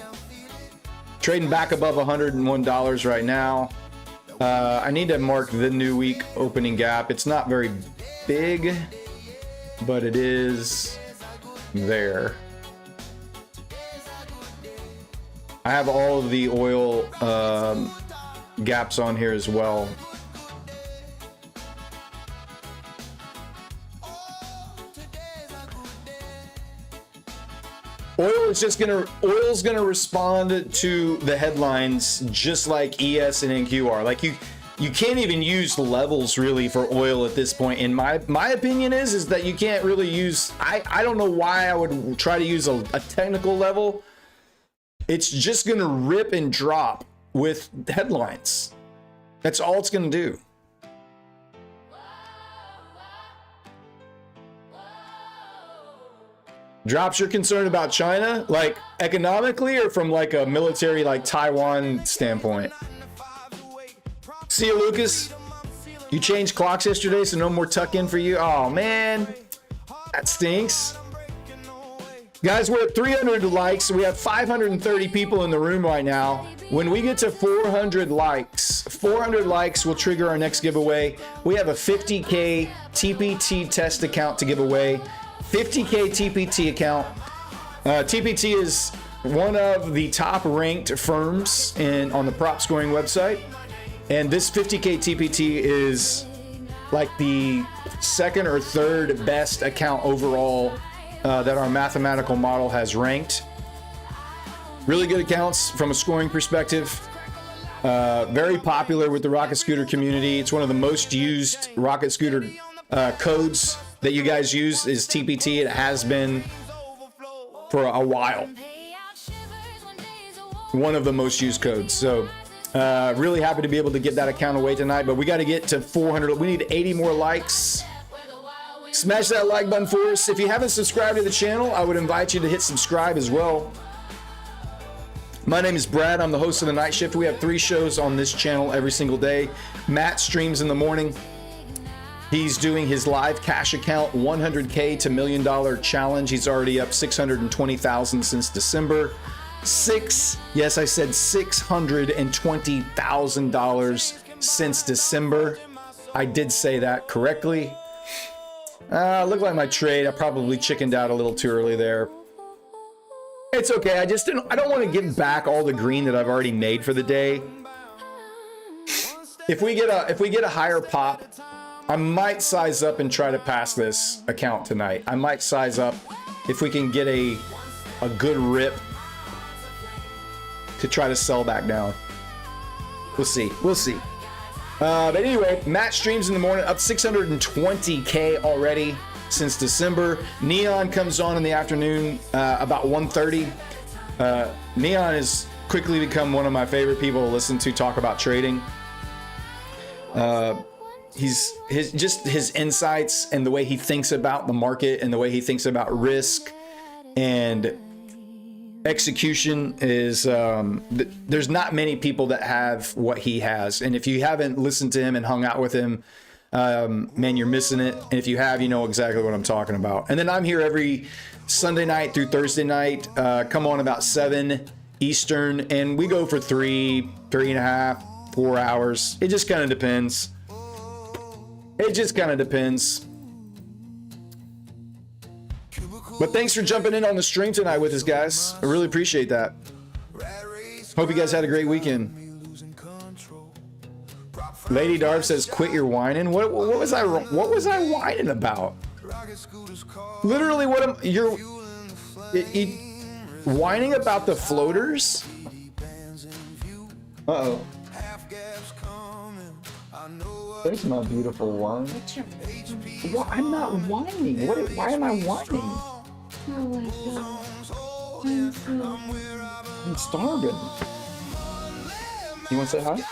Trading back above $101 right now. I need to mark the new week opening gap. It's not very big, but it is there. I have all of the oil gaps on here as well. Oil's gonna respond to the headlines just like ES and NQ are. Like you can't even use levels really for oil at this point. In my opinion is that you can't really use. I don't know why I would try to use a technical level. It's just gonna rip and drop with headlines. That's all it's gonna do. Drops, you're concerned about China, like economically or from like a military, like Taiwan standpoint? See you, Lucas. You changed clocks yesterday, so no more tuck in for you. Oh man, that stinks. Guys, we're at 300 likes. We have 530 people in the room right now. When we get to 400 likes will trigger our next giveaway. We have a 50K TPT test account to give away. 50K TPT account. TPT is one of the top ranked firms on the prop scoring website. And this 50K TPT is like the second or third best account overall that our mathematical model has ranked. Really good accounts from a scoring perspective. Very popular with the rocket scooter community. It's one of the most used rocket scooter codes that you guys use is TPT. It has been for a while. One of the most used codes. So really happy to be able to get that account away tonight, but we got to get to 400. We need 80 more likes. Smash that like button for us. If you haven't subscribed to the channel, I would invite you to hit subscribe as well. My name is Brad. I'm the host of The Night Shift. We have 3 shows on this channel every single day. Matt streams in the morning. He's doing his live cash account 100K to $1 million challenge. He's already up 620,000 since December. Yes, I said $620,000 since December. I did say that correctly. Looked like my trade. I probably chickened out a little too early there. It's okay. I don't want to give back all the green that I've already made for the day. If we get a higher pop, I might size up and try to pass this account tonight. I might size up if we can get a good rip to try to sell back down. We'll see. But anyway, Matt streams in the morning, up 620K already since December. Neon comes on in the afternoon about 1:30. Neon has quickly become one of my favorite people to listen to talk about trading. His insights and the way he thinks about the market and the way he thinks about risk and execution is there's not many people that have what he has, and if you haven't listened to him and hung out with him, man, you're missing it. And if you have, you know exactly what I'm talking about. And then I'm here every Sunday night through Thursday night, come on about 7 Eastern, and we go for 3.5, 4 hours. It just kind of depends. It just kind of depends. But thanks for jumping in on the stream tonight with us, guys. I really appreciate that. Hope you guys had a great weekend. Lady Darb says, "Quit your whining." What was I whining about? Literally, what am you're whining about the floaters? Uh-oh. There's my beautiful one. What? I'm not whining. Why am I whining? I'm starving. You want to say hi?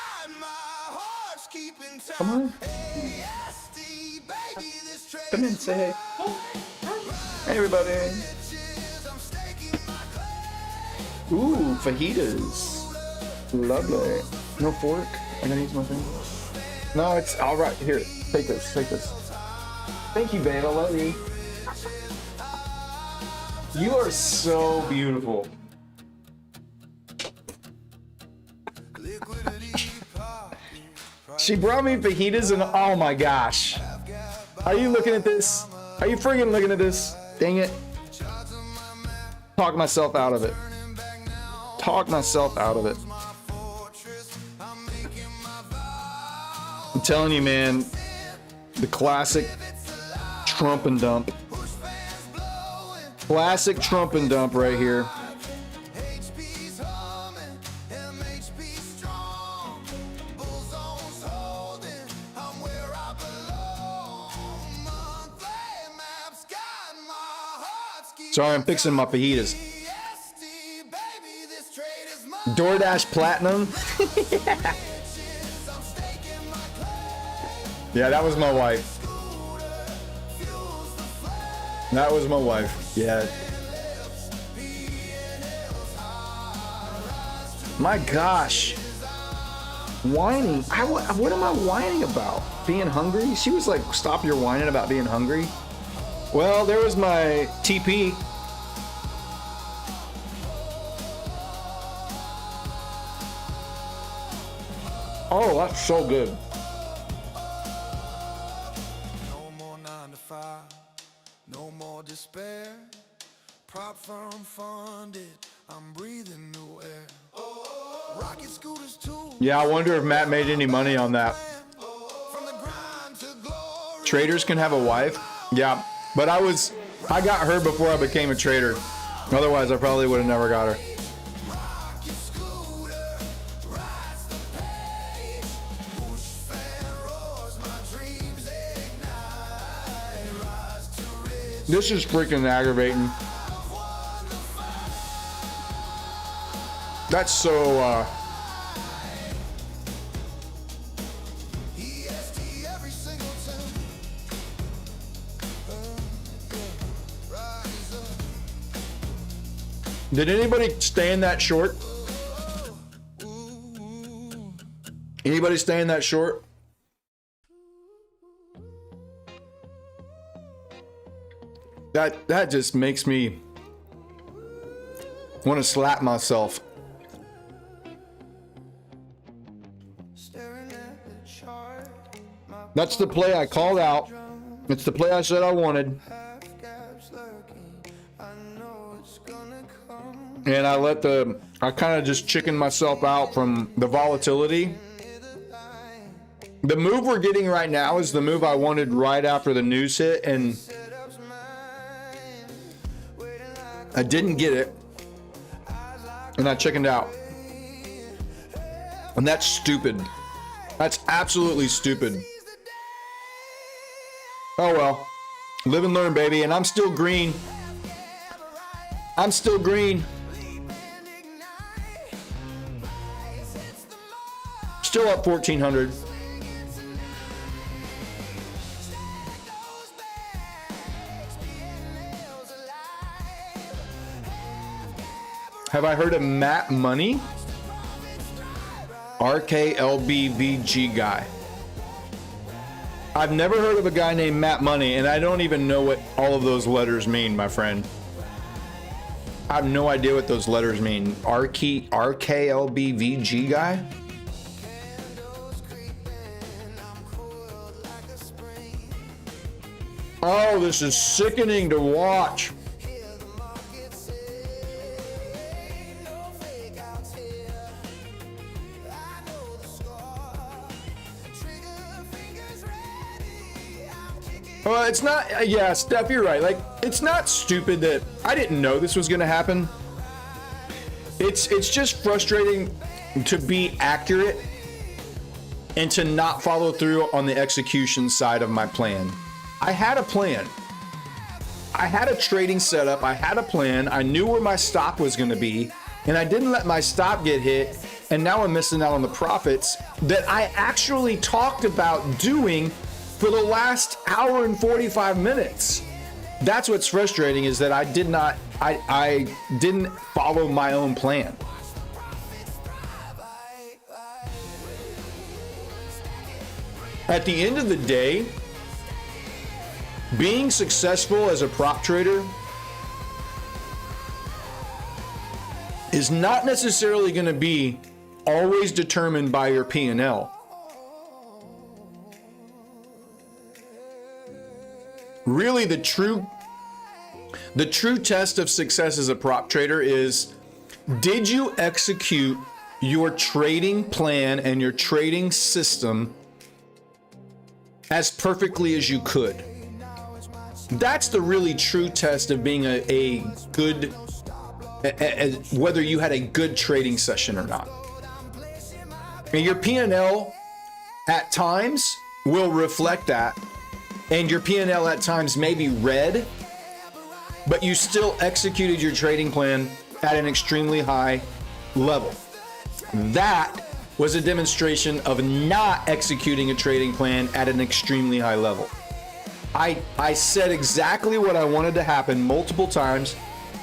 Come on. Come in, say hey. Hey, everybody. Ooh, fajitas. Lovely. No fork? I gotta use my finger. No, it's all right. Here, take this. Take this. Thank you, babe. I love you. You are so beautiful. She brought me fajitas and oh my gosh. Are you looking at this? Are you friggin' looking at this? Dang it. Talk myself out of it. Talk myself out of it. I'm telling you, man, the classic Trump and dump. Classic Trump and dump right here. Sorry, I'm fixing my fajitas. DoorDash Platinum. Yeah, that was my wife. That was my wife. Yeah. My gosh. Whining. What am I whining about? Being hungry? She was like, "Stop your whining about being hungry." Well, there was my TP. Oh, that's so good. No more 9 to 5, no more despair. Prop firm funded, I'm breathing new air. Rocket scooters too. Yeah, I wonder if Matt made any money on that. From the grind to glory. Traders can have a wife. Yeah, but I got her before I became a trader. Otherwise, I probably would have never got her. Rocket scooter, rise the pace. Push fan roars, my dreams ignite. Rise to riches. This is freaking aggravating. That's so, EST every single time. Rise up. did anybody stay in that short? Anybody stay in that short? That just makes me want to slap myself. Staring at the chart. My That's the play I called out. It's the play I said I wanted. half gaps lurking. I know it's gonna come. And I kind of just chickened myself out from the volatility. The move we're getting right now is the move I wanted right after the news hit, and I didn't get it, and I chickened out. And that's stupid. That's absolutely stupid. Oh well. Live and learn, baby. And I'm still green. I'm still green. Still up 1,400. Have I heard of Matt Money? RKLBVG guy. I've never heard of a guy named Matt Money, and I don't even know what all of those letters mean, my friend. I have no idea what those letters mean. RKLBVG guy? Oh, this is sickening to watch. Well, it's not, yeah, Steph, you're right. Like, it's not stupid that I didn't know this was going to happen. It's just frustrating to be accurate and to not follow through on the execution side of my plan. I had a plan. I had a trading setup. I had a plan. I knew where my stop was going to be, and I didn't let my stop get hit. And now I'm missing out on the profits that I actually talked about doing for the last hour and 45 minutes. That's what's frustrating, is that I didn't follow my own plan. At the end of the day, being successful as a prop trader is not necessarily going to be always determined by your P&L. Really, the true test of success as a prop trader is, did you execute your trading plan and your trading system as perfectly as you could? That's the really true test of being a good, whether you had a good trading session or not. And your P&L at times will reflect that. And your P&L at times may be red, but you still executed your trading plan at an extremely high level. That was a demonstration of not executing a trading plan at an extremely high level. I said exactly what I wanted to happen multiple times.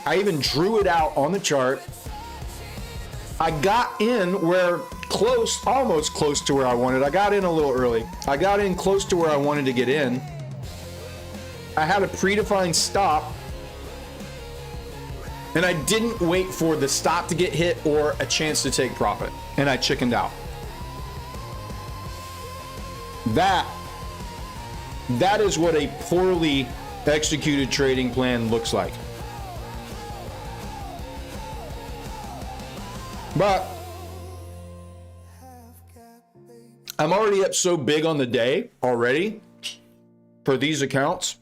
I even drew it out on the chart. I got in almost close to where I wanted. I got in a little early. I got in close to where I wanted to get in. I had a predefined stop, and I didn't wait for the stop to get hit or a chance to take profit, and I chickened out. That is what a poorly executed trading plan looks like. But I'm already up so big on the day already for these accounts.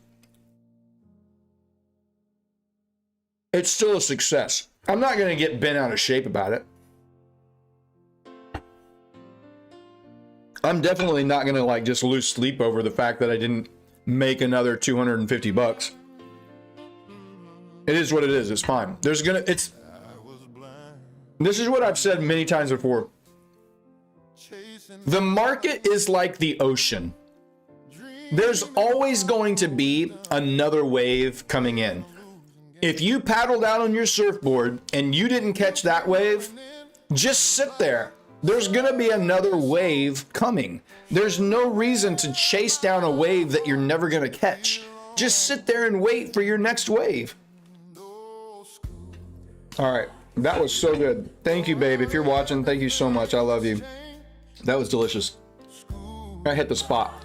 It's still a success. I'm not going to get bent out of shape about it. I'm definitely not going to just lose sleep over the fact that I didn't make another 250 bucks. It is what it is. It's fine. This is what I've said many times before. The market is like the ocean. There's always going to be another wave coming in. If you paddled out on your surfboard and you didn't catch that wave, just sit there. There's going to be another wave coming. There's no reason to chase down a wave that you're never going to catch. Just sit there and wait for your next wave. All right. That was so good. Thank you, babe. If you're watching, thank you so much. I love you. That was delicious. I hit the spot.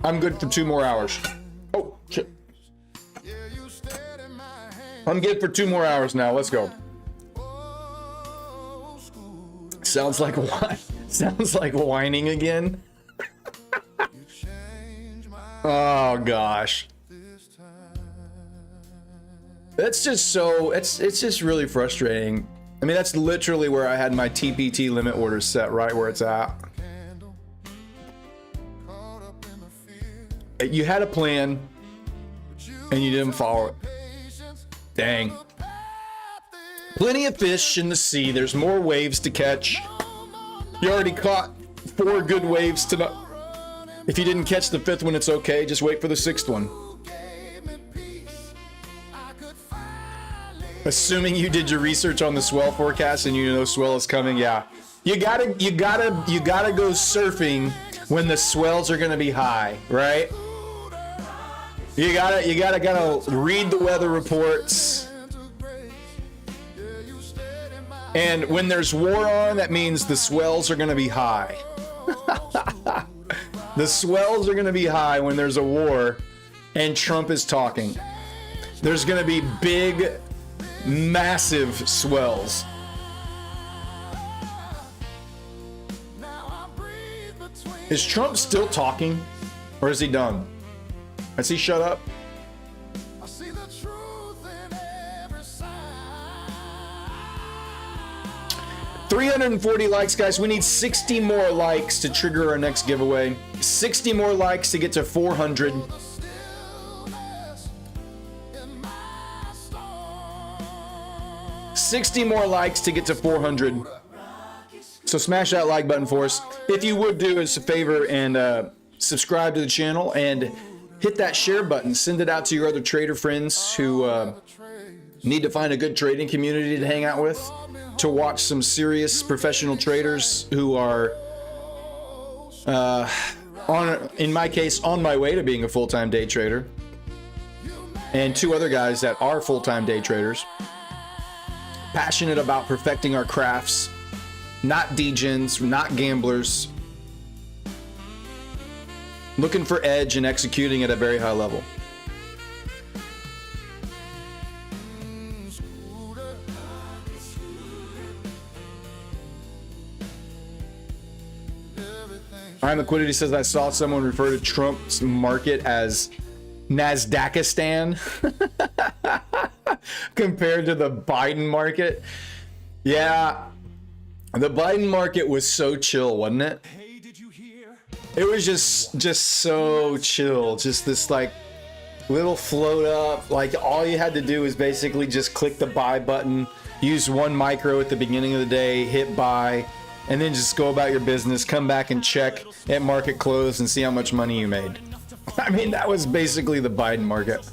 I'm good for 2 more hours. Oh, shit. I'm good for 2 more hours now. Let's go. Sounds like whining again. Oh gosh. It's just really frustrating. I mean, that's literally where I had my TPT limit orders set, right where it's at. You had a plan and you didn't follow it. Dang. Plenty of fish in the sea. There's more waves to catch. You already caught 4 good waves tonight. If you didn't catch the 5th one, it's okay. Just wait for the 6th one. Assuming you did your research on the swell forecast and you know swell is coming, yeah. You gotta go surfing when the swells are gonna be high, right? You gotta read the weather reports. And when there's war on, that means the swells are gonna be high. The swells are gonna be high when there's a war and Trump is talking. There's gonna be big, massive swells. Is Trump still talking, or is he done? Has he shut up? 340 likes, guys. We need 60 more likes to trigger our next giveaway. 60 more likes to get to 400. $60 more likes to get to 400. So smash that like button for us. If you would do us a favor and subscribe to the channel and hit that share button. Send it out to your other trader friends who need to find a good trading community to hang out with, to watch some serious professional traders who are, in my case, on my way to being a full-time day trader, and 2 other guys that are full-time day traders, passionate about perfecting our crafts, not degens, not gamblers, looking for edge and executing at a very high level. Alright, Liquidity says, I saw someone refer to Trump's market as Nasdaqistan compared to the Biden market. Yeah, the Biden market was so chill, wasn't it? It was just so chill. Just this like little float up. Like all you had to do was basically just click the buy button, use 1 micro at the beginning of the day, hit buy, and then just go about your business, come back and check at market close and see how much money you made. I mean, that was basically the Biden market.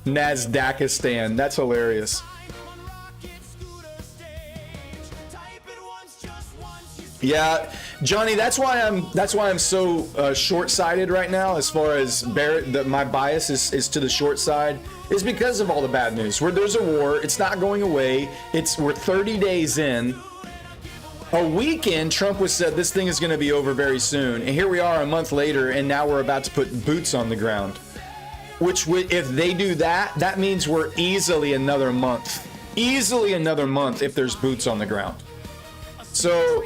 Nasdaqistan. That's hilarious. Yeah, Johnny, that's why I'm so short-sighted right now. As far as my bias is to the short side, is because of all the bad news. Where there's a war, it's not going away. We're 30 days in. A week in, Trump was said this thing is going to be over very soon, and here we are a month later, and now we're about to put boots on the ground. Which, if they do that, that means we're easily another month. Easily another month if there's boots on the ground. So,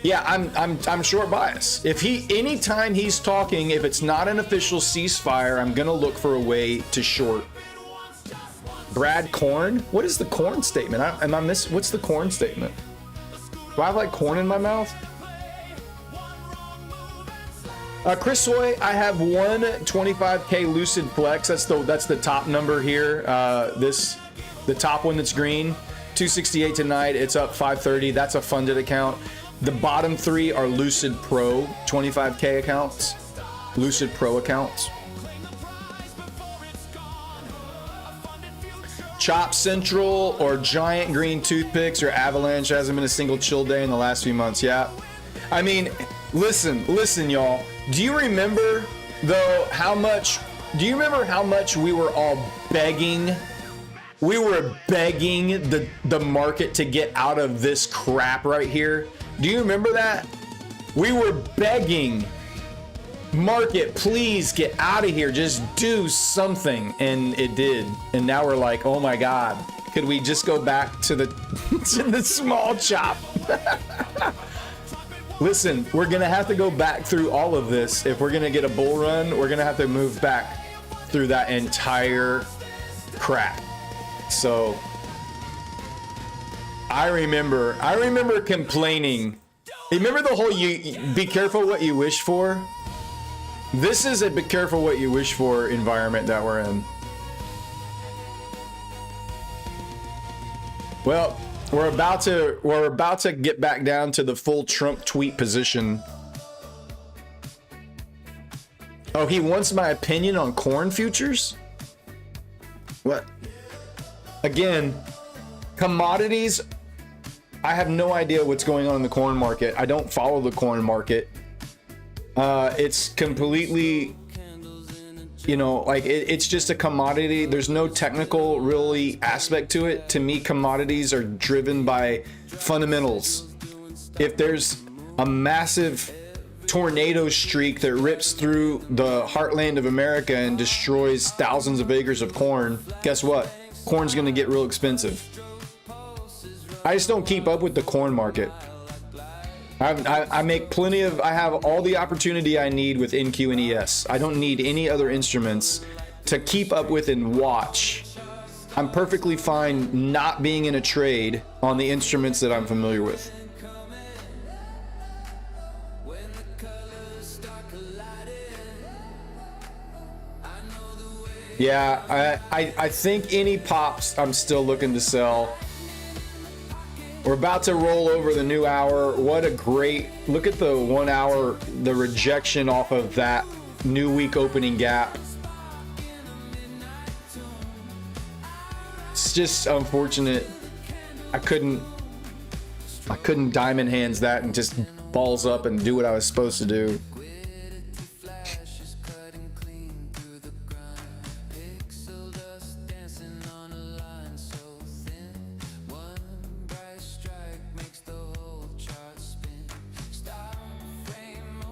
yeah, I'm short bias. Anytime he's talking, if it's not an official ceasefire, I'm gonna look for a way to short. Brad Corn? What is the corn statement? What's the corn statement? Do I have like corn in my mouth? Chris Soy, I have 125K Lucid Flex. That's the top number here. The top one that's green. 268 tonight. It's up 530. That's a funded account. The bottom 3 are Lucid Pro 25K accounts. Lucid Pro accounts. Chop Central or Giant Green Toothpicks or Avalanche hasn't been a single chill day in the last few months. Yeah. I mean, listen, y'all. Do you remember how much we were all begging? We were begging the market to get out of this crap right here. Do you remember that? We were begging, market, please get out of here. Just do something. And it did. And now we're like, oh my God, could we just go back to the small chop? Listen, we're going to have to go back through all of this. If we're going to get a bull run, we're going to have to move back through that entire crap. So I remember complaining. Remember the whole be careful what you wish for? This is a be careful what you wish for environment that we're in. Well, we're about to get back down to the full Trump tweet position. Oh, he wants my opinion on corn futures? What? Again, Commodities, I have no idea what's going on in the corn market. I don't follow the corn market. It's completely, you know, like it's just a commodity. There's no technical really aspect to it. To me, commodities are driven by fundamentals. If there's a massive tornado streak that rips through the heartland of America and destroys thousands of acres of corn, guess what? Corn's gonna get real expensive. I just don't keep up with the corn market. I make plenty of, I have all the opportunity I need with NQ and ES. I don't need any other instruments to keep up with and watch. I'm perfectly fine not being in a trade on the instruments that I'm familiar with. Yeah, I think any pops I'm still looking to sell. We're about to roll over the new hour. What a great, look at the 1 hour, the rejection off of that new week opening gap. It's just unfortunate. I couldn't diamond hands that and just balls up and do what I was supposed to do.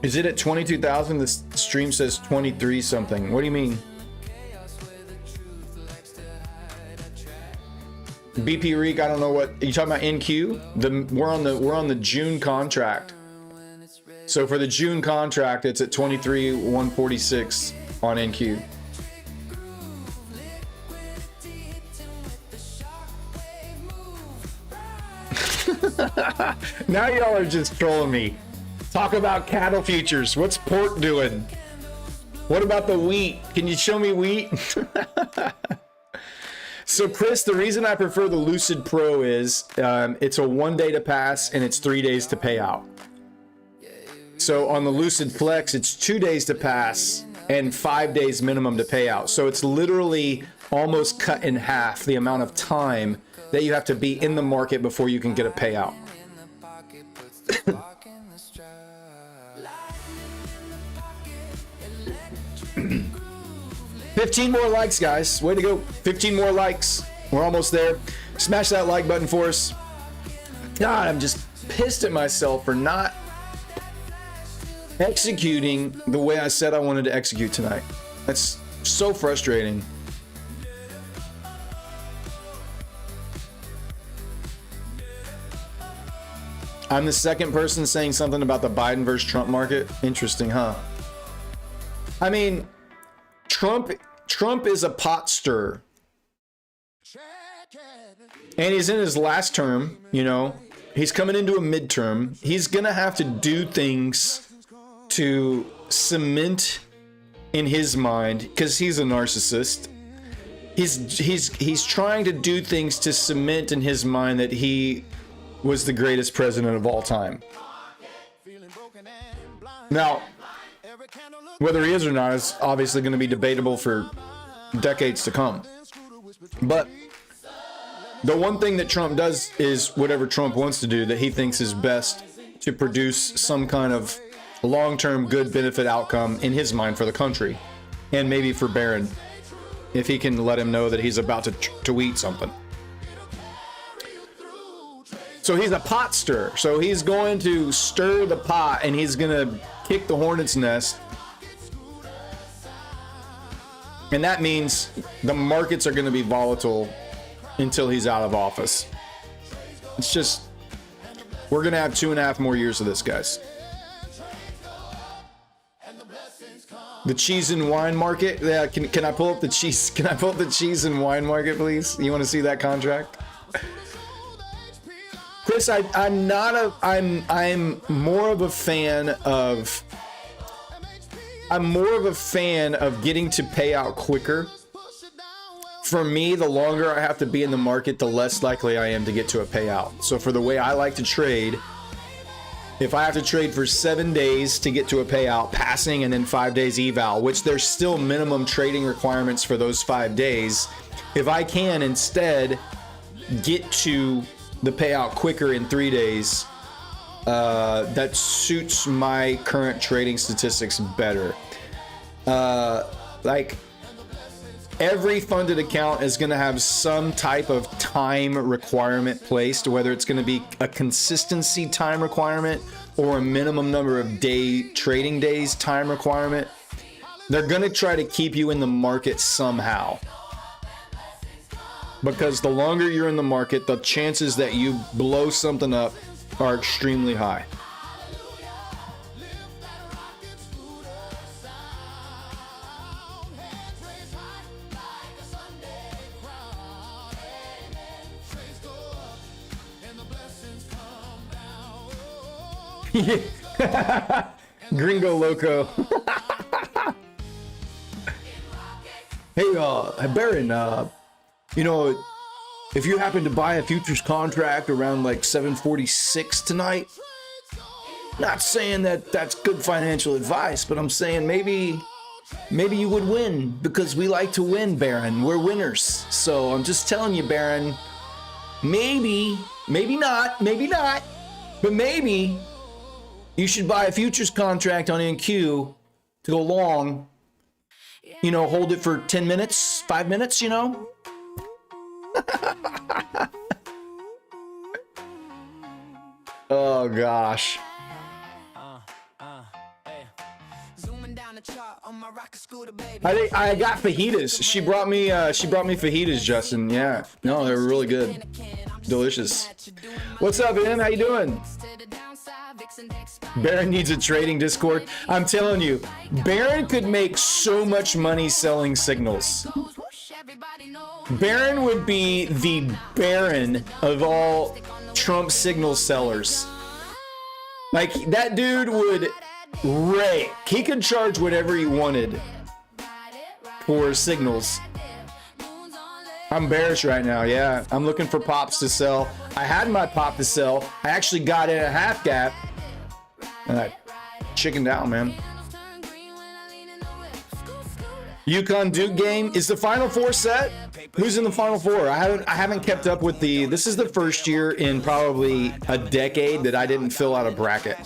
Is it at 22,000? The stream says 23 something. What do you mean? BP Reek, I don't know what you talking about. NQ? We're on the June contract. So for the June contract, it's at 23,146 on NQ. Now y'all are just trolling me. Talk about cattle futures. What's pork doing? What about the wheat? Can you show me wheat? So Chris, the reason I prefer the Lucid Pro is it's a 1 day to pass and it's 3 days to pay out. So on the Lucid Flex, it's 2 days to pass and 5 days minimum to pay out. So it's literally almost cut in half the amount of time that you have to be in the market before you can get a payout. 15 more likes, guys. Way to go. 15 more likes. We're almost there. Smash that like button for us. God, I'm just pissed at myself for not executing the way I said I wanted to execute tonight. That's so frustrating. I'm the second person saying something about the Biden versus Trump market. Interesting, huh? I mean, Trump is a pot stirrer. And he's in his last term, you know. He's coming into a midterm. He's going to have to do things to cement in his mind, because he's a narcissist. He's trying to do things to cement in his mind that he was the greatest president of all time. Now, whether he is or not is obviously going to be debatable for decades to come. But the one thing that Trump does is whatever Trump wants to do that he thinks is best to produce some kind of long-term good benefit outcome in his mind for the country, and maybe for Barron, if he can let him know that he's about to tweet something. So he's a pot stirrer. So he's going to stir the pot and he's going to kick the hornet's nest. And that means the markets are going to be volatile until he's out of office. It's just, we're going to have 2.5 more years of this, guys. The cheese and wine market. Yeah, can I pull up the cheese? Can I pull up the cheese and wine market, please? You want to see that contract? Chris, I'm more of a fan of getting to pay out quicker. For me, the longer I have to be in the market, the less likely I am to get to a payout. So for the way I like to trade, if I have to trade for 7 days to get to a payout, passing, and then 5 days eval, which there's still minimum trading requirements for those 5 days, if I can instead get to the payout quicker in 3 days, that suits my current trading statistics better. Like every funded account is going to have some type of time requirement placed, whether it's going to be a consistency time requirement or a minimum number of trading days time requirement. They're going to try to keep you in the market somehow. Because the longer you're in the market, the chances that you blow something up are extremely high. Gringo Loco. Hey, Baron, you know, if you happen to buy a futures contract around like 7:46 tonight, not saying that that's good financial advice, but I'm saying maybe you would win, because we like to win, Baron. We're winners. So I'm just telling you, Baron, maybe not, but maybe you should buy a futures contract on NQ to go long. You know, hold it for 10 minutes, 5 minutes, you know? Oh gosh. I got fajitas. She brought me fajitas, Justin. Yeah. No, they were really good. Delicious. What's up, man? How you doing? Baron needs a trading Discord. I'm telling you, Baron could make so much money selling signals. Baron would be the Baron of all Trump signal sellers. Like, that dude would rake. He could charge whatever he wanted for signals. I'm bearish right now, yeah. I'm looking for pops to sell. I had my pop to sell. I actually got in a half gap. And I chickened out, man. Yukon Duke game. Is the Final Four set? Who's in the Final Four? I haven't kept up with the... This is the first year in probably a decade that I didn't fill out a bracket.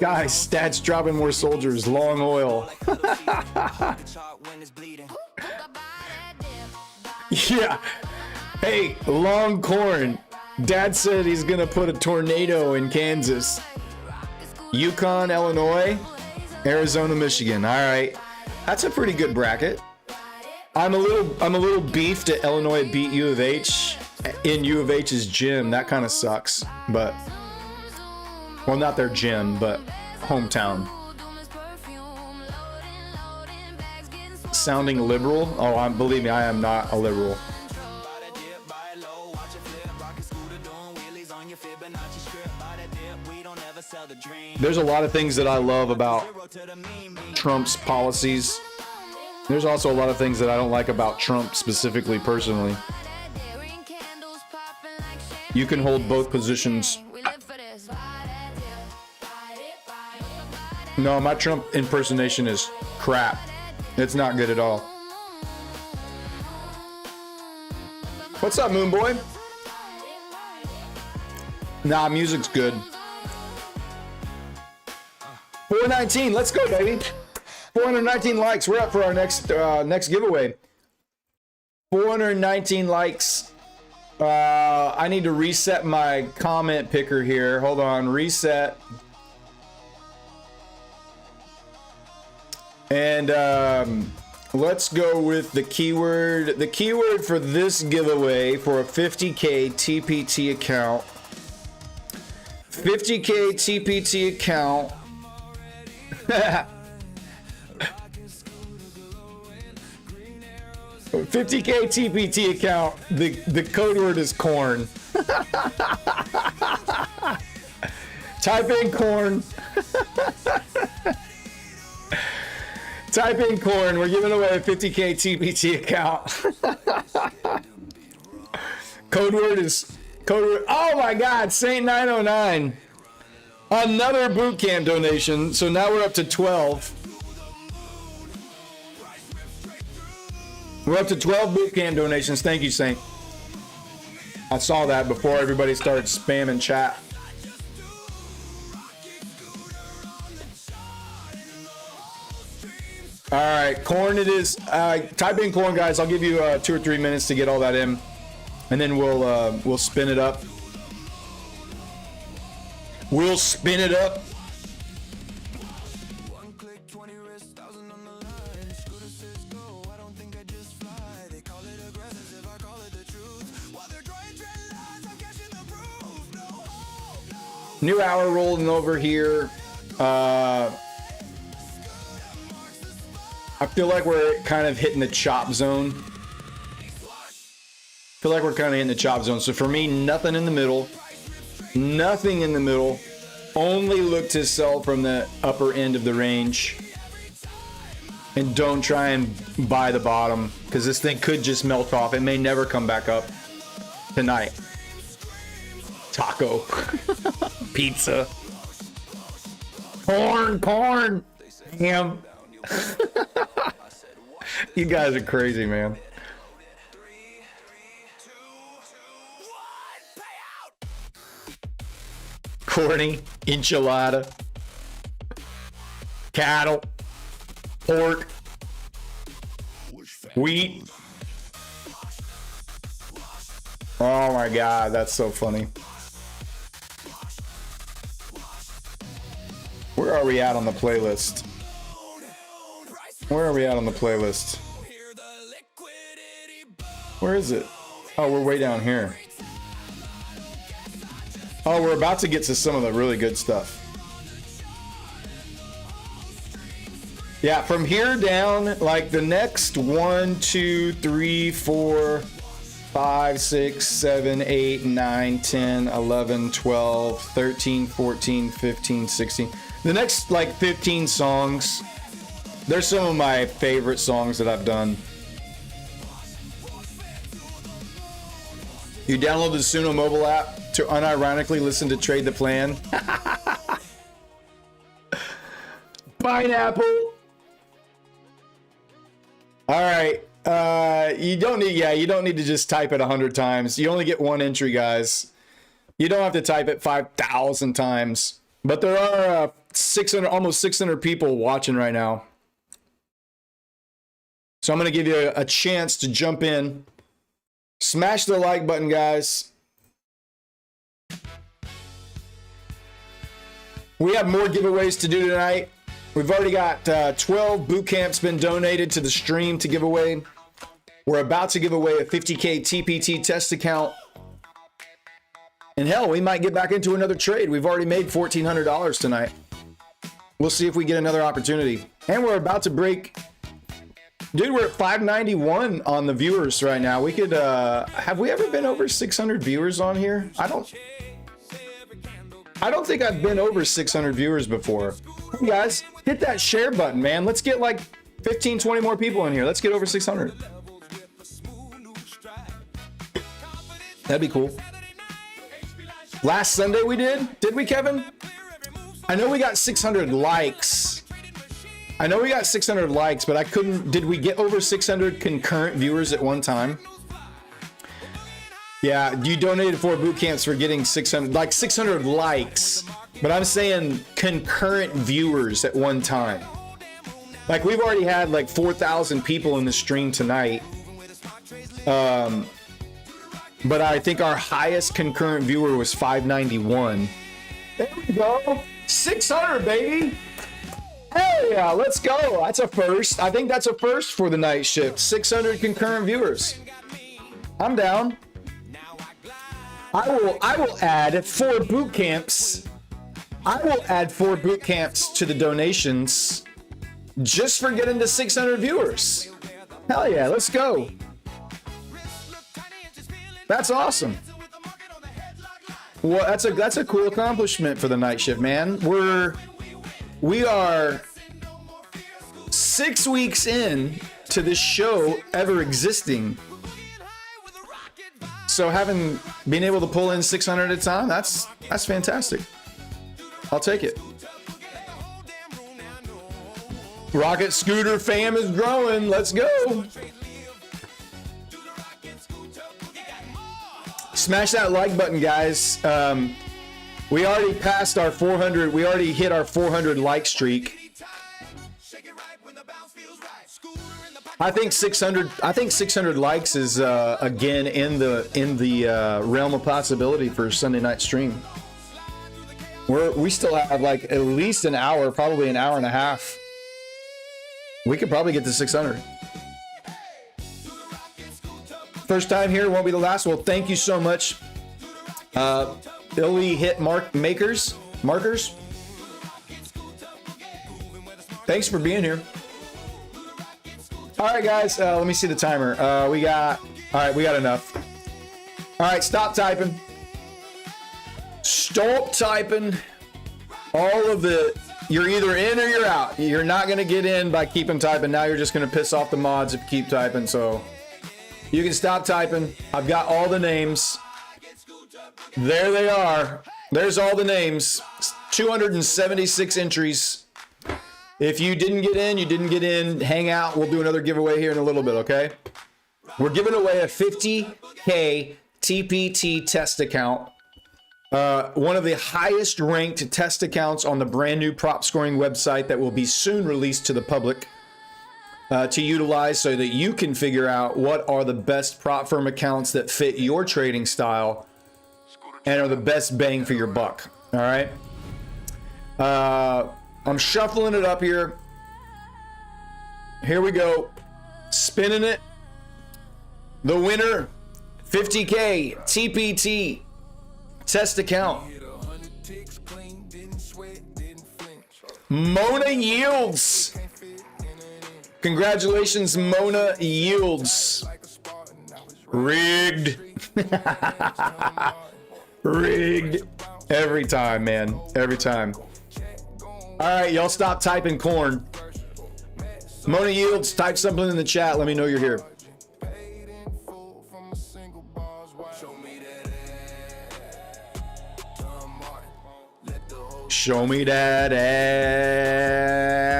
Guys, stats dropping more soldiers. Long oil. Yeah. Hey, long corn. Dad said he's gonna put a tornado in Kansas. Yukon, Illinois, Arizona, Michigan. All right, that's a pretty good bracket. I'm a little beefed that Illinois beat U of H in U of H's gym. That kind of sucks, but well, not their gym, but hometown. Sounding liberal? Oh, believe me, I am not a liberal. There's a lot of things that I love about Trump's policies. There's also a lot of things that I don't like about Trump specifically, personally. You can hold both positions. No, my Trump impersonation is crap. It's not good at all. What's up, Moon Boy? Nah, music's good. 419, let's go, baby. 419 likes. We're up for our next giveaway. 419 likes. I need to reset my comment picker here. Hold on, reset. And let's go with the keyword. The keyword for this giveaway for a 50K TPT account. 50K TPT account. 50K TPT account. The code word is corn. Type in corn. Type in corn. We're giving away a 50K TPT account. Code word. Oh my God, Saint 909. Another boot camp donation. So now we're up to 12. We're up to 12 bootcamp donations. Thank you, Saint. I saw that before everybody started spamming chat. All right, corn it is. Type in corn, guys. I'll give you 2 or 3 minutes to get all that in, and then we'll spin it up. We'll spin it up. One click, 20 wrists, 1,000 on the line. Scooter says go, I don't think I just fly. They call it aggressive, I call it the truth. While they're drawing trend lines, I'm catching the proof. No hope, no. New hour rolling over here. I feel like we're kind of hitting the chop zone. So for me, nothing in the middle. Nothing in the middle. Only look to sell from the upper end of the range. And don't try and buy the bottom, because this thing could just melt off. It may never come back up tonight. Taco. Pizza. Corn. Ham. You guys are crazy, man. Corny, enchilada, cattle, pork, wheat. Oh my God, that's so funny. Where are we at on the playlist? Where are we at on the playlist? Where is it? Oh, we're way down here. Oh, we're about to get to some of the really good stuff. Yeah, from here down, like the next 1, 2, 3, 4, 5, 6, 7, 8, 9, 10, 11, 12, 13, 14, 15, 16. The next like 15 songs, they're some of my favorite songs that I've done. You download the Suno mobile app to unironically listen to Trade the Plan. Pineapple. All right. You don't need to just type it 100 times. You only get one entry, guys. You don't have to type it 5,000 times. But there are 600, almost 600 people watching right now. So I'm going to give you a chance to jump in. Smash the like button, guys. We have more giveaways to do tonight. We've already got 12 boot camps been donated to the stream to give away. We're about to give away a 50K TPT test account. And hell, we might get back into another trade. We've already made $1,400 tonight. We'll see if we get another opportunity. And we're about to break... Dude, we're at 591 on the viewers right now. We could, have we ever been over 600 viewers on here? I don't think I've been over 600 viewers before. Hey guys, hit that share button, man. Let's get like 15, 20 more people in here. Let's get over 600. That'd be cool. Last Sunday we did we, Kevin? I know we got 600 likes. But I couldn't, did we get over 600 concurrent viewers at one time? Yeah, you donated 4 boot camps for getting 600 likes, but I'm saying concurrent viewers at one time. Like we've already had like 4,000 people in the stream tonight. But I think our highest concurrent viewer was 591. There we go. 600, baby. Hell yeah, let's go. That's a first. I think that's a first for the night shift. 600 concurrent viewers. I'm down. I will add 4 boot camps. I will add 4 boot camps to the donations just for getting to 600 viewers. Hell yeah, let's go. That's awesome. Well, that's a cool accomplishment for the night shift, man. We are 6 weeks in to this show ever existing. So having been able to pull in 600 at a time, that's fantastic. I'll take it. Rocket Scooter fam is growing. Let's go. Smash that like button, guys. We already passed our 400. We already hit our 400 like streak. I think 600. I think 600 likes is again in the realm of possibility for Sunday night stream. We still have like at least an hour, probably an hour and a half. We could probably get to 600. First time here, won't be the last. Well, thank you so much. Billy hit markers. Thanks for being here. All right, guys. Let me see the timer. We got enough. All right, stop typing. Stop typing. All of the. You're either in or you're out. You're not gonna get in by keeping typing. Now you're just gonna piss off the mods if you keep typing. So you can stop typing. I've got all the names. There they are. There's all the names. 276 entries. If you didn't get in, you didn't get in. Hang out. We'll do another giveaway here in a little bit, okay? We're giving away a 50K TPT test account. One of the highest ranked test accounts on the brand new prop scoring website that will be soon released to the public to utilize so that you can figure out what are the best prop firm accounts that fit your trading style and are the best bang for your buck. All right. I'm shuffling it up here. Here we go. Spinning it. The winner, 50K TPT test account. Mona Yields. Congratulations, Mona Yields. Rigged. Rigged. Every time, man. Every time. All right, y'all stop typing corn. Mona Yields, type something in the chat. Let me know you're here. Show me that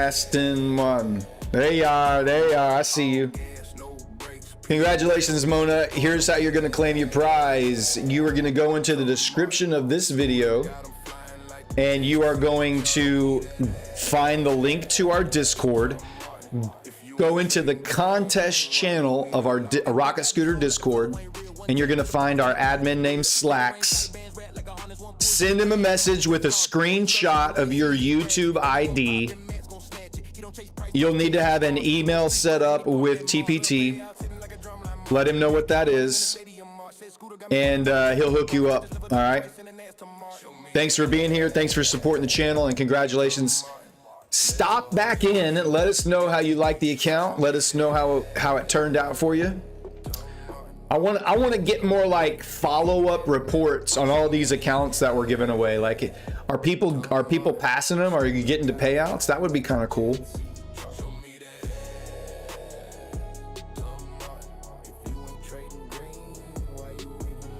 Aston one. There you are. There you are. I see you. Congratulations, Mona. Here's how you're going to claim your prize. You are going to go into the description of this video and you are going to find the link to our Discord. Go into the contest channel of our Rocket Scooter Discord and you're going to find our admin named Slacks. Send him a message with a screenshot of your YouTube ID. You'll need to have an email set up with TPT. Let him know what that is, and he'll hook you up. All right. Thanks for being here. Thanks for supporting the channel, and congratulations. Stop back in and let us know how you like the account. Let us know how it turned out for you. I want to get more like follow-up reports on all these accounts that we're giving away. Like, are people passing them? Are you getting to payouts? That would be kind of cool.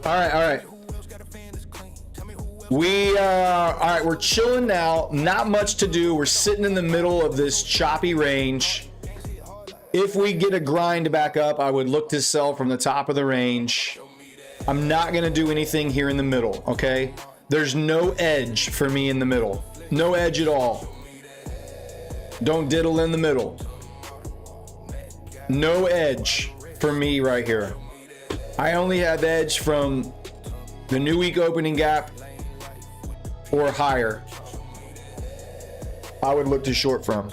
All right. All right, we're chilling now. Not much to do. We're sitting in the middle of this choppy range. If we get a grind back up, I would look to sell from the top of the range. I'm not going to do anything here in the middle, okay? There's no edge for me in the middle. No edge at all. Don't diddle in the middle. No edge for me right here. I only have edge from the new week opening gap or higher. I would look to short from.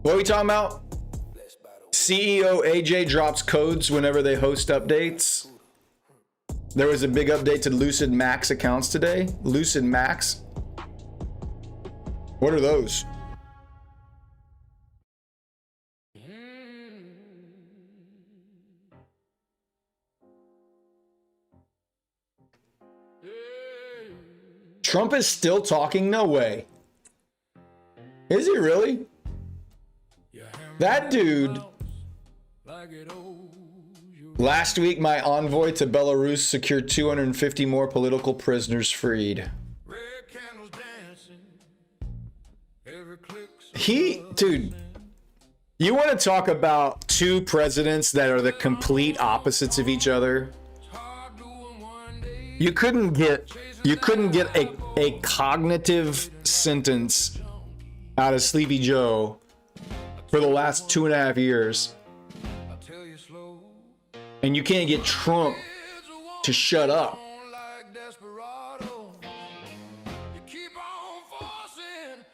What are we talking about? CEO AJ drops codes whenever they host updates. There was a big update to Lucid Max accounts today. Lucid Max? What are those? Trump is still talking? No way. Is he really? That dude. Last week, my envoy to Belarus secured 250 more political prisoners freed. Dude, you want to talk about two presidents that are the complete opposites of each other. You couldn't get a cognitive sentence out of Sleepy Joe for the last 2.5 years. And you can't get Trump to shut up.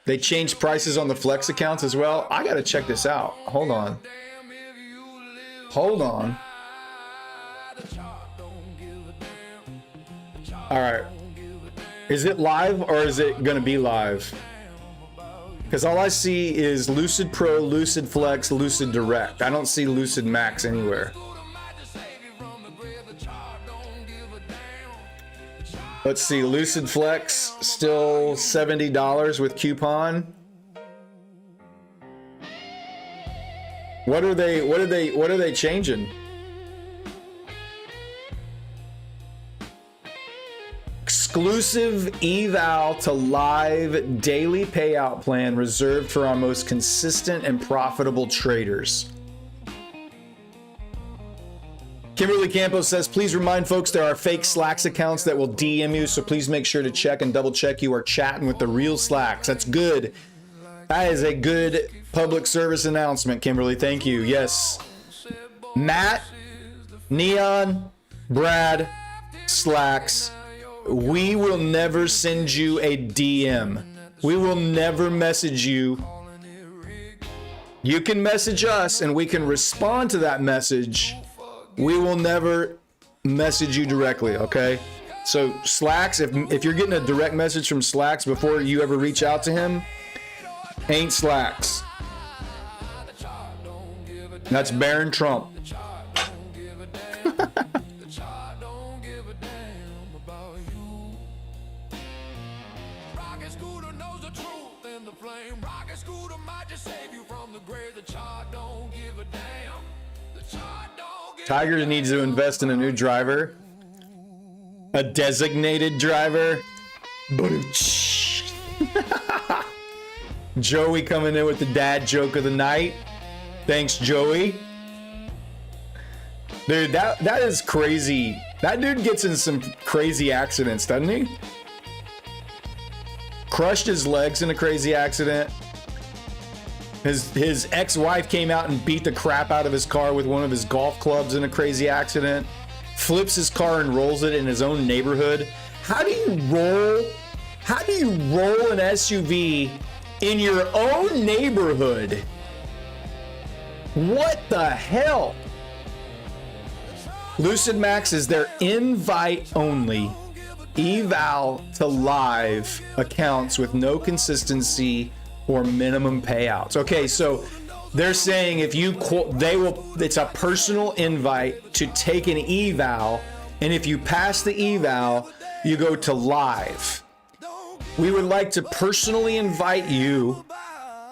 They changed prices on the Flex accounts as well. I gotta check this out. Hold on. Hold on. All right. Is it live or is it gonna be live? Because all I see is Lucid Pro, Lucid Flex, Lucid Direct. I don't see Lucid Max anywhere. Let's see, Lucid Flex still $70 with coupon. What are they changing? Exclusive eval to live daily payout plan reserved for our most consistent and profitable traders. Kimberly Campos says, please remind folks there are fake Slacks accounts that will DM you, so please make sure to check and double check you are chatting with the real Slacks. That's good. That is a good public service announcement, Kimberly. Thank you. Yes. Matt, Neon, Brad, Slacks, we will never send you a DM. We will never message you. You can message us and we can respond to that message. We will never message you directly, okay? So Slacks, if you're getting a direct message from Slacks before you ever reach out to him, ain't Slacks. That's Baron Trump. Tiger needs to invest in a new driver. A designated driver. Joey coming in with the dad joke of the night. Thanks, Joey. Dude, that is crazy. That dude gets in some crazy accidents, doesn't he? Crushed his legs in a crazy accident. His ex-wife came out and beat the crap out of his car with one of his golf clubs in a crazy accident. Flips his car and rolls it in his own neighborhood. How do you roll an SUV in your own neighborhood? What the hell? Lucid Max is their invite only eval to live accounts with no consistency or minimum payouts. Okay, so they're saying if you it's a personal invite to take an eval, and if you pass the eval, you go to live. We would like to personally invite you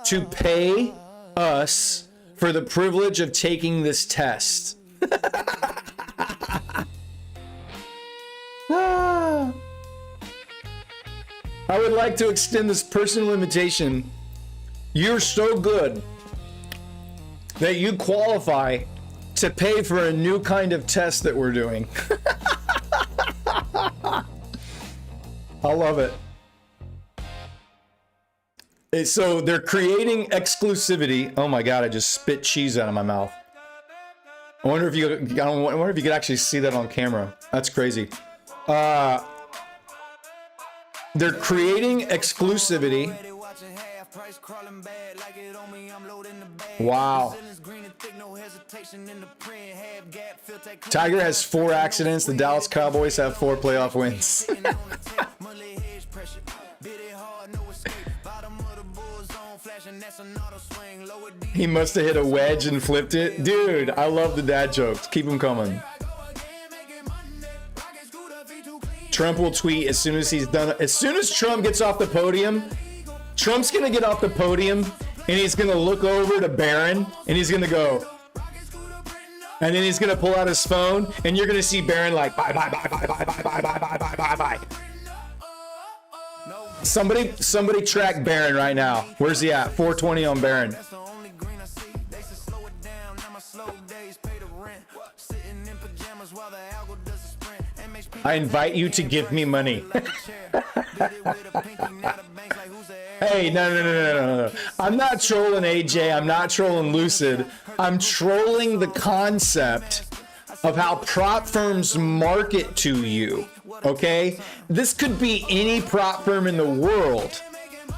to pay us for the privilege of taking this test. I would like to extend this personal invitation. You're so good that you qualify to pay for a new kind of test that we're doing. I love it. So they're creating exclusivity. Oh my God, I just spit cheese out of my mouth. I wonder if you could actually see that on camera. That's crazy. They're creating exclusivity. Wow. Tiger has 4 accidents. The Dallas Cowboys have 4 playoff wins. He must have hit a wedge and flipped it. Dude, I love the dad jokes. Keep them coming. Trump will tweet as soon as he's done. As soon as Trump gets off the podium, Trump's gonna get off the podium and he's gonna look over to Barron and he's gonna go, and then he's gonna pull out his phone and you're gonna see Barron like bye bye bye bye bye bye bye bye bye bye bye bye. Somebody track Barron right now. Where's he at? 420 on Barron. I invite you to give me money. Hey, no. I'm not trolling AJ. I'm not trolling Lucid. I'm trolling the concept of how prop firms market to you. Okay? This could be any prop firm in the world.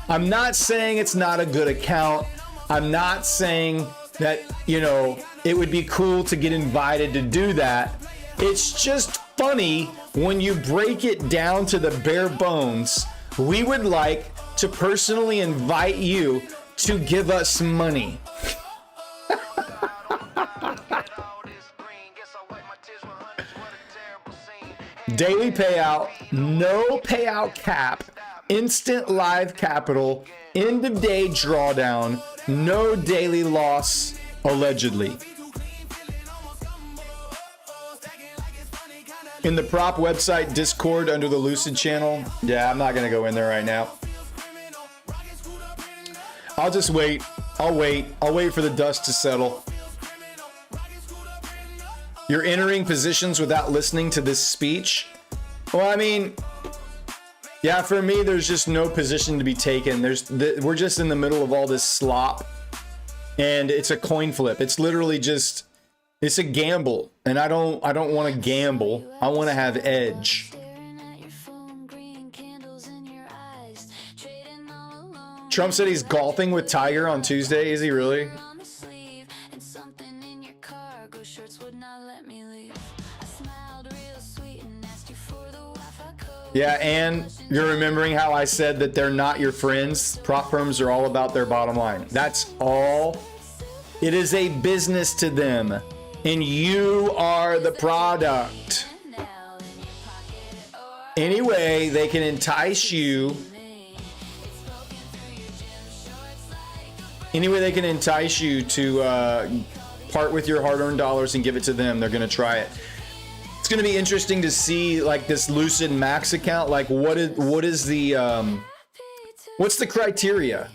I'm not saying it's not a good account. I'm not saying that, you know, it would be cool to get invited to do that. It's just funny when you break it down to the bare bones. We would like to personally invite you to give us money. Daily payout, no payout cap, instant live capital, end of day drawdown, no daily loss, allegedly. In the prop website Discord under the Lucid channel. Yeah, I'm not gonna go in there right now. I'll just wait. I'll wait for the dust to settle. You're entering positions without listening to this speech? Well, I mean, yeah, for me, there's just no position to be taken. We're just in the middle of all this slop, and it's a coin flip. It's literally just, it's a gamble, and I don't want to gamble. I want to have edge. Trump said he's golfing with Tiger on Tuesday. Is he really? Yeah, and you're remembering how I said that they're not your friends. Prop firms are all about their bottom line. That's all. It is a business to them, and you are the product. Anyway, they can entice you. Anyway, they can entice you to part with your hard-earned dollars and give it to them. They're going to try it. It's going to be interesting to see, like, this Lucid Max account. Like, what is the what's the criteria?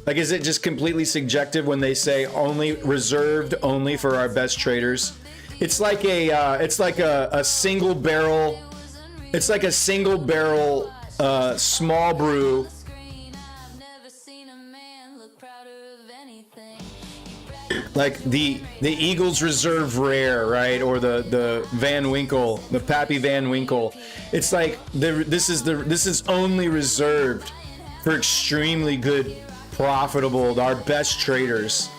Like, is it just completely subjective when they say only reserved only for our best traders? It's like a single barrel. It's like a single barrel small brew. Like the Eagles Reserve Rare, right? Or the Van Winkle, the Pappy Van Winkle. It's like this is only reserved for extremely good, profitable, our best traders.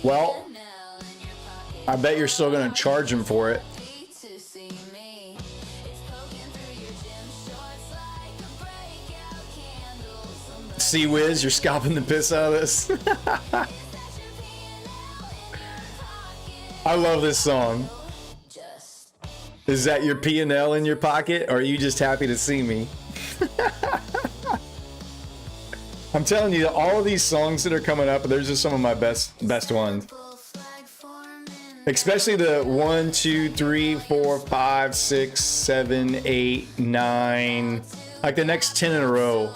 Well, I bet you're still gonna charge them for it. C-Wiz, you're scalping the piss out of this. I love this song. Is that your P&L in your pocket, or are you just happy to see me? I'm telling you, all of these songs that are coming up, those are some of my best ones. Especially the 1, 2, 3, 4, 5, 6, 7, 8, 9. Like the next 10 in a row.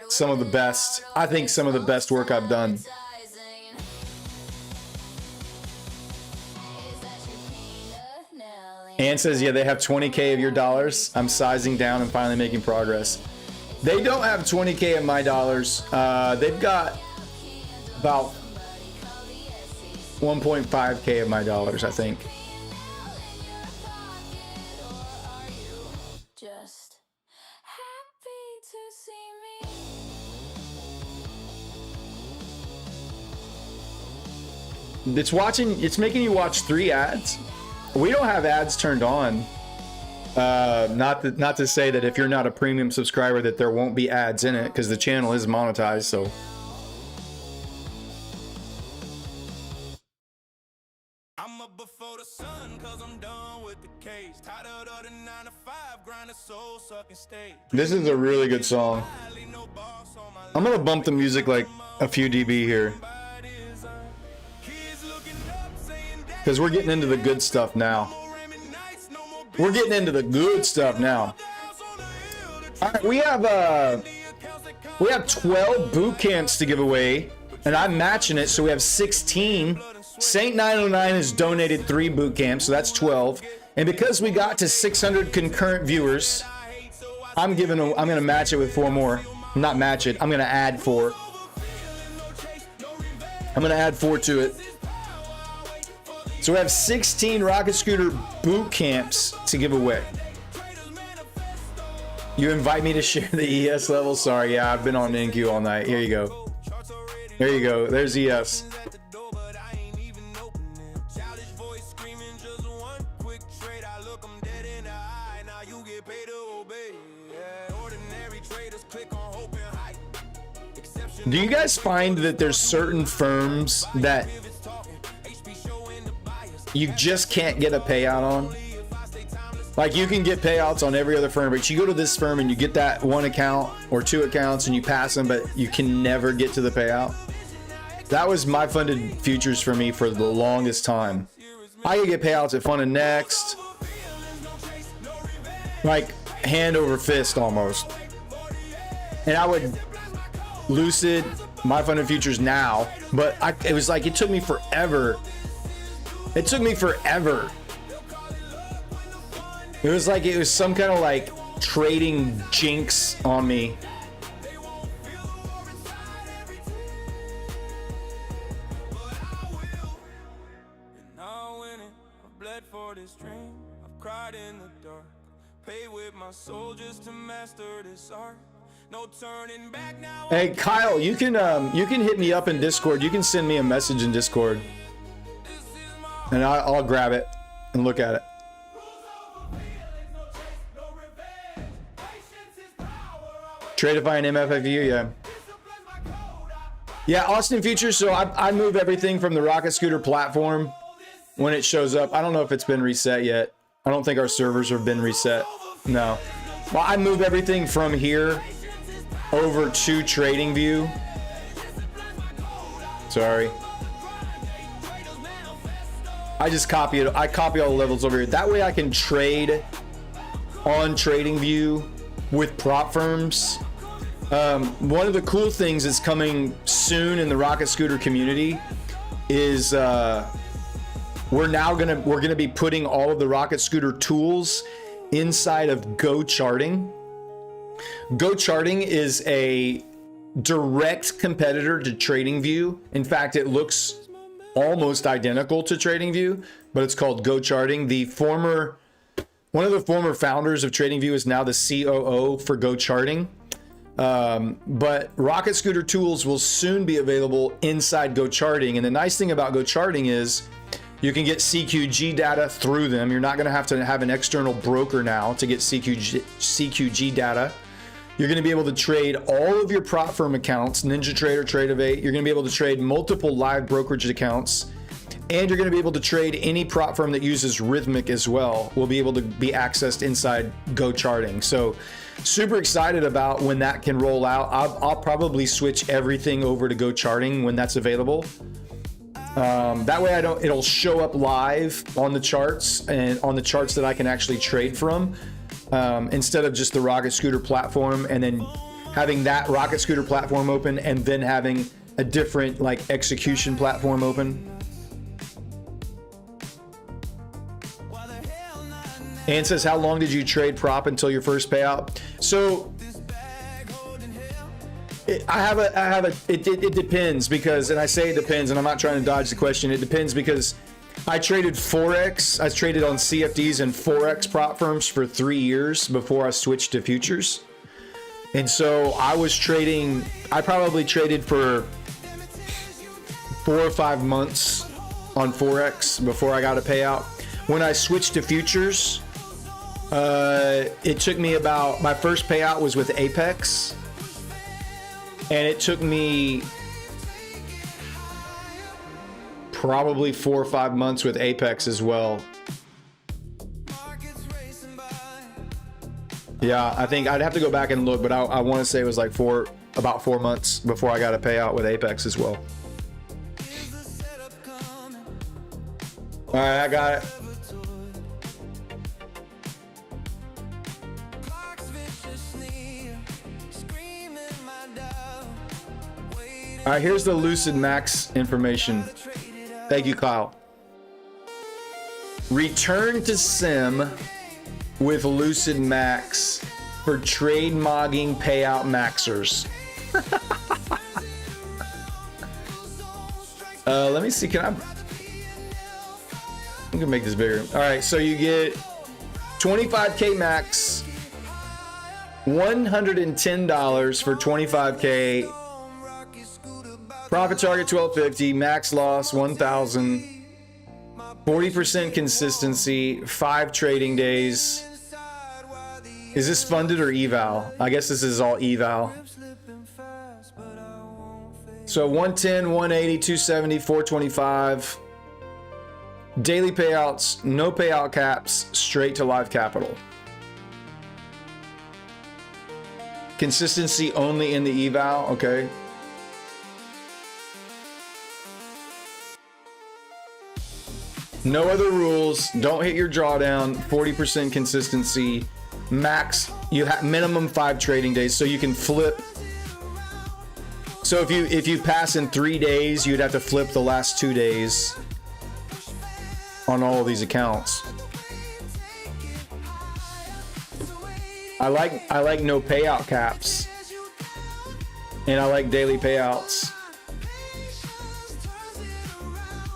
Some of the best. I think some of the best work I've done. Ann says, yeah, they have 20K of your dollars. I'm sizing down and finally making progress. They don't have 20K of my dollars. They've got about 1.5K of my dollars, I think. It's making you watch 3 ads. We don't have ads turned on. Not to say that if you're not a premium subscriber that there won't be ads in it, because the channel is monetized. So I'm up before the sun, 'cause I'm done with the case. Tired of the 9 to 5 grind, soul sucking state. This is a really good song. I'm gonna bump the music like a few dB here, because we're getting into the good stuff now. We're getting into the good stuff now. All right, we have 12 boot camps to give away, and I'm matching it, so we have 16. Saint 909 has donated 3 boot camps, so that's 12. And because we got to 600 concurrent viewers, I'm gonna match it with 4 more. Not match it. I'm gonna add 4. I'm gonna add 4 to it. So we have 16 Rocket Scooter boot camps to give away. You invite me to share the ES level? Sorry, yeah, I've been on NQ all night. Here you go. There you go. There's ES. Do you guys find that there's certain firms that you just can't get a payout on? Like, you can get payouts on every other firm, but you go to this firm and you get that 1 account or 2 accounts and you pass them, but you can never get to the payout. That was my funded futures for me for the longest time. I could get payouts at Fun and Next, like hand over fist almost. And I would Lucid, my funded futures now, but it was like, it took me forever. It took me forever. It was like it was some kind of like trading jinx on me. Hey Kyle, you can hit me up in Discord. You can send me a message in Discord, and I'll grab it and look at it. Tradeify and MFFU, yeah. Yeah, Austin Futures. So I move everything from the Rocket Scooter platform when it shows up. I don't know if it's been reset yet. I don't think our servers have been reset. No. Well, I move everything from here over to TradingView. Sorry. I just copy it. I copy all the levels over here. That way I can trade on TradingView with prop firms. One of the cool things that's coming soon in the Rocket Scooter community is we're gonna be putting all of the Rocket Scooter tools inside of Go Charting. Go Charting is a direct competitor to TradingView. In fact, it looks almost identical to TradingView, but it's called Go Charting. One of the former founders of TradingView is now the COO for Go Charting. But Rocket Scooter tools will soon be available inside Go Charting. And the nice thing about Go Charting is you can get CQG data through them. You're not going to have an external broker now to get CQG data. You're going to be able to trade all of your prop firm accounts, NinjaTrader, Tradeovate. You're going to be able to trade multiple live brokerage accounts. And you're going to be able to trade any prop firm that uses Rhythmic as well. Will be able to be accessed inside Go Charting. So super excited about when that can roll out. I'll probably switch everything over to Go Charting when that's available. That way it'll show up live on the charts and on the charts that I can actually trade from, instead of just the Rocket Scooter platform and then having that Rocket Scooter platform open and then having a different like execution platform open. Ann says, how long did you trade prop until your first payout? So it depends because, and I say it depends and I'm not trying to dodge the question. It depends because I traded Forex. I traded on CFDs and Forex prop firms for 3 years before I switched to futures. And so I probably traded for 4 or 5 months on Forex before I got a payout. When I switched to futures, it took me my first payout was with Apex, and it took me probably 4 or 5 months with Apex as well. Yeah, I think I'd have to go back and look, but I want to say it was like about 4 months before I got a payout with Apex as well. All right, I got it. All right, here's the Lucid Max information. Thank you, Kyle. Return to Sim with Lucid Max for trade mogging payout maxers. Let me see. I'm gonna make this bigger. All right, so you get 25K max, $110 for 25K. Profit target 1250, max loss 1000, 40% consistency, 5 trading days. Is this funded or eval? I guess this is all eval. So 110, 180, 270, 425. Daily payouts, no payout caps, straight to live capital. Consistency only in the eval, okay. No other rules, don't hit your drawdown, 40% consistency, max, you have minimum 5 trading days, so you can flip. So if you pass in 3 days, you'd have to flip the last 2 days on all of these accounts. I like no payout caps, and I like daily payouts.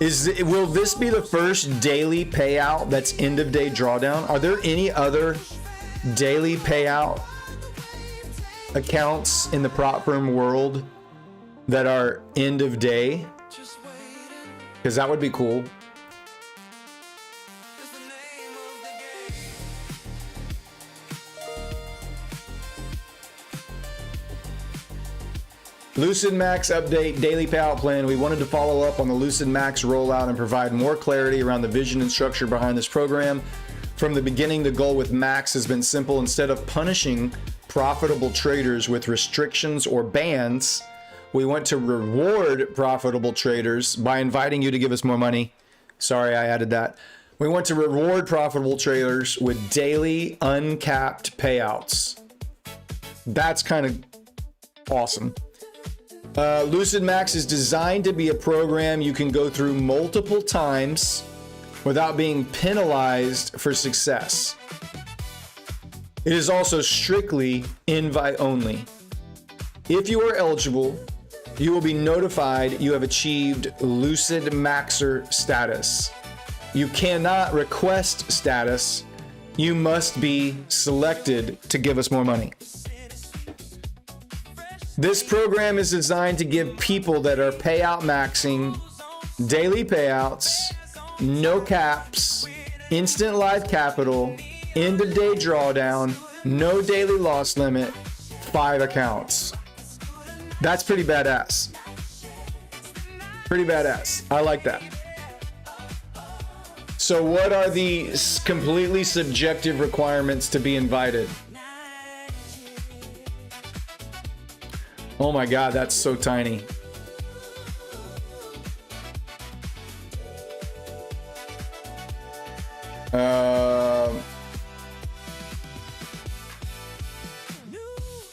Will this be the first daily payout that's end of day drawdown? Are there any other daily payout accounts in the prop firm world that are end of day? Because that would be cool. Lucid Max update, daily payout plan. We wanted to follow up on the Lucid Max rollout and provide more clarity around the vision and structure behind this program. From the beginning, the goal with Max has been simple. Instead of punishing profitable traders with restrictions or bans, we want to reward profitable traders by inviting you to give us more money. Sorry, I added that. We want to reward profitable traders with daily uncapped payouts. That's kind of awesome. Lucid Max is designed to be a program you can go through multiple times without being penalized for success. It is also strictly invite only. If you are eligible, you will be notified you have achieved Lucid Maxer status. You cannot request status. You must be selected to give us more money. This program is designed to give people that are payout maxing daily payouts, no caps, instant live capital, end of day drawdown, no daily loss limit, 5 accounts. That's pretty badass. Pretty badass. I like that. So what are the completely subjective requirements to be invited? Oh my God, that's so tiny.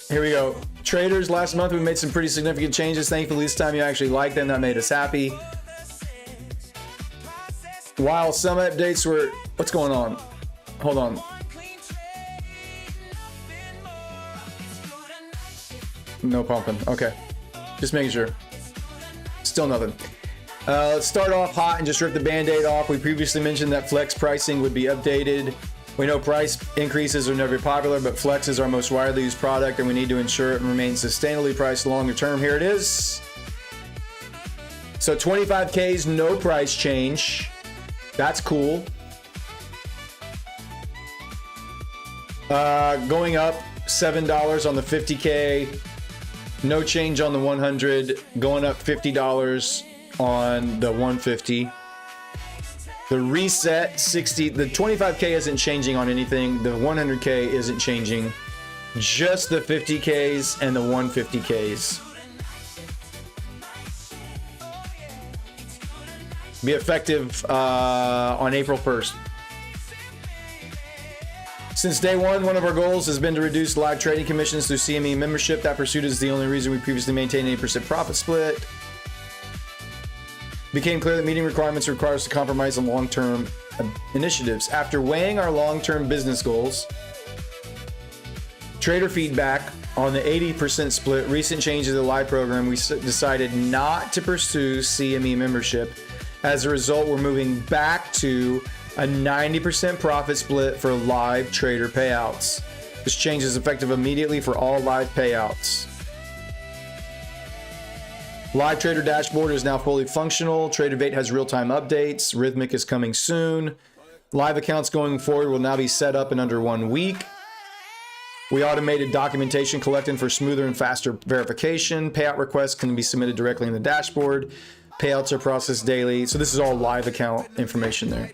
Here we go. Traders, last month we made some pretty significant changes. Thankfully, this time you actually liked them. That made us happy. While some updates were... What's going on? Hold on. No pumping. Okay. Just making sure. Still nothing. Let's start off hot and just rip the band-aid off. We previously mentioned that flex pricing would be updated. We know price increases are never popular, but flex is our most widely used product, and we need to ensure it remains sustainably priced longer term. Here it is. So 25Ks, no price change. That's cool. Going up $7 on the 50K. No change on the 100, going up $50 on the 150. The reset 60, the 25K isn't changing on anything. The 100K isn't changing. Just the 50Ks and the 150Ks. Be effective on April 1st. Since day one of our goals has been to reduce live trading commissions through CME membership. That pursuit is the only reason we previously maintained an 8% profit split. became clear that meeting requirements require us to compromise on long-term initiatives. After weighing our long-term business goals, trader feedback on the 80% split, recent changes to the live program, we decided not to pursue CME membership. As a result, we're moving back to a 90% profit split for live trader payouts. This change is effective immediately for all live payouts. Live Trader dashboard is now fully functional. TraderVate has real-time updates. Rhythmic is coming soon. Live accounts going forward will now be set up in under 1 week. We automated documentation collecting for smoother and faster verification. Payout requests can be submitted directly in the dashboard. Payouts are processed daily. So this is all live account information there.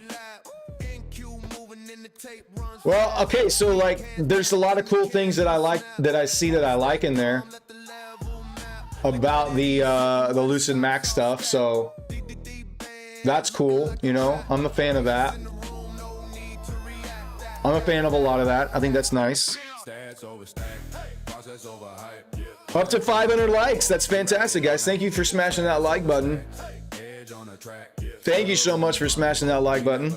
Well, okay, so like there's a lot of cool things that I like, that I see that I like in there about the Lucid Max stuff. So that's cool, you know. I'm a fan of that. I'm a fan of a lot of that. I think that's nice. Up to 500 likes. That's fantastic, guys. Thank you for smashing that like button. Thank you so much for smashing that like button.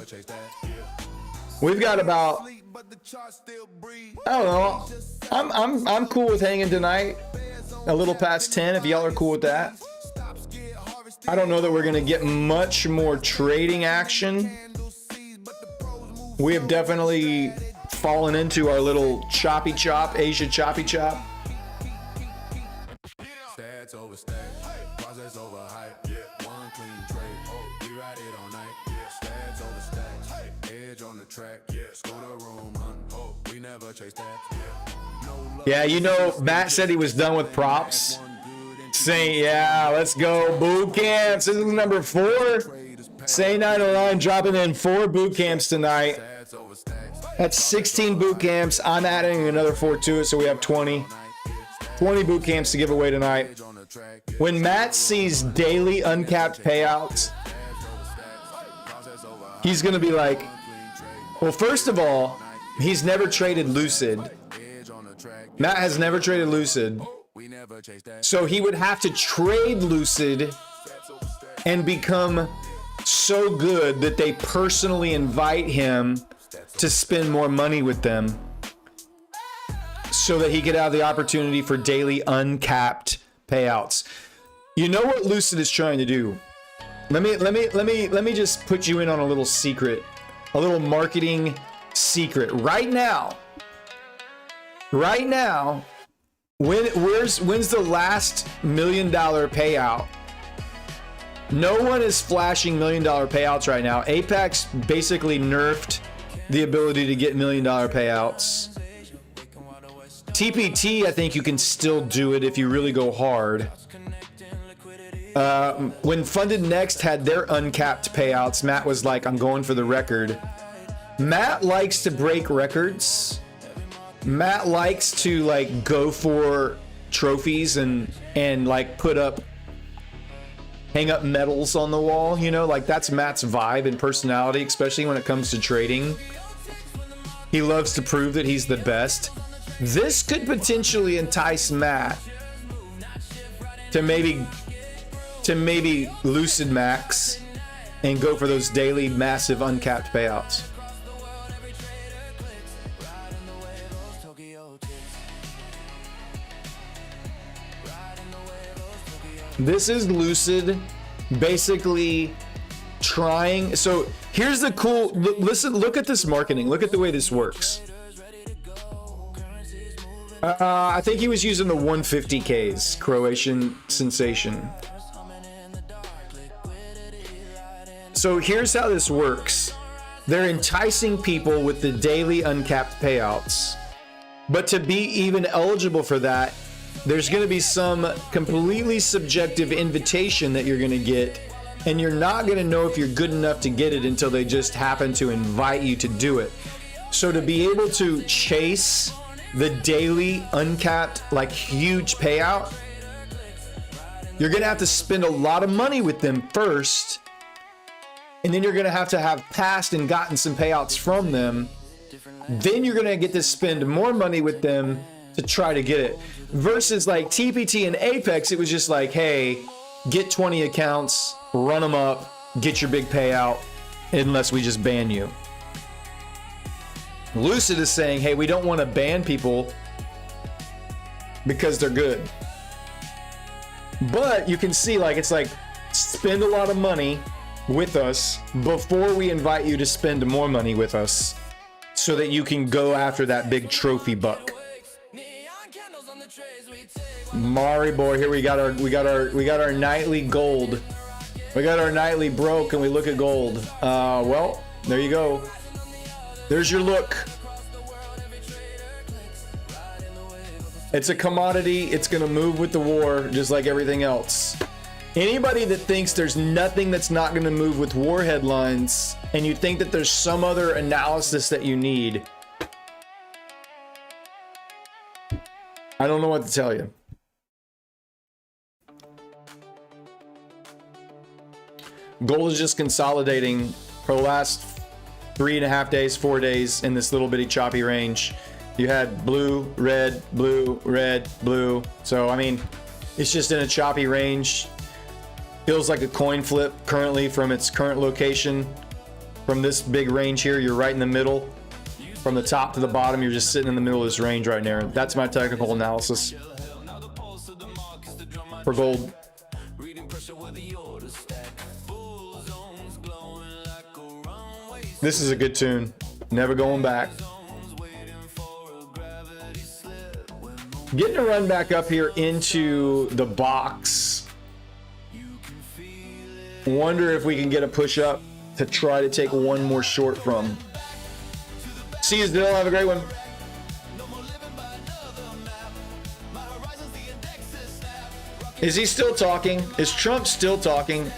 We've got about, I don't know. I'm cool with hanging tonight. A little past 10 if y'all are cool with that. I don't know that we're gonna get much more trading action. We have definitely fallen into our little choppy chop, Asia choppy chop. Yeah, you know, Matt said he was done with props. Saying, yeah, let's go boot camps. This is number 4. Say 909 dropping in 4 boot camps tonight. That's 16 boot camps. I'm adding another 4 to it, so we have 20. 20 boot camps to give away tonight. When Matt sees daily uncapped payouts, he's going to be like, well, first of all, he's never traded Lucid. Matt has never traded Lucid. So he would have to trade Lucid and become so good that they personally invite him to spend more money with them so that he could have the opportunity for daily uncapped payouts. You know what Lucid is trying to do? Let me just put you in on a little secret, a little marketing secret. Right now, when's the last $1 million payout? No one is flashing $1 million payouts right now. Apex basically nerfed the ability to get $1 million payouts. TPT, I think you can still do it if you really go hard. When Funded Next had their uncapped payouts, Matt was like, I'm going for the record. Matt likes to break records. Matt likes to like go for trophies and like hang up medals on the wall, you know, like that's Matt's vibe and personality, especially when it comes to trading. He loves to prove that he's the best. This could potentially entice Matt to maybe Lucid Max and go for those daily massive uncapped payouts. This is Lucid basically trying. So here's the cool, listen, look at this marketing. Look at the way this works. I think he was using the 150Ks, Croatian Sensation. So here's how this works. They're enticing people with the daily uncapped payouts. But to be even eligible for that, there's going to be some completely subjective invitation that you're going to get, and you're not going to know if you're good enough to get it until they just happen to invite you to do it. So to be able to chase the daily uncapped, like huge payout, you're going to have to spend a lot of money with them first, and then you're going to have passed and gotten some payouts from them. Then you're going to get to spend more money with them to try to get it. Versus like TPT and Apex, it was just like, hey, get 20 accounts, run them up, get your big payout, unless we just ban you. Lucid is saying, hey, we don't want to ban people because they're good. But you can see, like, it's like, spend a lot of money with us before we invite you to spend more money with us so that you can go after that big trophy buck. Mari boy, here we got our nightly gold. We got our nightly broke and we look at gold. Well, there you go. There's your look. It's a commodity. It's going to move with the war just like everything else. Anybody that thinks there's nothing that's not going to move with war headlines and you think that there's some other analysis that you need, I don't know what to tell you. Gold is just consolidating for the last 3.5 days, 4 days in this little bitty choppy range. You had blue, red, blue, red, blue. So, I mean, it's just in a choppy range. Feels like a coin flip currently from its current location. From this big range here, you're right in the middle. From the top to the bottom, you're just sitting in the middle of this range right there. That's my technical analysis for gold. This is a good tune. Never going back. Getting a run back up here into the box. Wonder if we can get a push up to try to take one more short from. See you, Dill. Have a great one. Is he still talking? Is Trump still talking?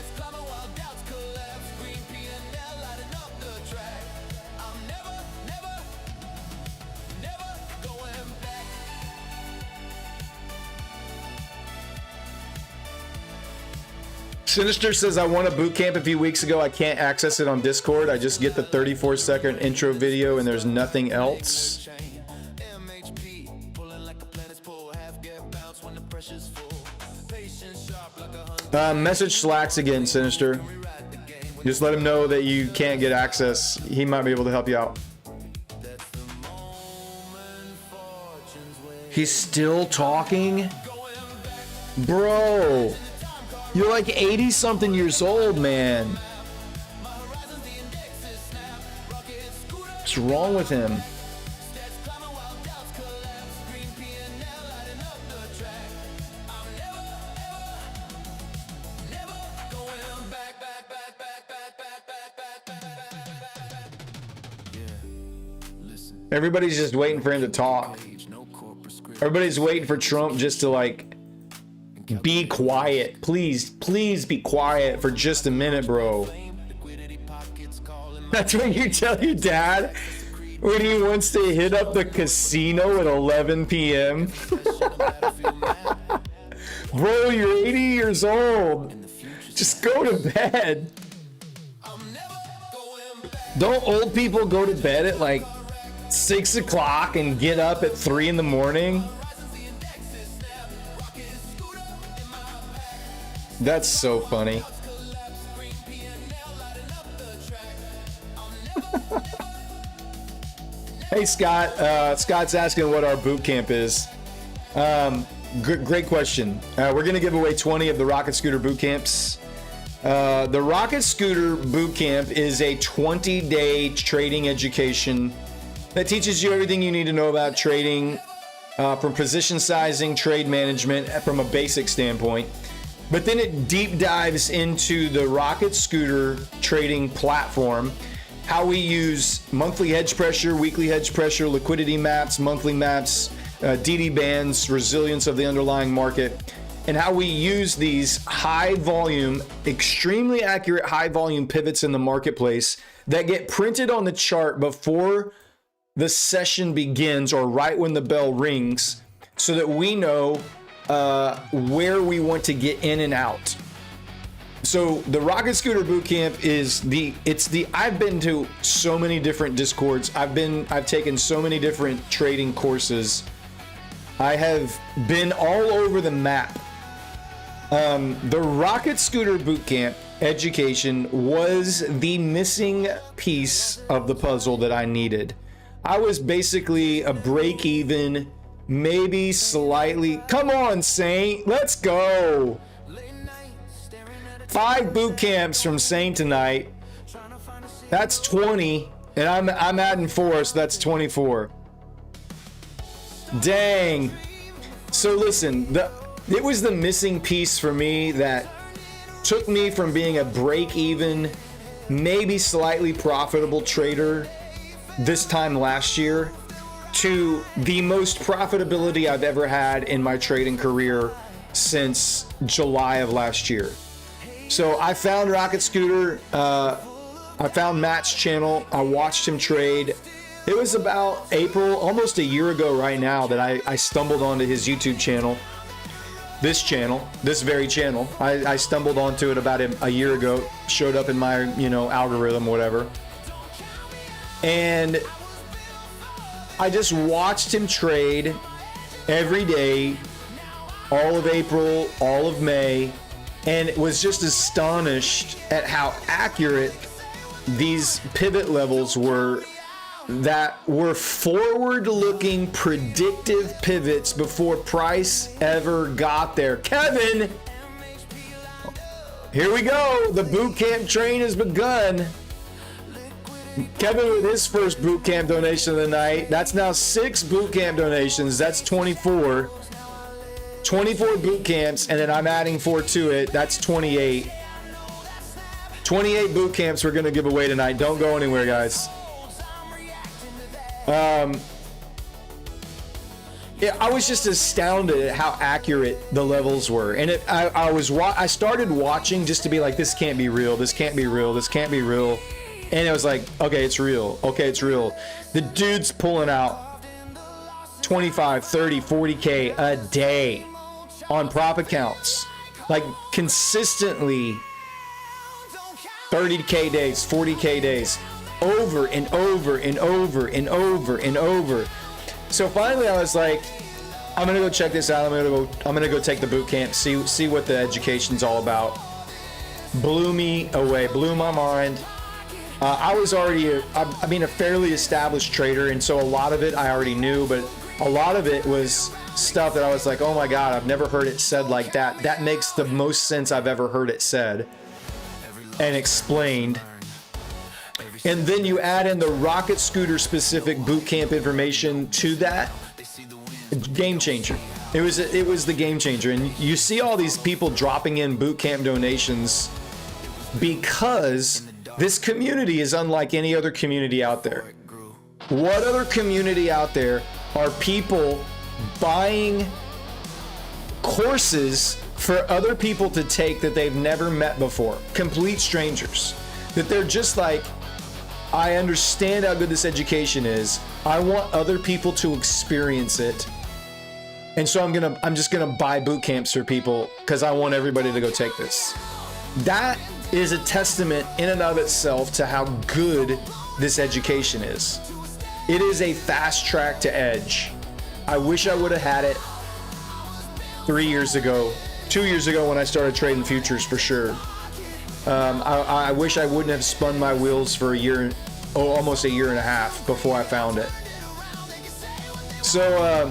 Sinister says, I won a boot camp a few weeks ago. I can't access it on Discord. I just get the 34-second intro video and there's nothing else. Message Slacks again, Sinister. Just let him know that you can't get access. He might be able to help you out. He's still talking? Bro. You're like 80-something years old, man. What's wrong with him? Everybody's just waiting for him to talk. Everybody's waiting for Trump just to, like, be quiet. Please be quiet for just a minute, bro. That's what you tell your dad when he wants to hit up the casino at 11 p.m. Bro, you're 80 years old. Just go to bed. Don't old people go to bed at like 6 o'clock and get up at 3 in the morning? That's so funny. Hey, Scott. Scott's asking what our boot camp is. Great question. We're going to give away 20 of the Rocket Scooter boot camps. The Rocket Scooter boot camp is a 20-day trading education that teaches you everything you need to know about trading, from position sizing, trade management, from a basic standpoint. But then it deep dives into the Rocket Scooter trading platform, how we use monthly hedge pressure, weekly hedge pressure, liquidity maps, monthly maps, DD bands, resilience of the underlying market, and how we use these high volume, extremely accurate high volume pivots in the marketplace that get printed on the chart before the session begins or right when the bell rings, so that we know where we want to get in and out. So the Rocket Scooter Bootcamp is I've been to so many different Discords. I've taken so many different trading courses. I have been all over the map The Rocket Scooter Bootcamp education was the missing piece of the puzzle that I needed. I was basically a break even, maybe slightly. Come on, Saint, let's go. 5 boot camps from Saint tonight. That's 20, and I'm adding 4, so that's 24. Dang. So listen, it was the missing piece for me that took me from being a break-even, maybe slightly profitable trader this time last year to the most profitability I've ever had in my trading career since July of last year. So I found Rocket Scooter, I found Matt's channel, I watched him trade. It was about April, almost a year ago right now, that I stumbled onto his YouTube channel. This very channel. I stumbled onto it about a year ago, showed up in my, algorithm, whatever. And I just watched him trade every day, all of April, all of May, and was just astonished at how accurate these pivot levels were that were forward-looking predictive pivots before price ever got there. Kevin, here we go. The boot camp train has begun. Kevin with his first boot camp donation of the night. That's now 6 boot camp donations. That's 24. 24 boot camps, and then I'm adding 4 to it. That's 28. 28 boot camps we're going to give away tonight. Don't go anywhere, guys. Yeah, I was just astounded at how accurate the levels were, and I started watching just to be like, this can't be real, this can't be real, this can't be real, and it was like, okay, it's real, okay, it's real. The dude's pulling out 25, 30, 40K a day on prop accounts, like consistently 30K days, 40K days, over and over and over and over and over. So finally I was like, I'm gonna go check this out. I'm gonna go take the boot camp, see what the education's all about. Blew me away, blew my mind. I was already a fairly established trader, and so a lot of it I already knew, but a lot of it was stuff that I was like, oh my God, I've never heard it said like that. That makes the most sense I've ever heard it said and explained. And then you add in the Rocket Scooter specific boot camp information to that. Game changer. It was the game changer. And you see all these people dropping in boot camp donations because this community is unlike any other community out there. What other community out there are people buying courses for other people to take that they've never met before? Complete strangers. That they're just like, I understand how good this education is. I want other people to experience it. And so I'm just gonna buy boot camps for people because I want everybody to go take this. That is a testament in and of itself to how good this education is. It is a fast track to edge. I wish I would have had it 3 years ago, 2 years ago when I started trading futures for sure. I wish I wouldn't have spun my wheels for almost a year and a half before I found it. So,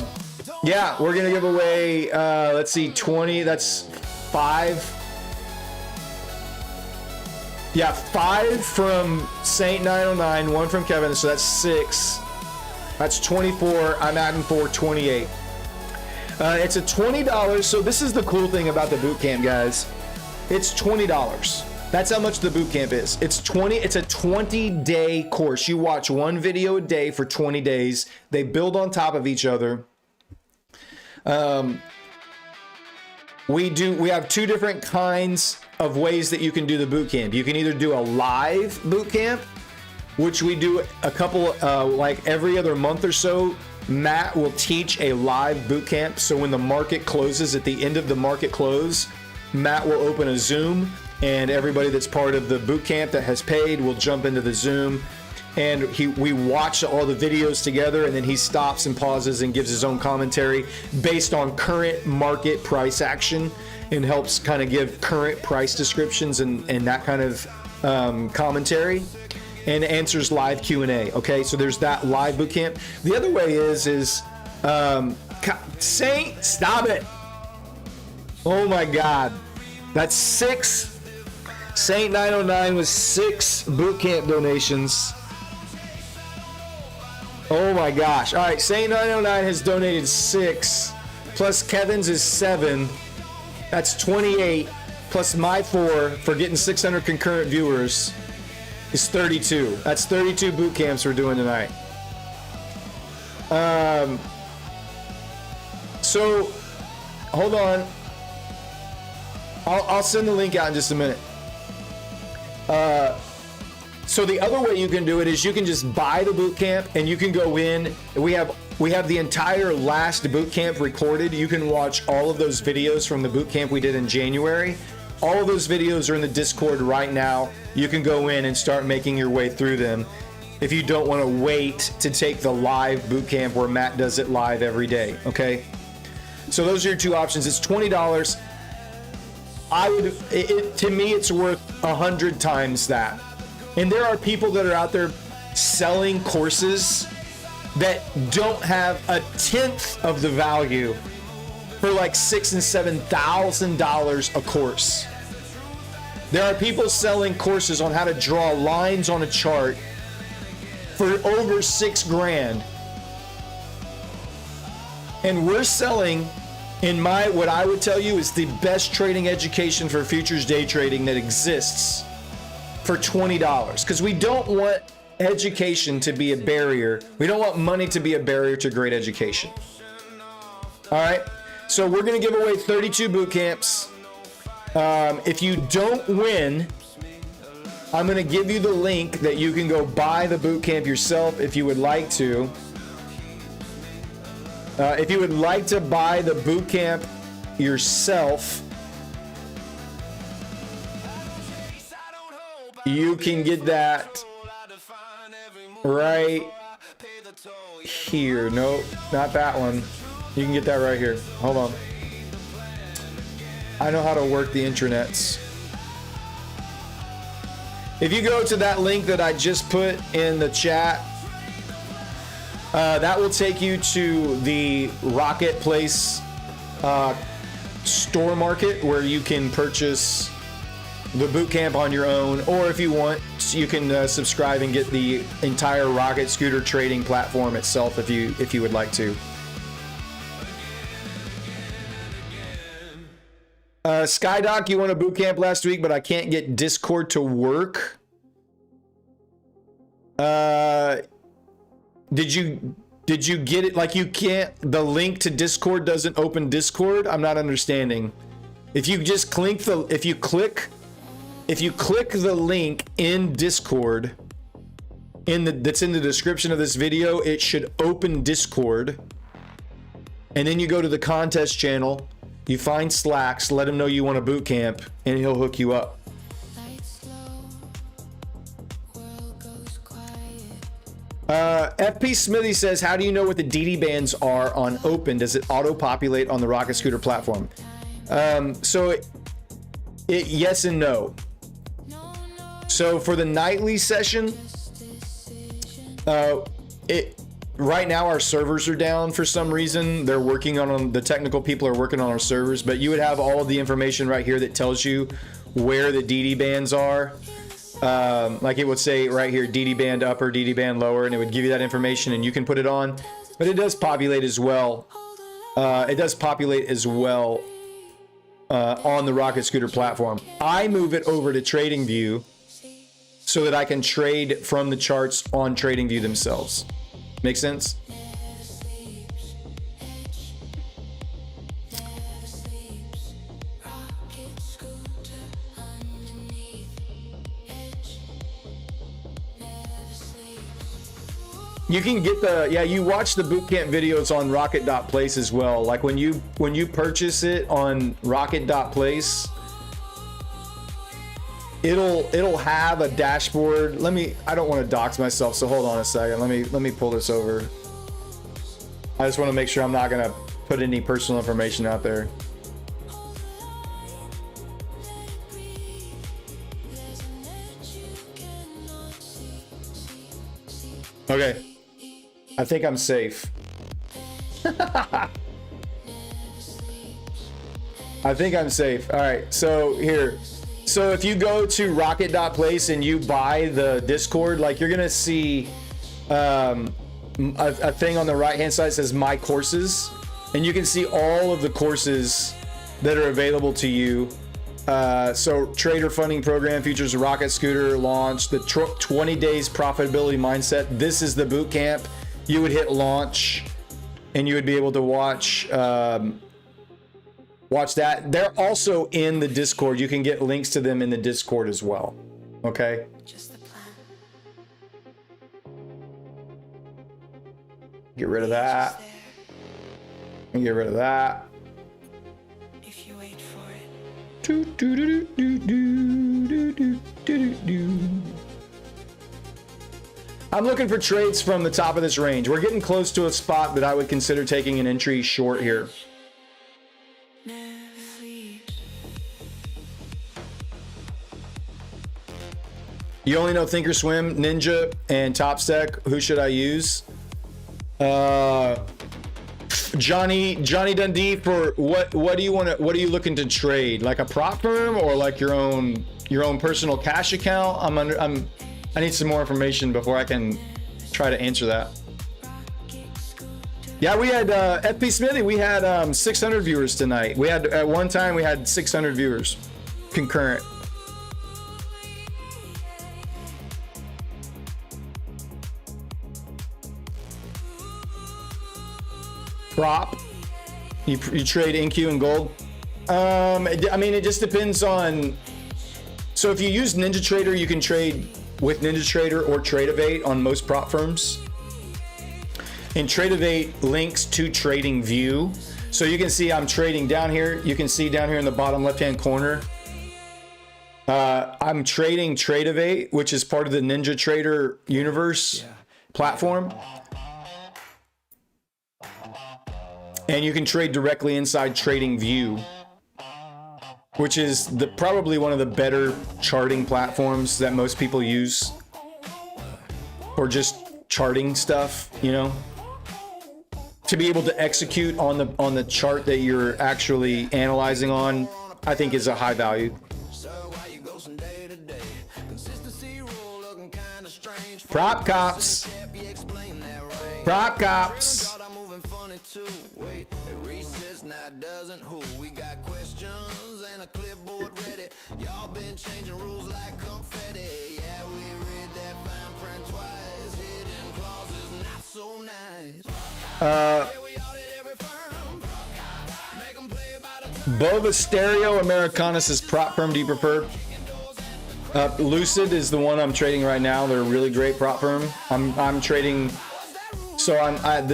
yeah, we're going to give away, let's see, 20, that's 5. Yeah, 5 from Saint 909, 1 from Kevin, so that's 6. That's 24. I'm adding 4, 28. It's a $20. So this is the cool thing about the boot camp, guys. It's $20. That's how much the boot camp is. It's a 20-day course. You watch one video a day for 20 days. They build on top of each other. We have 2 different kinds of ways that you can do the boot camp. You can either do a live boot camp, which we do a couple, like every other month or so. Matt will teach a live boot camp. So when the market closes, at the end of the market close, Matt will open a Zoom, and everybody that's part of the boot camp that has paid will jump into the Zoom, and we watch all the videos together, and then he stops and pauses and gives his own commentary based on current market price action. and helps kind of give current price descriptions and that kind of commentary, and answers live Q&A. Okay, so there's that live bootcamp. The other way is Saint, stop it. Oh my God, that's 6. Saint 909 with 6 bootcamp donations. Oh my gosh. All right, Saint 909 has donated 6, plus Kevin's is 7. That's 28, plus my 4 for getting 600 concurrent viewers is 32. That's 32 boot camps we're doing tonight. So hold on. I'll send the link out in just a minute. So the other way you can do it is you can just buy the boot camp and you can go in. We have the entire last boot camp recorded. You can watch all of those videos from the boot camp we did in January. All of those videos are in the Discord right now. You can go in and start making your way through them if you don't want to wait to take the live boot camp where Matt does it live every day. Okay, so those are your 2 options. It's $20. To me, it's worth 100 times that. And there are people that are out there selling courses that don't have a tenth of the value for like $6,000 and $7,000 a course. There are people selling courses on how to draw lines on a chart for over $6,000. And we're selling, what I would tell you is the best trading education for futures day trading that exists, for $20, because we don't want education to be a barrier. We don't want money to be a barrier to great education. All right, so we're going to give away 32 boot camps. If you don't win, I'm going to give you the link that you can go buy the boot camp yourself if you would like to. If you would like to buy the boot camp yourself, you can get that right here. Nope, not that one. You can get that right here. Hold on. I know how to work the intranets. If you go to that link that I just put in the chat, that will take you to the Rocket Place store market where you can purchase the bootcamp on your own, or if you want, you can subscribe and get the entire Rocket Scooter trading platform itself if you would like to. Skydoc, you won a bootcamp last week, but I can't get Discord to work. Did you get it? Like, you can't, the link to Discord doesn't open Discord? I'm not understanding. If you click the link in Discord that's in the description of this video, it should open Discord. And then you go to the contest channel, you find Slacks, let him know you want a boot camp, and he'll hook you up. FP Smithy says, how do you know what the DD bands are on open? Does it auto-populate on the Rocket Scooter platform? So yes and no. So for the nightly session, right now our servers are down for some reason. They're working on the technical people are working on our servers, but you would have all of the information right here that tells you where the DD bands are. Like it would say right here, DD band upper, DD band lower, and it would give you that information and you can put it on. But it does populate as well. On the Rocket Scooter platform. I move it over to TradingView so that I can trade from the charts on TradingView themselves. Make sense? You can get you watch the bootcamp videos on rocket.place as well. Like when you purchase it on rocket.place, it'll have a dashboard. I don't want to dox myself, so hold on a second. Let me pull this over. I just want to make sure I'm not gonna put any personal information out there. Okay. I think I'm safe. I think I'm safe. All right, so here. So if you go to rocket.place and you buy the Discord, like you're gonna see a thing on the right-hand side that says My Courses, and you can see all of the courses that are available to you. So Trader Funding Program features a rocket scooter launch, the 20 days profitability mindset. This is the boot camp. You would hit launch and you would be able to watch that. They're also in the Discord. You can get links to them in the Discord as well. Okay. Get rid of that. And get rid of that. If you wait for it. I'm looking for trades from the top of this range. We're getting close to a spot that I would consider taking an entry short here. You only know Thinkorswim, Ninja, and TopStack. Who should I use? Johnny Dundee, for what do you want to, what are you looking to trade? Like a prop firm or like your own personal cash account? I need some more information before I can try to answer that. Yeah, we had FP Smithy, we had 600 viewers tonight. We had at one time we had 600 viewers concurrent. Prop, you trade NQ and gold. I mean, it just depends on. So if you use NinjaTrader, you can trade with NinjaTrader or Tradeovate on most prop firms. And Tradeovate links to TradingView, so you can see I'm trading down here. You can see down here in the bottom left-hand corner. I'm trading Tradeovate, which is part of the NinjaTrader universe platform. And you can trade directly inside TradingView, which is probably one of the better charting platforms that most people use for just charting stuff, you know, to be able to execute on the chart that you're actually analyzing on, I think is a high value. Prop cops. Prop cops. Doesn't who we got questions and a clipboard ready. Y'all been changing rules like confetti. Yeah, we read that fine print twice. Hidden clauses not so nice. Bova Stereo Americanus is prop firm. Do you prefer? Lucid is the one I'm trading right now. They're a really great prop firm. I'm trading. So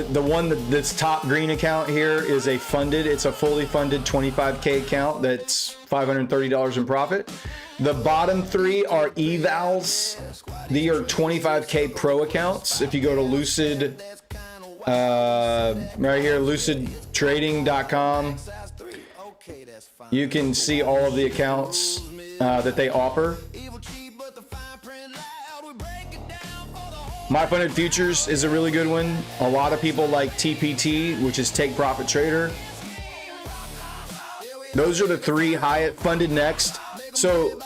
the one that's top green account here is a funded. It's a fully funded 25K account that's $530 in profit. The bottom three are evals. These are 25K pro accounts. If you go to Lucid, right here, lucidtrading.com, you can see all of the accounts that they offer. My Funded Futures is a really good one. A lot of people like TPT, which is Take Profit Trader. Those are the three highest funded next. So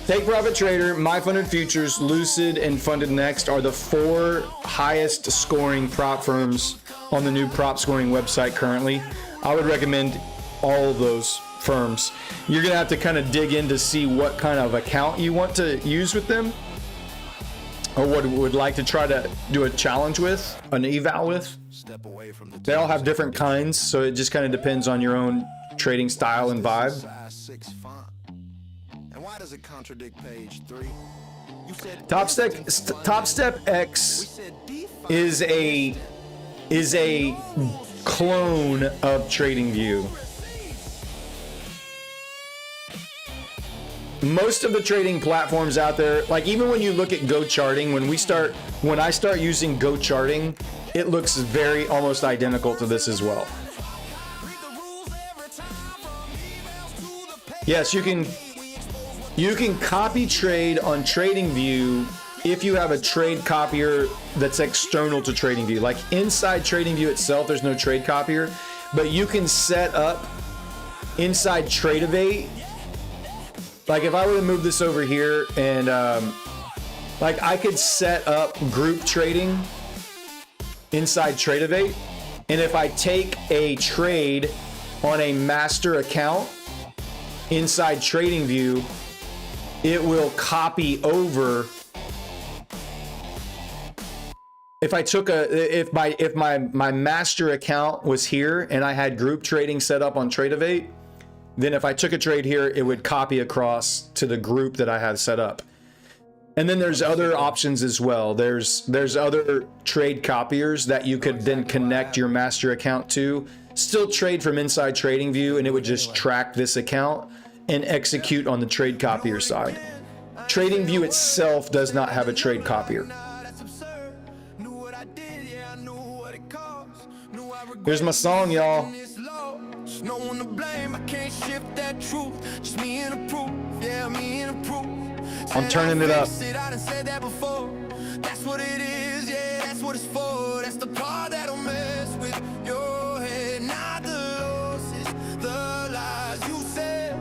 Take Profit Trader, My Funded Futures, Lucid, and Funded Next are the four highest scoring prop firms on the new prop scoring website currently. I would recommend all of those firms. You're gonna have to kind of dig in to see what kind of account you want to use with them, or what would like to try to do a challenge with, an eval with. They all have different kinds, so it just kind of depends on your own trading style and vibe. Top Step X is a clone of TradingView. Most of the trading platforms out there, like even when you look at Go Charting, when I start using Go Charting, it looks very almost identical to this as well. Yes, you can copy trade on TradingView if you have a trade copier that's external to TradingView. Like inside TradingView itself, there's no trade copier, but you can set up inside Tradovate. Like if I were to move this over here and like I could set up group trading inside Tradovate, and if I take a trade on a master account inside TradingView, it will copy over. If I took if my master account was here and I had group trading set up on Tradovate, then if I took a trade here, it would copy across to the group that I have set up. And then there's other options as well. There's other trade copiers that you could then connect your master account to, still trade from inside TradingView, and it would just track this account and execute on the trade copier side. TradingView itself does not have a trade copier. Here's my song, y'all. No one to blame, I can't shift that truth. Just me and the proof, yeah, me and the proof. I'm turning it up. I done said that before. That's what it is, yeah, that's what it's for. That's the part that'll mess with your head. Not the losses, the lies you said.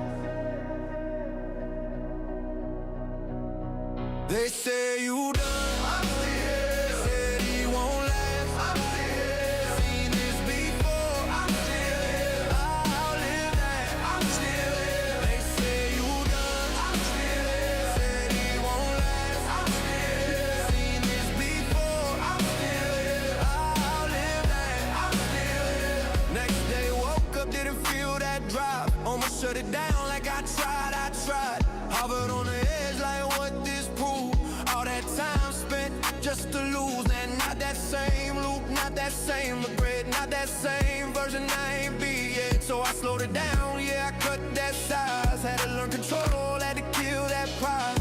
They say you done. I'm still here. Said he won't last. I'm still here. Seen this before. I'm still here. I'll live that. I'm still here. They say you done. I'm still here. Said he won't last. I'm still here. Seen this before. I'm still here. I'll live that. I'm still here. Next day woke up, didn't feel that drive. Almost shut it down like I tried. Hovered on the edge like what this proved. All that time spent just to lose, and not that same loop, not that same regret, not that same version I ain't be yet. So I slowed it down, yeah, I cut that size. Had to learn control, had to kill that pride.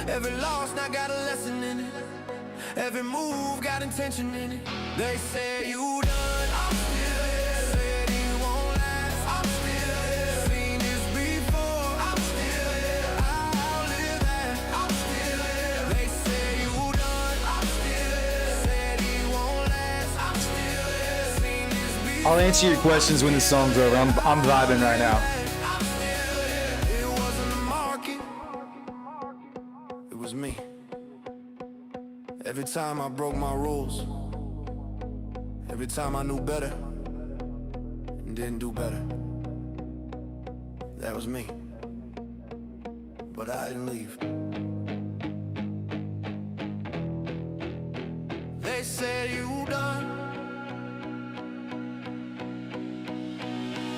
Every loss now got a lesson in it. Every move got intention in it. They say you done, I'm still here. Said he won't last, I'm still here. Seen this before, I'm still here. I'll live that, I'm still here. They say you done, I'm still here. Said he won't last, I'm still here. Seen this before. I'll answer your questions when the song's over. I'm vibing right now. I'm still here. It wasn't the market, it was me. Every time I broke my rules, every time I knew better and didn't do better, that was me. But I didn't leave. They said you done.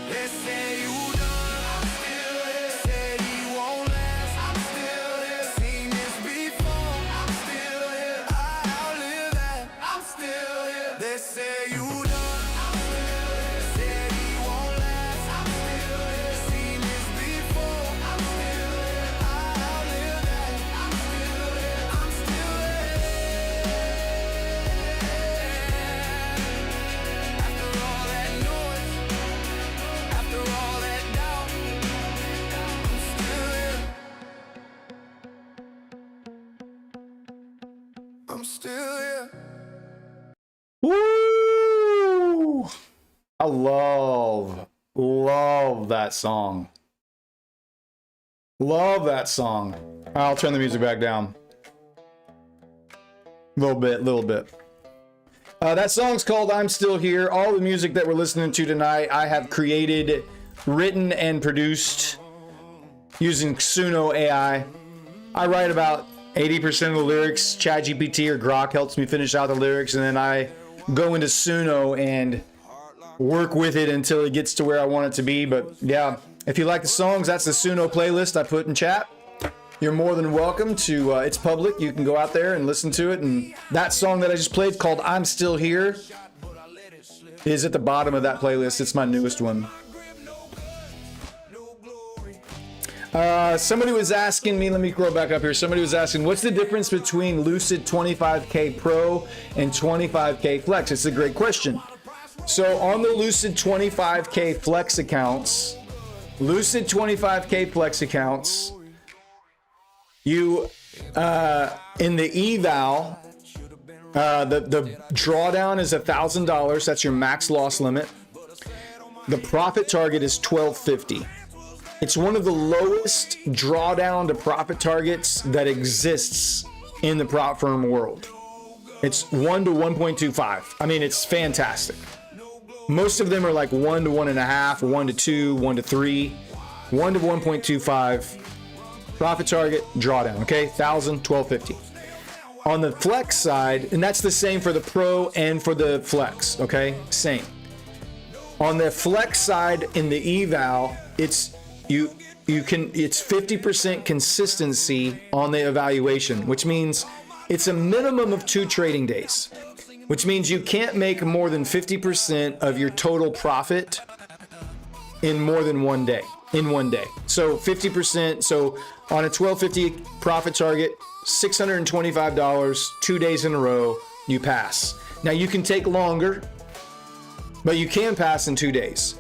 They say you done. I'm still here. Said he won't last. I'm still here. Seen this before. I'm still here. I'll live that. I'm still here. They say you done. I'm still here. Said he won't last. I'm still here. Seen this before. I'm still here. I'll live that. I'm still here. I'm still here. After all that noise, after all that doubt, I'm still here. I'm still here. Woo! I love that song. Love that song. I'll turn the music back down. Little bit. That song's called I'm Still Here. All the music that we're listening to tonight, I have created, written, and produced using Suno AI. I write about 80% of the lyrics. ChatGPT or Grok helps me finish out the lyrics, and then I go into Suno and work with it until it gets to where I want it to be. But yeah, if you like the songs, that's the Suno playlist I put in chat. You're more than welcome to, it's public. You can go out there and listen to it. And that song that I just played called I'm Still Here is at the bottom of that playlist. It's my newest one. Somebody was asking me, let me scroll back up here. Somebody was asking, what's the difference between Lucid 25K Pro and 25K Flex? It's a great question. So on the Lucid 25K Flex accounts, you In the eval, the drawdown is $1,000. That's your max loss limit. The profit target is $1,250. It's one of the lowest drawdown to profit targets that exists in the prop firm world. It's 1 to 1.25. I mean, it's fantastic. Most of them are like 1 to 1.5, 1 to 2, 1 to 3, 1 to 1.25. Profit target, drawdown, okay? 1,000, 1,250. On the flex side, and that's the same for the pro and for the flex, okay? Same. On the flex side in the eval, it's 50% consistency on the evaluation, which means it's a minimum of 2 trading days, which means you can't make more than 50% of your total profit in more than one day. So 50%, so on a 1250 profit target, $625, 2 days in a row, you pass. Now you can take longer, but you can pass in 2 days.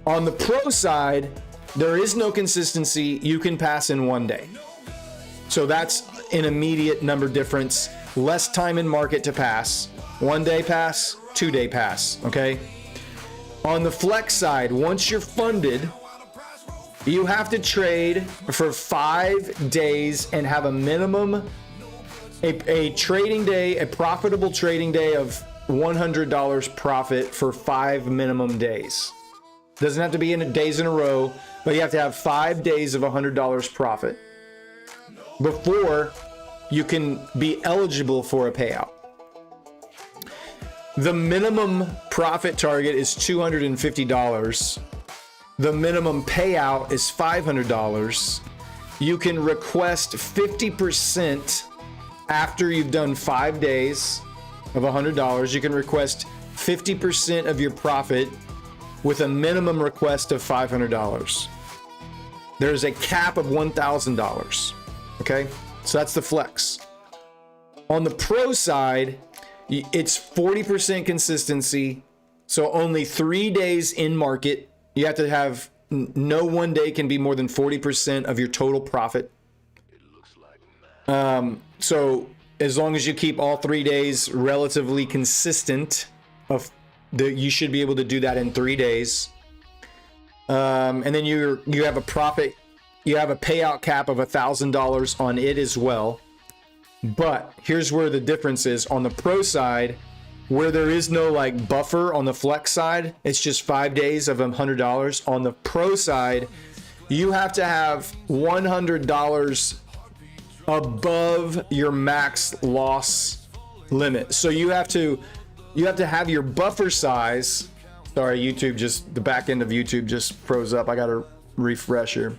On the pro side, there is no consistency. You can pass in 1 day. So that's an immediate number difference. Less time in market to pass. 1 day pass, 2 day pass, okay? On the flex side, once you're funded, you have to trade for 5 days and have a minimum, a trading day, a profitable trading day of $100 profit for 5 minimum days. Doesn't have to be in days in a row, but you have to have 5 days of $100 profit before you can be eligible for a payout. The minimum profit target is $250. The minimum payout is $500. You can request 50% after you've done 5 days of $100. You can request 50% of your profit with a minimum request of $500. There's a cap of $1,000. Okay, so that's the flex. On the pro side, it's 40% consistency. So only 3 days in market. You have to have no 1 day can be more than 40% of your total profit. So as long as you keep all 3 days relatively consistent, you should be able to do that in 3 days. And then you have a profit. You have a payout cap of $1,000 on it as well. But here's where the difference is. On the pro side, where there is no like buffer on the flex side, it's just 5 days of $100. On the pro side, you have to have $100 above your max loss limit. So you have to have your buffer size. Sorry, the back end of YouTube just froze up. I got to refresh here.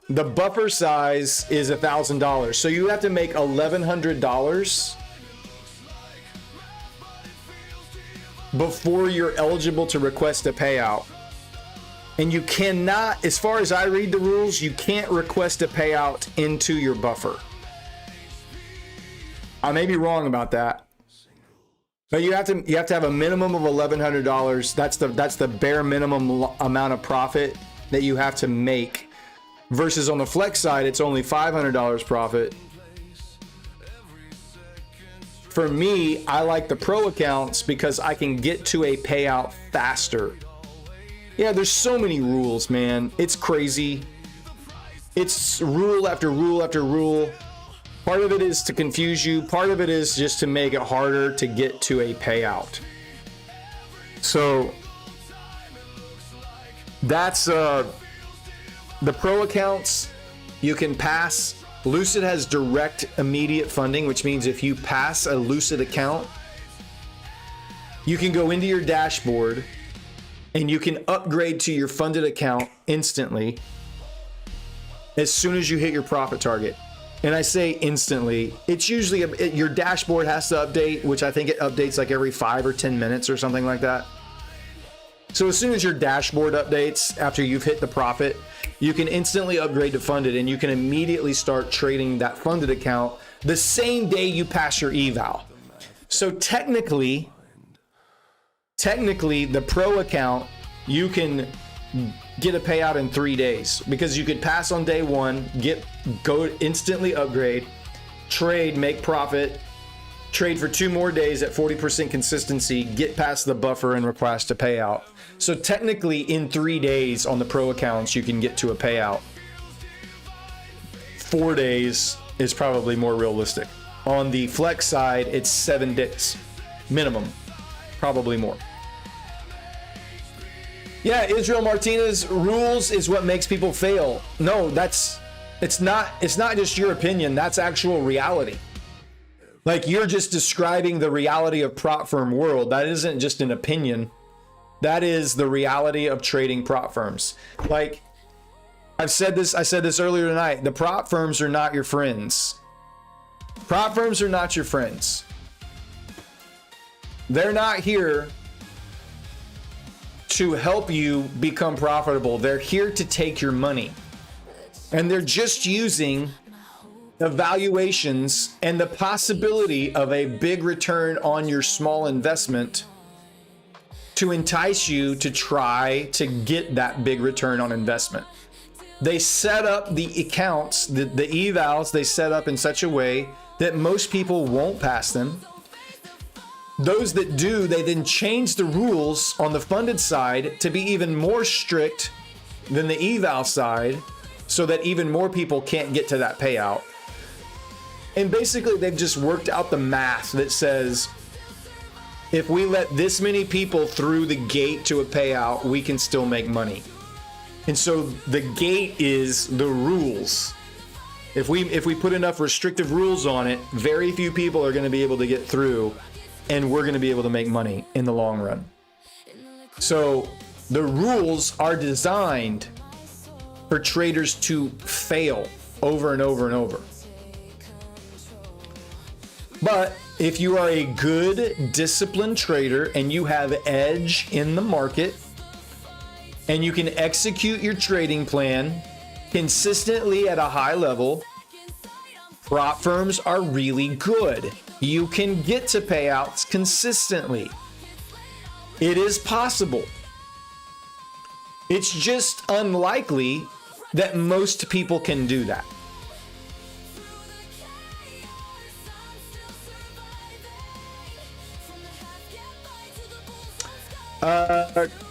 The buffer size is $1,000. So you have to make $1,100 before you're eligible to request a payout. And you cannot, as far as I read the rules, you can't request a payout into your buffer. I may be wrong about that. But you have to have a minimum of $1,100. That's the bare minimum amount of profit that you have to make. Versus on the flex side, it's only $500 profit. For me, I like the pro accounts because I can get to a payout faster. Yeah, there's so many rules, man. It's crazy. It's rule after rule after rule. Part of it is to confuse you. Part of it is just to make it harder to get to a payout. So that's the pro accounts. You can pass. Lucid has direct immediate funding, which means if you pass a Lucid account, you can go into your dashboard and you can upgrade to your funded account instantly as soon as you hit your profit target. And I say instantly, it's usually your dashboard has to update, which I think it updates like every 5 or 10 minutes or something like that. So as soon as your dashboard updates after you've hit the profit, you can instantly upgrade to funded and you can immediately start trading that funded account the same day you pass your eval. So technically the pro account, you can get a payout in 3 days, because you could pass on day one, go instantly upgrade, trade, make profit, trade for 2 more days at 40% consistency, get past the buffer and request a payout. So technically in 3 days on the pro accounts, you can get to a payout. 4 days is probably more realistic. On the flex side, it's 7 days minimum, probably more. Yeah, Israel Martinez, rules is what makes people fail. No, it's not just your opinion, that's actual reality. Like, you're just describing the reality of prop firm world. That isn't just an opinion. That is the reality of trading prop firms. Like, I said this earlier tonight, the prop firms are not your friends. Prop firms are not your friends. They're not here to help you become profitable. They're here to take your money. And they're just using evaluations and the possibility of a big return on your small investment to entice you to try to get that big return on investment. They set up the accounts, the evals, they set up in such a way that most people won't pass them. Those that do, they then change the rules on the funded side to be even more strict than the eval side, so that even more people can't get to that payout. And basically, they've just worked out the math that says, if we let this many people through the gate to a payout, we can still make money. And so the gate is the rules. If we put enough restrictive rules on it, very few people are going to be able to get through, and we're going to be able to make money in the long run. So the rules are designed for traders to fail over and over and over. But if you are a good, disciplined trader and you have edge in the market and you can execute your trading plan consistently at a high level, prop firms are really good. You can get to payouts consistently. It is possible. It's just unlikely that most people can do that.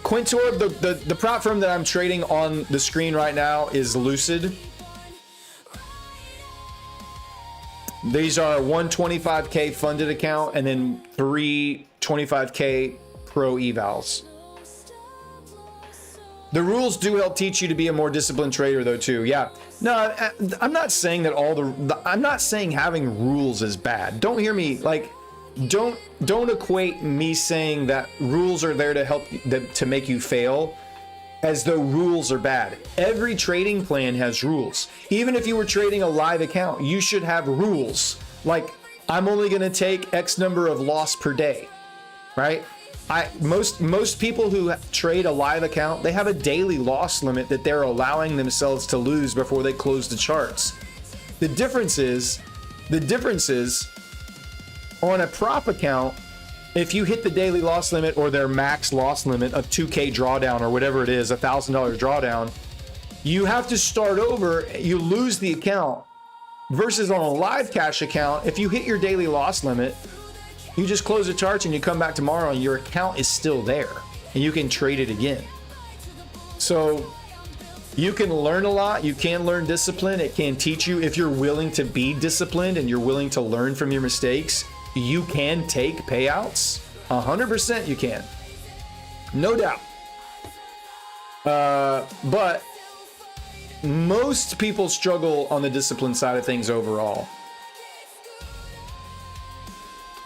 Quintor, the prop firm that I'm trading on the screen right now is Lucid. These are 125K funded account and then 3 25K pro evals. The rules do help teach you to be a more disciplined trader though too. Yeah. No, I'm not saying that I'm not saying having rules is bad. Don't hear me, like, don't equate me saying that rules are there to help to make you fail as though rules are bad. Every trading plan has rules. Even if you were trading a live account, you should have rules. Like, I'm only going to take X number of loss per day, right? Most people who trade a live account, they have a daily loss limit that they're allowing themselves to lose before they close the charts. The difference is on a prop account, if you hit the daily loss limit or their max loss limit of 2K drawdown or whatever it is, $1,000 drawdown, you have to start over, you lose the account. Versus on a live cash account, if you hit your daily loss limit, you just close the charts and you come back tomorrow and your account is still there and you can trade it again. So you can learn a lot. You can learn discipline. It can teach you, if you're willing to be disciplined and you're willing to learn from your mistakes, you can take payouts. 100% you can. No doubt. But most people struggle on the discipline side of things overall.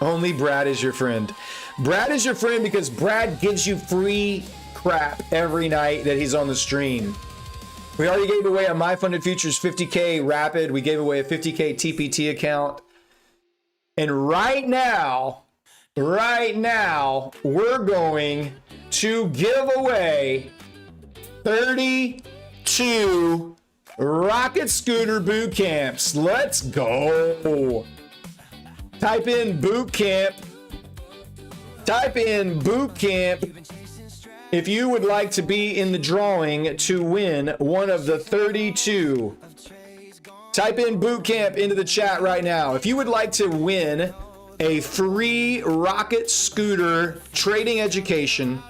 Only Brad is your friend. Brad is your friend because Brad gives you free crap every night that he's on the stream. We already gave away a My Funded Futures 50K Rapid. We gave away a 50K TPT account. And right now, we're going to give away 32 Rocket Scooter boot camps. Let's go. Type in boot camp. if you would like to be in the drawing to win one of the 32, type in boot camp into the chat right now. If you would like to win a free rocket scooter trading education,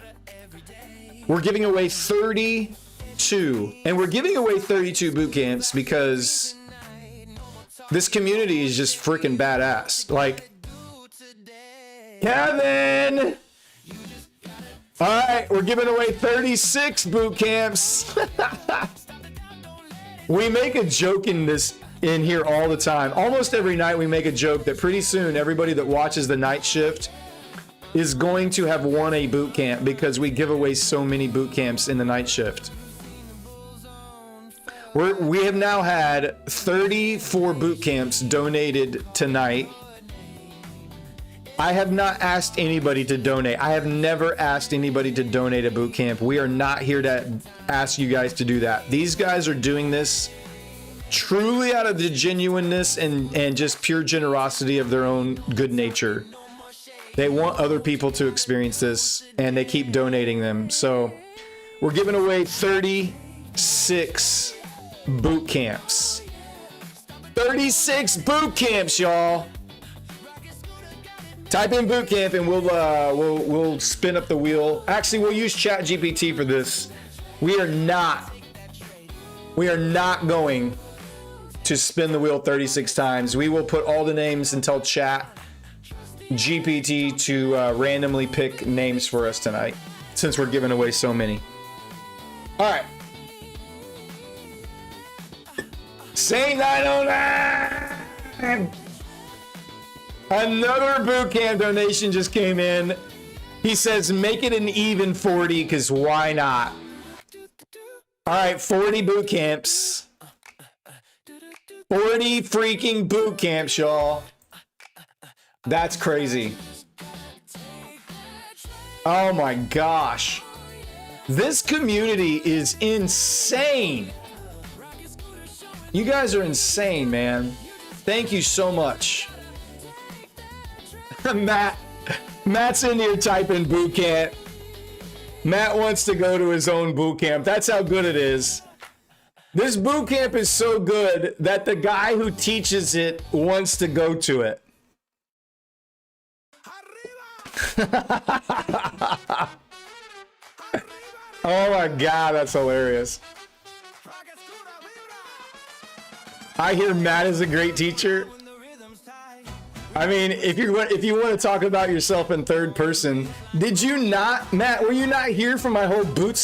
we're giving away 32, and we're giving away 32 boot camps because this community is just freaking badass. Like, Kevin! All right, we're giving away 36 boot camps. We make a joke in here all the time. Almost every night we make a joke that pretty soon everybody that watches the night shift is going to have won a boot camp because we give away so many boot camps in the night shift. We have now had 34 boot camps donated tonight. I have not asked anybody to donate. I have never asked anybody to donate a boot camp. We are not here to ask you guys to do that. These guys are doing this truly out of the genuineness and just pure generosity of their own good nature. They want other people to experience this, and they keep donating them. So we're giving away 36 boot camps. 36 boot camps, y'all. Type in boot camp and we'll spin up the wheel. Actually, we'll use ChatGPT for this. We are not going to spin the wheel 36 times. We will put all the names and tell ChatGPT to randomly pick names for us tonight, since we're giving away so many. All right. Saint 909. Another boot camp donation just came in. He says, make it an even 40, because why not? All right, 40 boot camps. 40 freaking boot camps, y'all. That's crazy. Oh my gosh. This community is insane. You guys are insane, man. Thank you so much. Matt's in here typing boot camp. Matt wants to go to his own boot camp. That's how good it is. This boot camp is so good that the guy who teaches it wants to go to it. Oh my God, that's hilarious. I hear Matt is a great teacher. I mean, if you want to talk about yourself in third person, did you not, Matt? Were you not here for my whole boot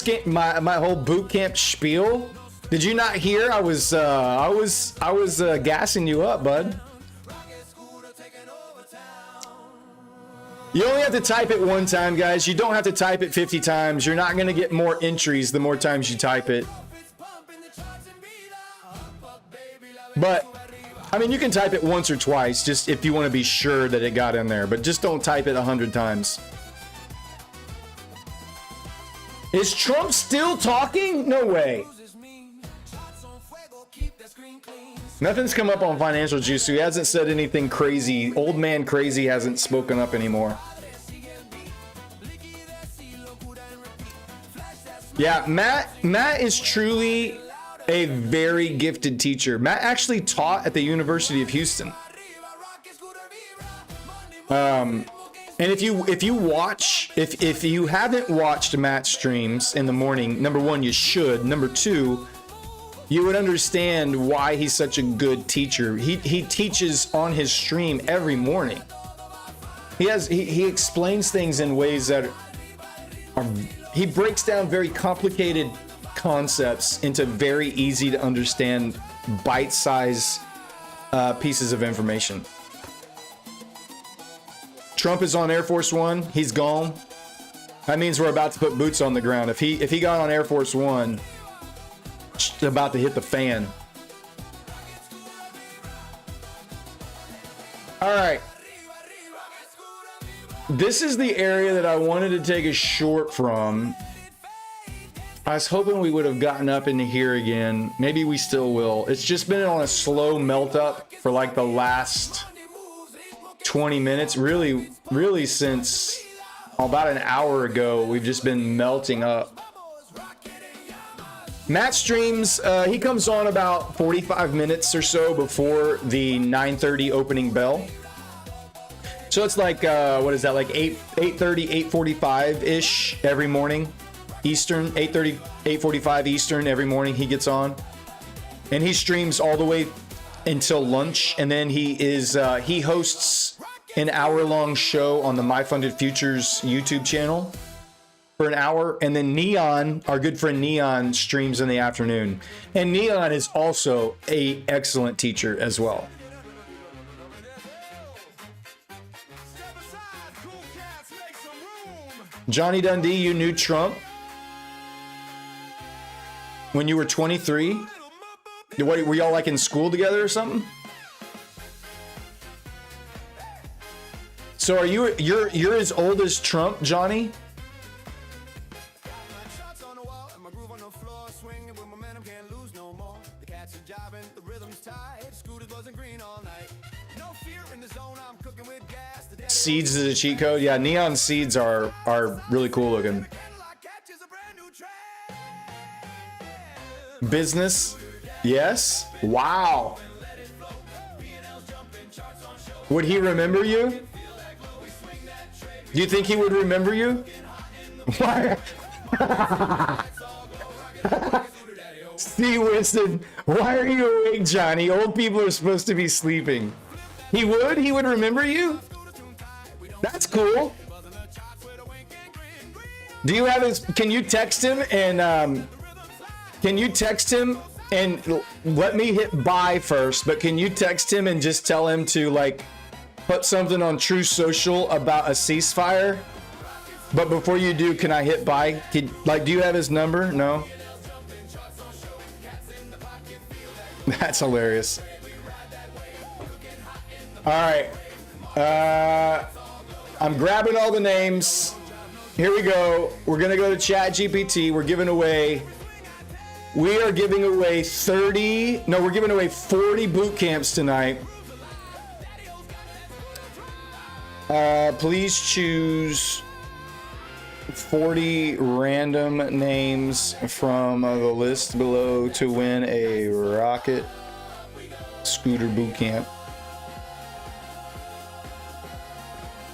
camp spiel? Did you not hear? I was gassing you up, bud. You only have to type it one time, guys. You don't have to type it 50 times. You're not going to get more entries the more times you type it. But I mean, you can type it once or twice, just if you want to be sure that it got in there, but just don't type it 100 times. Is Trump still talking? No way. Nothing's come up on Financial Juice, so he hasn't said anything crazy. Old man crazy hasn't spoken up anymore. Yeah, Matt is truly a very gifted teacher. Matt actually taught at the University of Houston. And if you haven't watched Matt's streams in the morning, number one, you should. Number two, you would understand why he's such a good teacher. He teaches on his stream every morning. He explains things in ways that are he breaks down very complicated concepts into very easy to understand bite-sized pieces of information. Trump is on Air Force One. He's gone. That means we're about to put boots on the ground. If he got on Air Force One, it's about to hit the fan. All right. This is the area that I wanted to take a short from. I was hoping we would have gotten up into here again. Maybe we still will. It's just been on a slow melt up for like the last 20 minutes. Really since about an hour ago. We've just been melting up. Matt streams, he comes on about 45 minutes or so before the 9:30 opening bell. So it's like, what is that, like 8:30, 8:45-ish every morning, Eastern, 8:30, 8:45 Eastern every morning he gets on. And he streams all the way until lunch, and then he hosts an hour-long show on the My Funded Futures YouTube channel for an hour, and then Neon, our good friend Neon, streams in the afternoon. And Neon is also an excellent teacher as well. Johnny Dundee, you knew Trump when you were 23? What, were y'all like in school together or something? So are you're as old as Trump, Johnny? Seeds is a cheat code. Yeah, neon seeds are really cool looking. Business. Yes. Wow. Would he remember you? Do you think he would remember you? Why? Steve Winston, why are you awake, Johnny? Old people are supposed to be sleeping. He would? He would remember you? That's cool. Do you have his, can you text him and let me hit buy first, but can you text him and just tell him to like put something on True Social about a ceasefire? But before you do, can I hit buy? Do you have his number? No? That's hilarious. All right. I'm grabbing all the names. Here we go. We're going to go to ChatGPT. We are giving away 40 boot camps tonight. Please choose 40 random names from the list below to win a rocket scooter boot camp.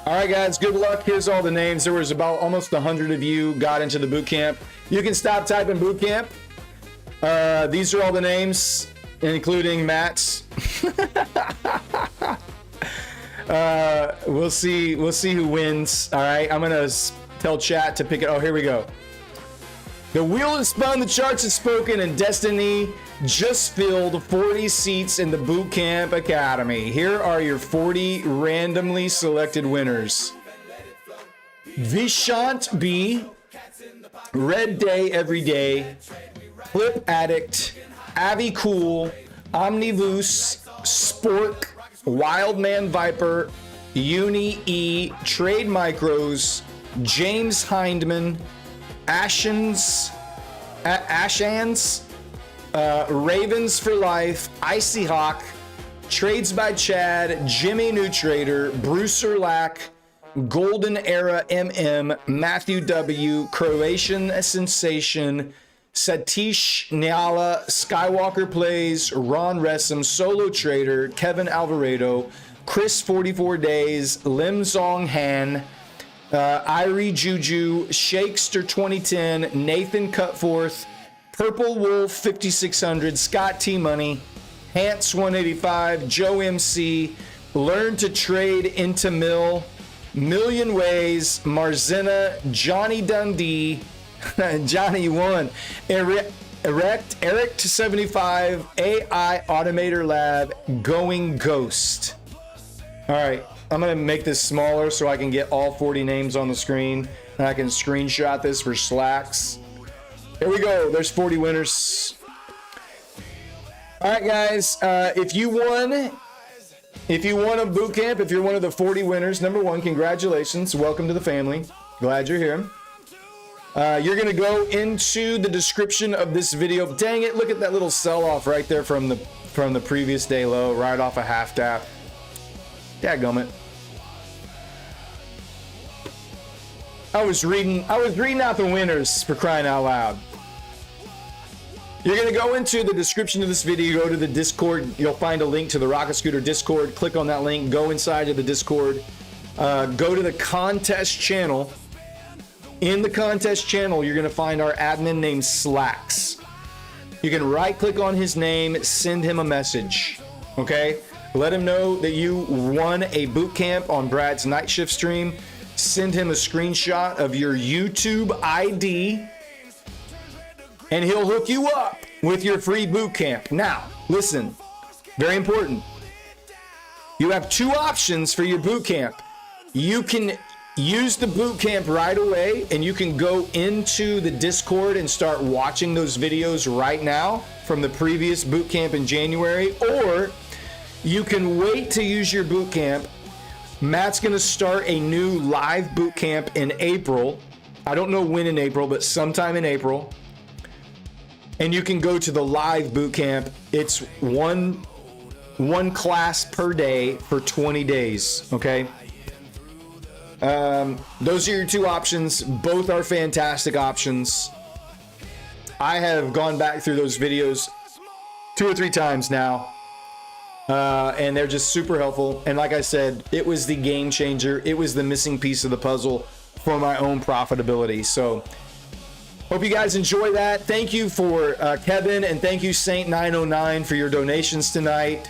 All right, guys, good luck. Here's all the names. There was about almost 100 of you got into the boot camp. You can stop typing boot camp. These are all the names, including Matt's. We'll see who wins. All right, I'm gonna tell chat to pick it. Oh, here we go. The wheel has spun, the charts have spoken, and Destiny just filled 40 seats in the Boot Camp Academy. Here are your 40 randomly selected winners. Vishant B, Red Day Every Day, Clip Addict, Avi Cool, Omnivus, Spork, Wildman Viper, Uni E, Trade Micros, James Hindman, Ashans, Ravens for Life, Icy Hawk, Trades by Chad, Jimmy New Trader, Brucer Lack, Golden Era MM, Matthew W, Croatian Sensation, Satish Nyala, Skywalker Plays, Ron Ressam, Solo Trader, Kevin Alvarado, Chris 44 Days, Lim Zong Han, Irie Juju, Shakester 2010, Nathan Cutforth, Purple Wolf 5600, Scott T Money, Hants 185, Joe MC, Learn to Trade into Million Ways, Marzena, Johnny Dundee, Johnny 1, Eric to 75, AI Automator Lab, Going Ghost. All right, I'm gonna make this smaller so I can get all 40 names on the screen and I can screenshot this for Slacks. Here we go, there's 40 winners. All right, guys, if you won a boot camp, if you're one of the 40 winners, number one, congratulations, welcome to the family. Glad you're here. You're gonna go into the description of this video. Dang it, look at that little sell-off right there from the previous day low, right off a half tap. Dadgummit. I was reading out the winners, for crying out loud. You're going to go into the description of this video, go to the Discord. You'll find a link to the Rocket Scooter Discord. Click on that link, go inside of the Discord, go to the contest channel. In the contest channel, you're going to find our admin named Slacks. You can right click on his name, send him a message, okay? Let him know that you won a boot camp on Brad's night shift stream. Send him a screenshot of your YouTube ID, and he'll hook you up with your free boot camp. Now, listen, very important. You have two options for your boot camp. You can use the boot camp right away, and you can go into the Discord and start watching those videos right now from the previous boot camp in January, or you can wait to use your boot camp. Matt's going to start a new live boot camp in April. I don't know when in April, but sometime in April. And you can go to the live boot camp. It's one class per day for 20 days, okay? Those are your two options. Both are fantastic options. I have gone back through those videos 2 or 3 times now, and they're just super helpful. And like I said, it was the game changer. It was the missing piece of the puzzle for my own profitability. So hope you guys enjoy that. Thank you for Kevin, and thank you Saint909 for your donations tonight.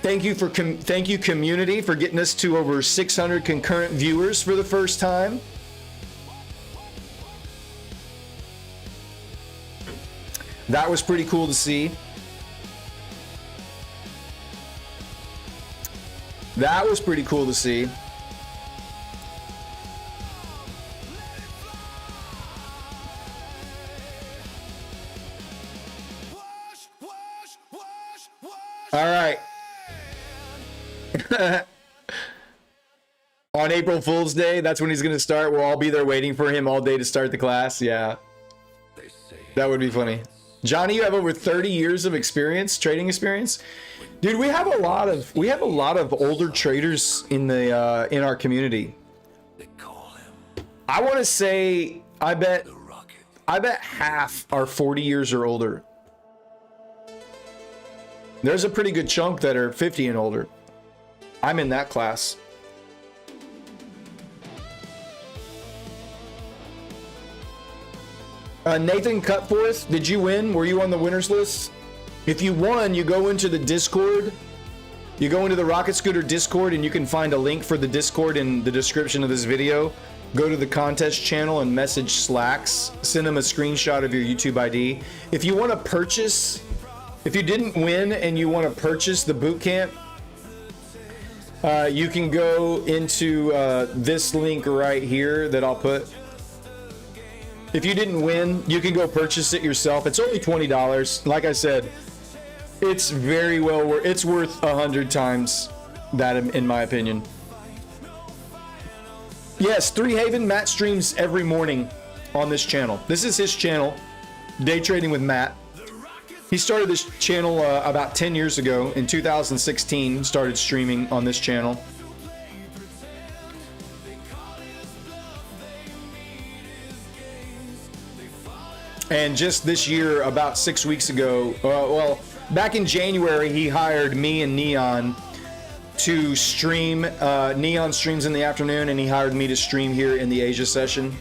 Thank you community for getting us to over 600 concurrent viewers for the first time. That was pretty cool to see. That was pretty cool to see. All right. On April Fool's Day, that's when he's going to start. We'll all be there waiting for him all day to start the class. Yeah. That would be funny. Johnny, you have over 30 years of experience, trading experience. Dude, we have a lot of older traders in the in our community. I want to say I bet half are 40 years or older. There's a pretty good chunk that are 50 and older. I'm in that class. Nathan Cutforth, did you win? Were you on the winners list? If you won, you go into the Discord. You go into the Rocket Scooter Discord, and you can find a link for the Discord in the description of this video. Go to the contest channel and message Slacks. Send them a screenshot of your YouTube ID. If you want to purchase, if you didn't win and you want to purchase the boot camp, you can go into this link right here that I'll put. If you didn't win, you can go purchase it yourself. It's only $20. Like I said, it's very well worth. It's worth 100 times that, in my opinion. Yes, Three Haven. Matt streams every morning on this channel. This is his channel, Day Trading with Matt. He started this channel about 10 years ago. In 2016, started streaming on this channel. And just this year, about 6 weeks ago, well, back in January, he hired me and Neon to stream. Neon streams in the afternoon, and he hired me to stream here in the Asia session.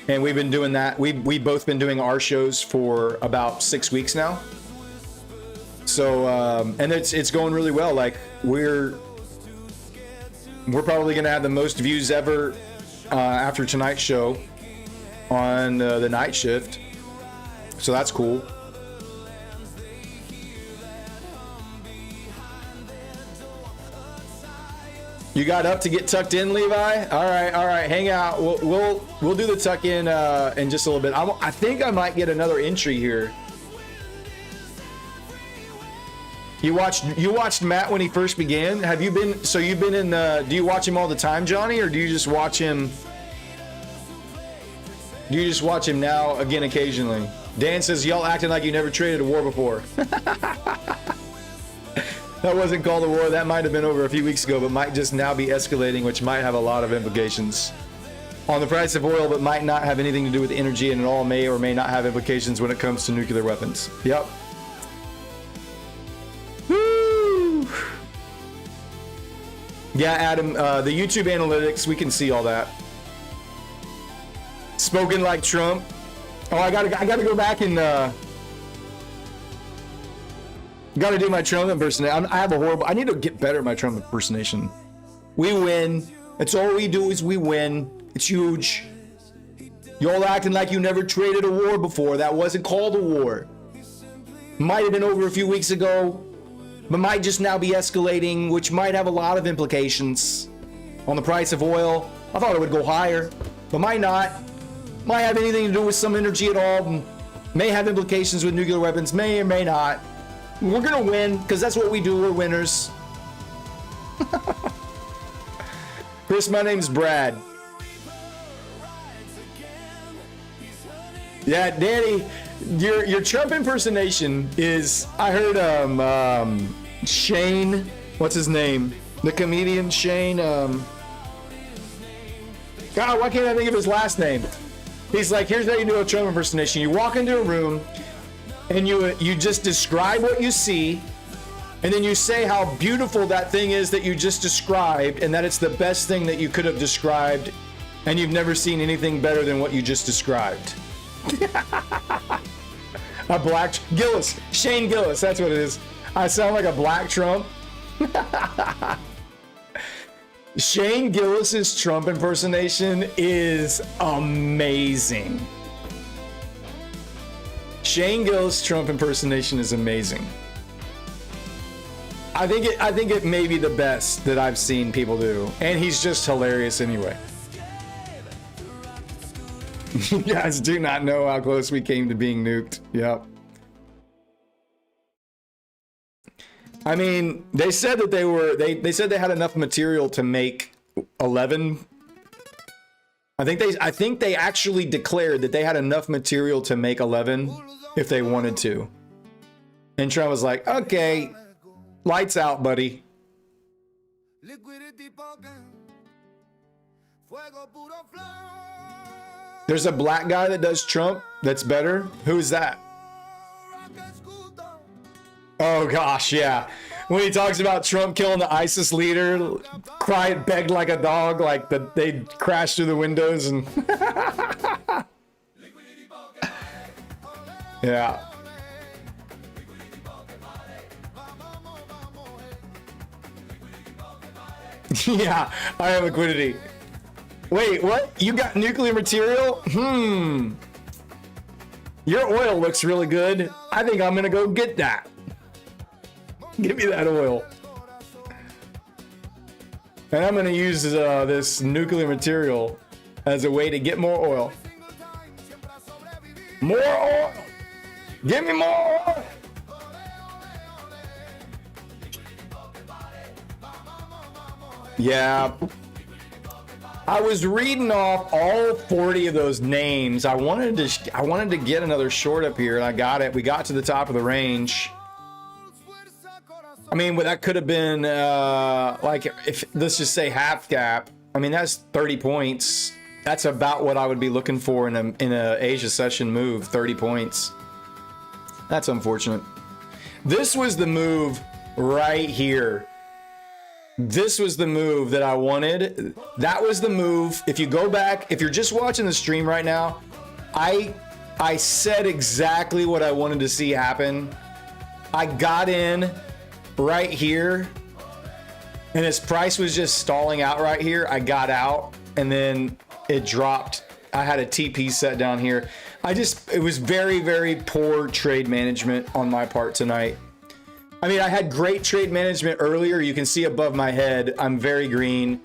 And we've been doing that. We've both been doing our shows for about 6 weeks now. So, and it's going really well. Like, we're probably gonna have the most views ever after tonight's show on the night shift. So that's cool. You got up to get tucked in, Levi? All right. Hang out. We'll do the tuck in just a little bit. I think I might get another entry here. You watched Matt when he first began? Have you been? So you've been in the? Do you watch him all the time, Johnny, or do you just watch him? Do you just watch him now again occasionally? Dan says, y'all acting like you never traded a war before. That wasn't called a war. That might have been over a few weeks ago, but might just now be escalating, which might have a lot of implications. on the price of oil, but might not have anything to do with energy, and it all may or may not have implications when it comes to nuclear weapons. Yep. Woo! Yeah, Adam, the YouTube analytics, we can see all that. Spoken like Trump. Oh, I gotta go back and gotta do my Trump impersonation. I have a horrible. I need to get better at my Trump impersonation. We win. That's all we do is we win. It's huge. Y'all acting like you never traded a war before. That wasn't called a war. Might have been over a few weeks ago, but might just now be escalating, which might have a lot of implications on the price of oil. I thought it would go higher, but might not. Might have anything to do with some energy at all. May have implications with nuclear weapons. May or may not. We're gonna win because that's what we do. We're winners. Chris, my name's Brad. Yeah, Danny, your Trump impersonation is. I heard Shane. What's his name? The comedian Shane. God, why can't I think of his last name? He's like, here's how you do a Trump impersonation. You walk into a room and you just describe what you see, and then you say how beautiful that thing is that you just described, and that it's the best thing that you could have described, and you've never seen anything better than what you just described. A black Gillis, Shane Gillis, that's what it is. I sound like a black Trump. Shane Gillis's Trump impersonation is amazing. Shane Gillis' Trump impersonation is amazing. I think it may be the best that I've seen people do, and he's just hilarious anyway. You guys do not know how close we came to being nuked. Yep. I mean, they said that they said they had enough material to make 11. I think they actually declared that they had enough material to make 11 if they wanted to. And Trump was like, "Okay, lights out, buddy." There's a black guy that does Trump that's better. Who's that? Oh gosh, yeah. When he talks about Trump killing the ISIS leader, begged like a dog, like they crashed through the windows and yeah. Yeah, I have liquidity. Wait, what? You got nuclear material? Your oil looks really good. I think I'm gonna go get that. Give me that oil. And I'm gonna use this nuclear material as a way to get more oil. More oil! Give me more oil! Yeah. I was reading off all 40 of those names. I wanted to get another short up here, and I got it. We got to the top of the range. I mean, that could have been like, if let's just say half cap. I mean, that's 30 points. That's about what I would be looking for in a Asia session move. 30 points. That's unfortunate. This was the move right here. This was the move that I wanted. That was the move. If you go back, if you're just watching the stream right now, I said exactly what I wanted to see happen. I got in right here, and its price was just stalling out right here. I got out, and then it dropped. I had a TP set down here. It was very, very poor trade management on my part tonight. I mean, I had great trade management earlier. You can see above my head, I'm very green,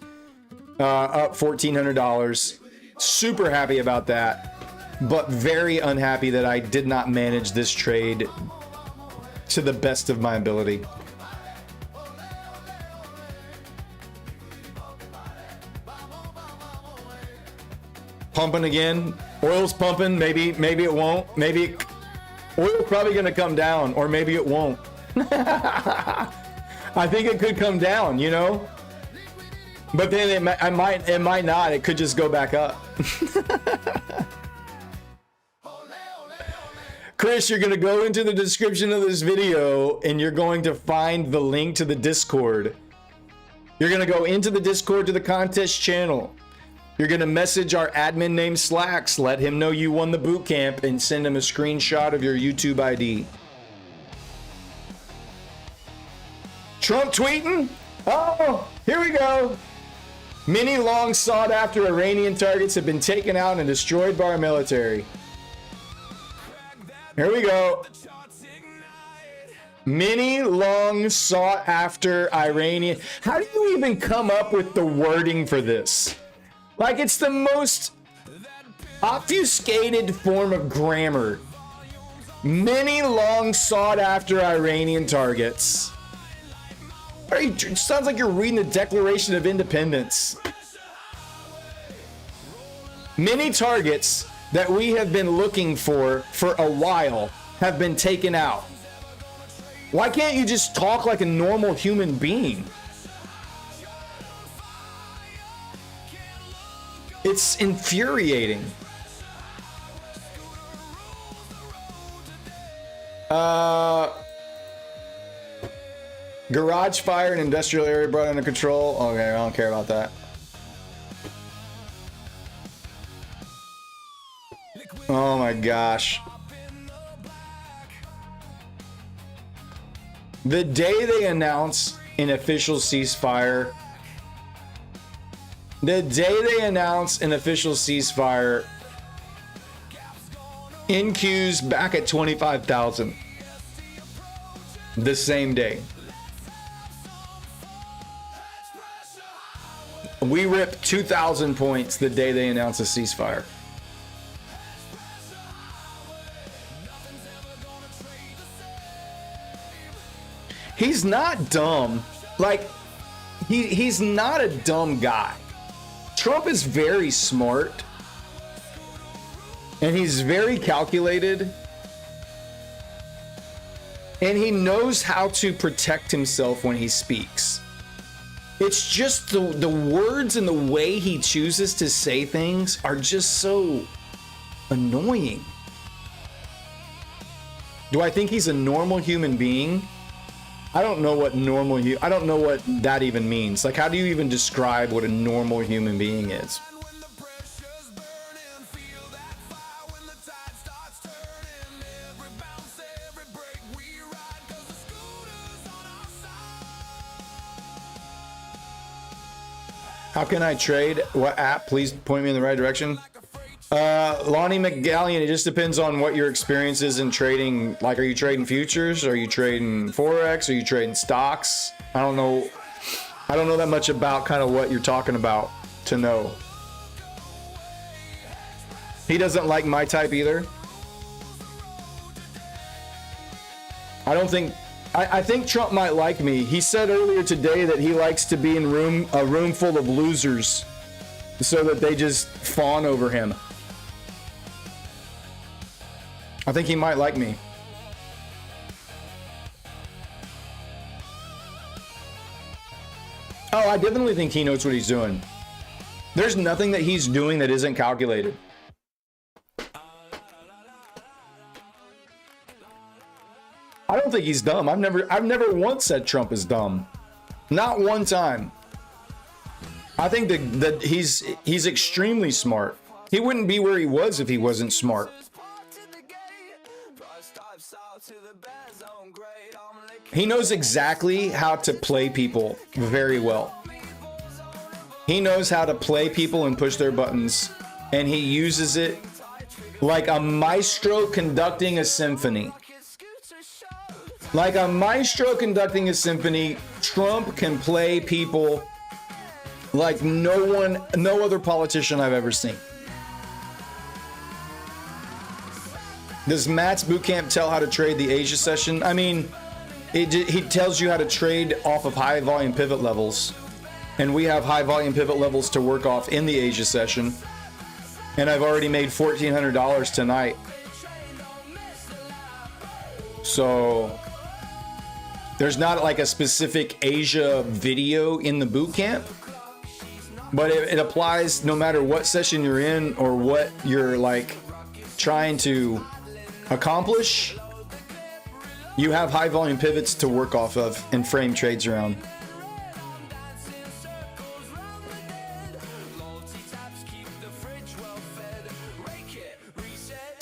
up $1,400. Super happy about that, but very unhappy that I did not manage this trade to the best of my ability. Pumping again. Oil's pumping. Maybe it won't. Oil's probably going to come down, or maybe it won't. I think it could come down, you know? But then it might not. It could just go back up. Chris, you're going to go into the description of this video and you're going to find the link to the Discord. You're going to go into the Discord to the contest channel. You're going to message our admin named Slacks, let him know you won the boot camp, and send him a screenshot of your YouTube ID. Trump tweeting? Oh, here we go. Many long sought after Iranian targets have been taken out and destroyed by our military. Here we go. Many long sought after Iranian. How do you even come up with the wording for this? Like, it's the most obfuscated form of grammar. Many long sought after Iranian targets. It sounds like you're reading the Declaration of Independence. Many targets that we have been looking for a while have been taken out. Why can't you just talk like a normal human being? It's infuriating. Garage fire and industrial area brought under control. Okay, I don't care about that. Oh my gosh. The day they announce an official ceasefire, NQ's back at 25,000. The same day. We ripped 2,000 points the day they announced a ceasefire. He's not dumb. Like, he's not a dumb guy. Trump is very smart. And he's very calculated. And he knows how to protect himself when he speaks. It's just the words and the way he chooses to say things are just so annoying. Do I think he's a normal human being? I don't know what I don't know what that even means. Like, how do you even describe what a normal human being is? How can I trade? What app? Please point me in the right direction. Lonnie McGallion, it just depends on what your experience is in trading. Like, are you trading futures? Are you trading Forex? Are you trading stocks? I don't know that much about kind of what you're talking about to know. He doesn't like my type either. I think Trump might like me. He said earlier today that he likes to be in a room full of losers so that they just fawn over him. I think he might like me. Oh, I definitely think he knows what he's doing. There's nothing that he's doing that isn't calculated. I don't think he's dumb. I've never once said Trump is dumb. Not one time. I think that he's extremely smart. He wouldn't be where he was if he wasn't smart. He knows exactly how to play people very well. He knows how to play people and push their buttons, and he uses it like a maestro conducting a symphony. Like a maestro conducting a symphony, Trump can play people like no other politician I've ever seen. Does Matt's Bootcamp tell how to trade the Asia session? I mean, he tells you how to trade off of high volume pivot levels. And we have high volume pivot levels to work off in the Asia session. And I've already made $1,400 tonight. So there's not like a specific Asia video in the boot camp, but it applies no matter what session you're in or what you're like trying to accomplish. You have high volume pivots to work off of and frame trades around.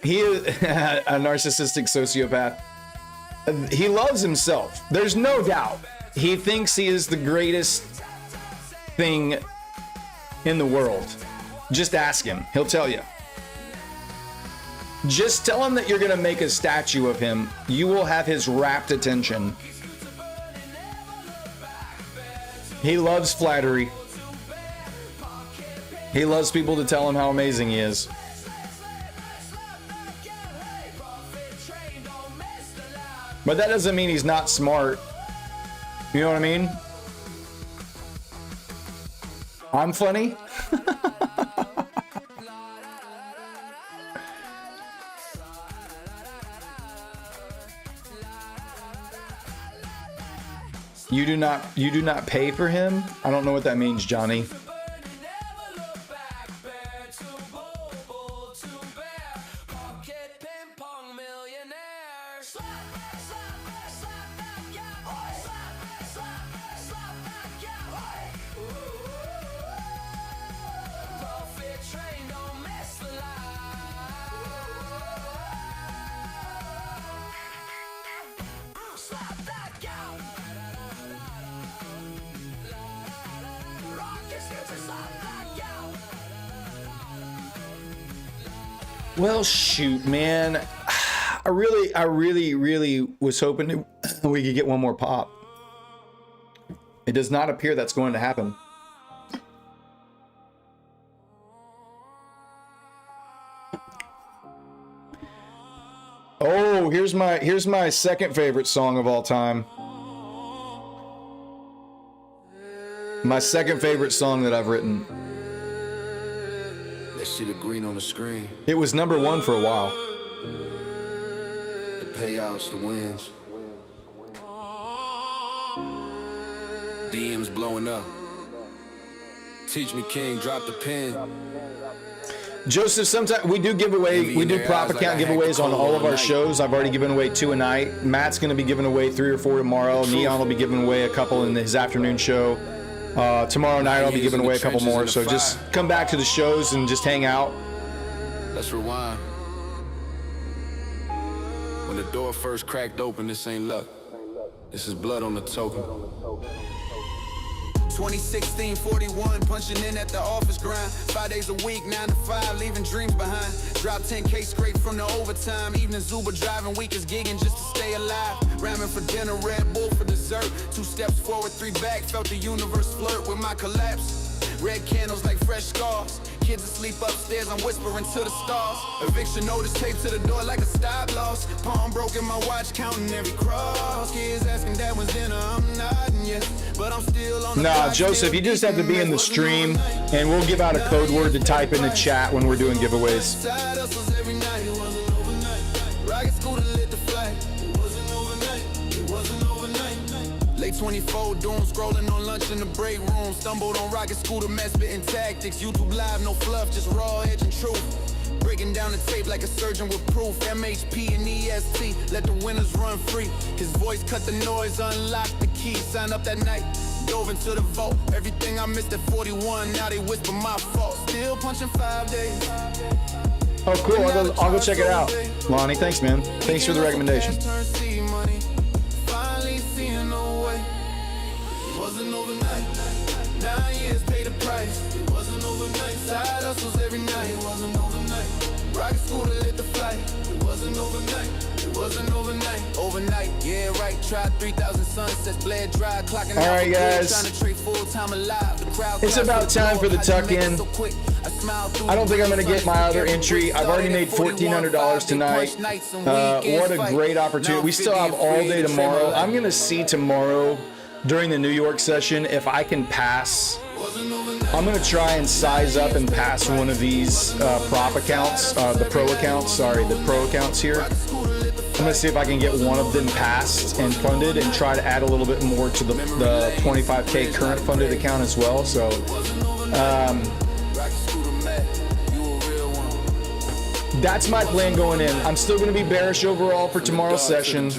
He is a narcissistic sociopath. He loves himself. There's no doubt. He thinks he is the greatest thing in the world. Just ask him. He'll tell you. Just tell him that you're going to make a statue of him. You will have his rapt attention. He loves flattery. He loves people to tell him how amazing he is. But that doesn't mean he's not smart. You know what I mean? I'm funny. You do not pay for him? I don't know what that means, Johnny. Well, shoot, man. I really was hoping we could get one more pop. It does not appear that's going to happen. Oh, here's my second favorite song of all time. My second favorite song that I've written. See the green on the screen. It was number one for a while. The payouts, the wins. DMs blowing up. Teach me, King, drop the pen. Joseph, sometimes we do give away, we do prop account giveaways on all of our shows. I've already given away 2 a night. Matt's going to be giving away 3 or 4 tomorrow. Neon will be giving away a couple in his afternoon show. Tomorrow night I'll be giving away a couple more, so just come back to the shows and just hang out. Let's rewind. When the door first cracked open, this ain't luck. This is blood on the token. 2016, 41, punching in at the office grind. 5 days a week, 9 to 5, leaving dreams behind. Drop 10K straight from the overtime. Evenings Uber driving, weekends gigging just to stay alive. Ramen for dinner, Red Bull for dessert. 2 steps forward, 3 back, felt the universe flirt with my collapse. Red candles like fresh scars. Kids asleep upstairs, I'm whispering to the stars. Eviction notice taped to the door like a stop loss. Palm broken, my watch counting every cross. Kids asking that was dinner, I'm nodding yes, but I'm still on the Nah, Joseph, you just have to be in the stream, and we'll give out a code word to type in the chat when we're doing giveaways. Late 24, doom scrolling on lunch in the break room. Stumbled on rocket scooter, mess spitting tactics. YouTube live, no fluff, just raw edge and truth. Breaking down the tape like a surgeon with proof. MHP and EST, let the winners run free. His voice cut the noise, unlocked the key. Sign up that night, dove into the vault. Everything I missed at 41, now they whisper my fault. Still punching 5 days. Oh, cool. I'll go check it out. Lonnie, thanks, man. Thanks for the recommendation. Wasn't overnight. 9 years paid the price. It wasn't overnight. Side hustles every night. It wasn't overnight. Rocket scooter lit the flight. It wasn't overnight. It wasn't overnight. Overnight, yeah, right. Tried 3,000 sunsets, bled dry, clocking all right, guys. Trying to trade full time alive. The crowd it's about time for the tuck in. I don't think I'm going to get my other entry. I've already made $1,400 tonight. What a great opportunity. We still have all day tomorrow. I'm going to see tomorrow during the New York session if I can pass. I'm going to try and size up and pass one of these prop accounts, the pro accounts here. I'm gonna see if I can get one of them passed and funded, and try to add a little bit more to the 25K current funded account as well. So that's my plan going in. I'm still gonna be bearish overall for tomorrow's session.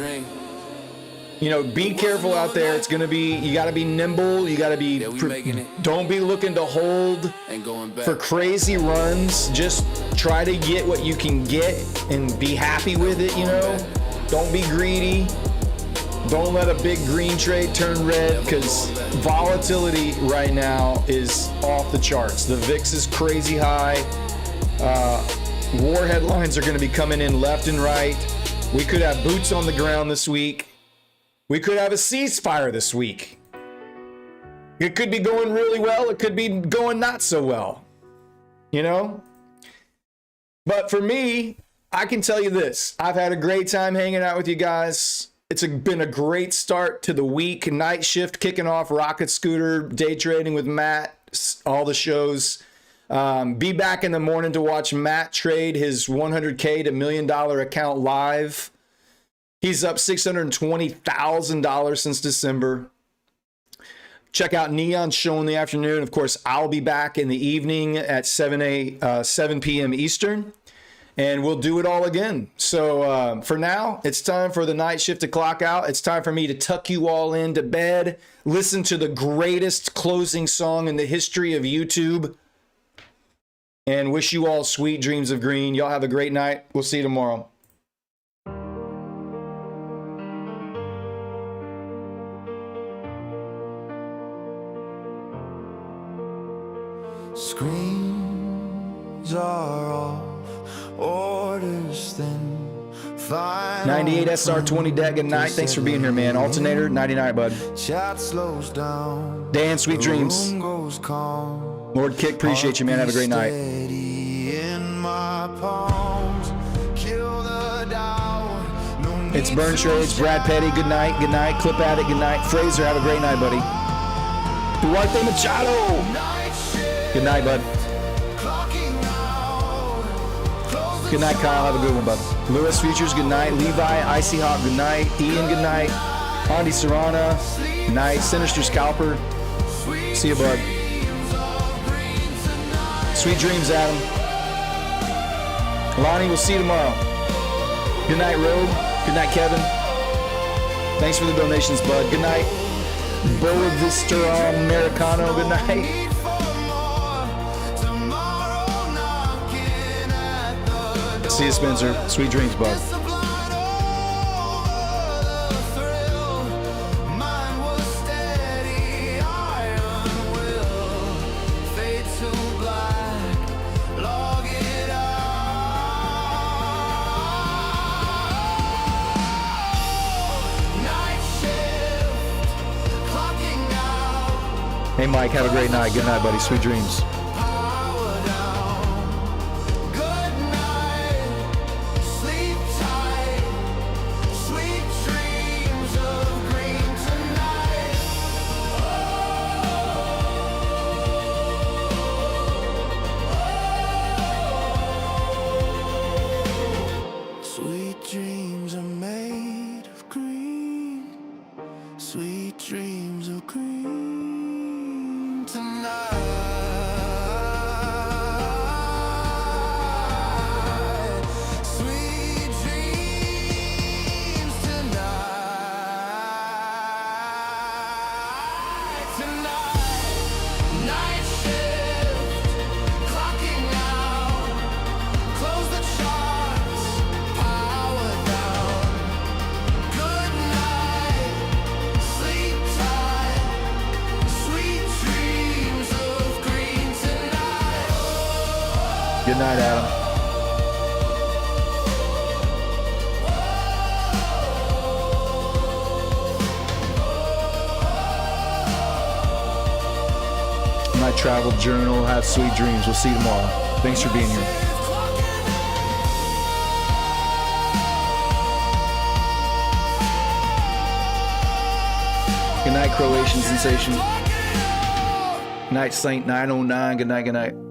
You know, be careful out there. It's gonna be, you gotta be nimble. You gotta be, don't be looking to hold for crazy runs. Just try to get what you can get and be happy with it, you know? Don't be greedy. Don't let a big green trade turn red, because volatility right now is off the charts. The VIX is crazy high. War headlines are gonna be coming in left and right. We could have boots on the ground this week. We could have a ceasefire this week. It could be going really well. It could be going not so well, you know? But for me, I can tell you this. I've had a great time hanging out with you guys. It's been a great start to the week. Night shift kicking off, Rocket Scooter, day trading with Matt, all the shows. Be back in the morning to watch Matt trade his $100K to $1 million account live. He's up $620,000 since December. Check out Neon's show in the afternoon. Of course, I'll be back in the evening at 7 p.m. Eastern, and we'll do it all again. So for now, it's time for the night shift to clock out. It's time for me to tuck you all into bed, listen to the greatest closing song in the history of YouTube, and wish you all sweet dreams of green. Y'all have a great night. We'll see you tomorrow. Screens are off, orders thin. 98 SR20 deck, good night. Thanks for being here, man. Alternator, 99, bud. Chat slows down. Dan, sweet dreams. Goes calm. Lord Kick, appreciate you, man. Have a great night. In my palms, kill the Dow. No It's Burn Trades, Brad Petty, good night. Good night. Clip Addict, good night. Fraser, have a great night, buddy. Duarte Machado. Good night, bud. Good night, Kyle. Have a good one, bud. Lewis Futures, good night. Levi, Icy Hawk, good night. Ian, good night. Andy Serrana, night. Sinister Scalper, see you, bud. Sweet dreams, Adam. Lonnie, we'll see you tomorrow. Good night, Road. Good night, Kevin. Thanks for the donations, bud. Good night. Boa Vista Americano, good night. See you, Spencer. Sweet dreams, bud. Hey, Mike, have a great night. Good night, buddy. Sweet dreams. Good night, Adam. My travel journal, have sweet dreams. We'll see you tomorrow. Thanks for being here. Good night, Croatian Sensation. Night Saint 909. Good night, good night.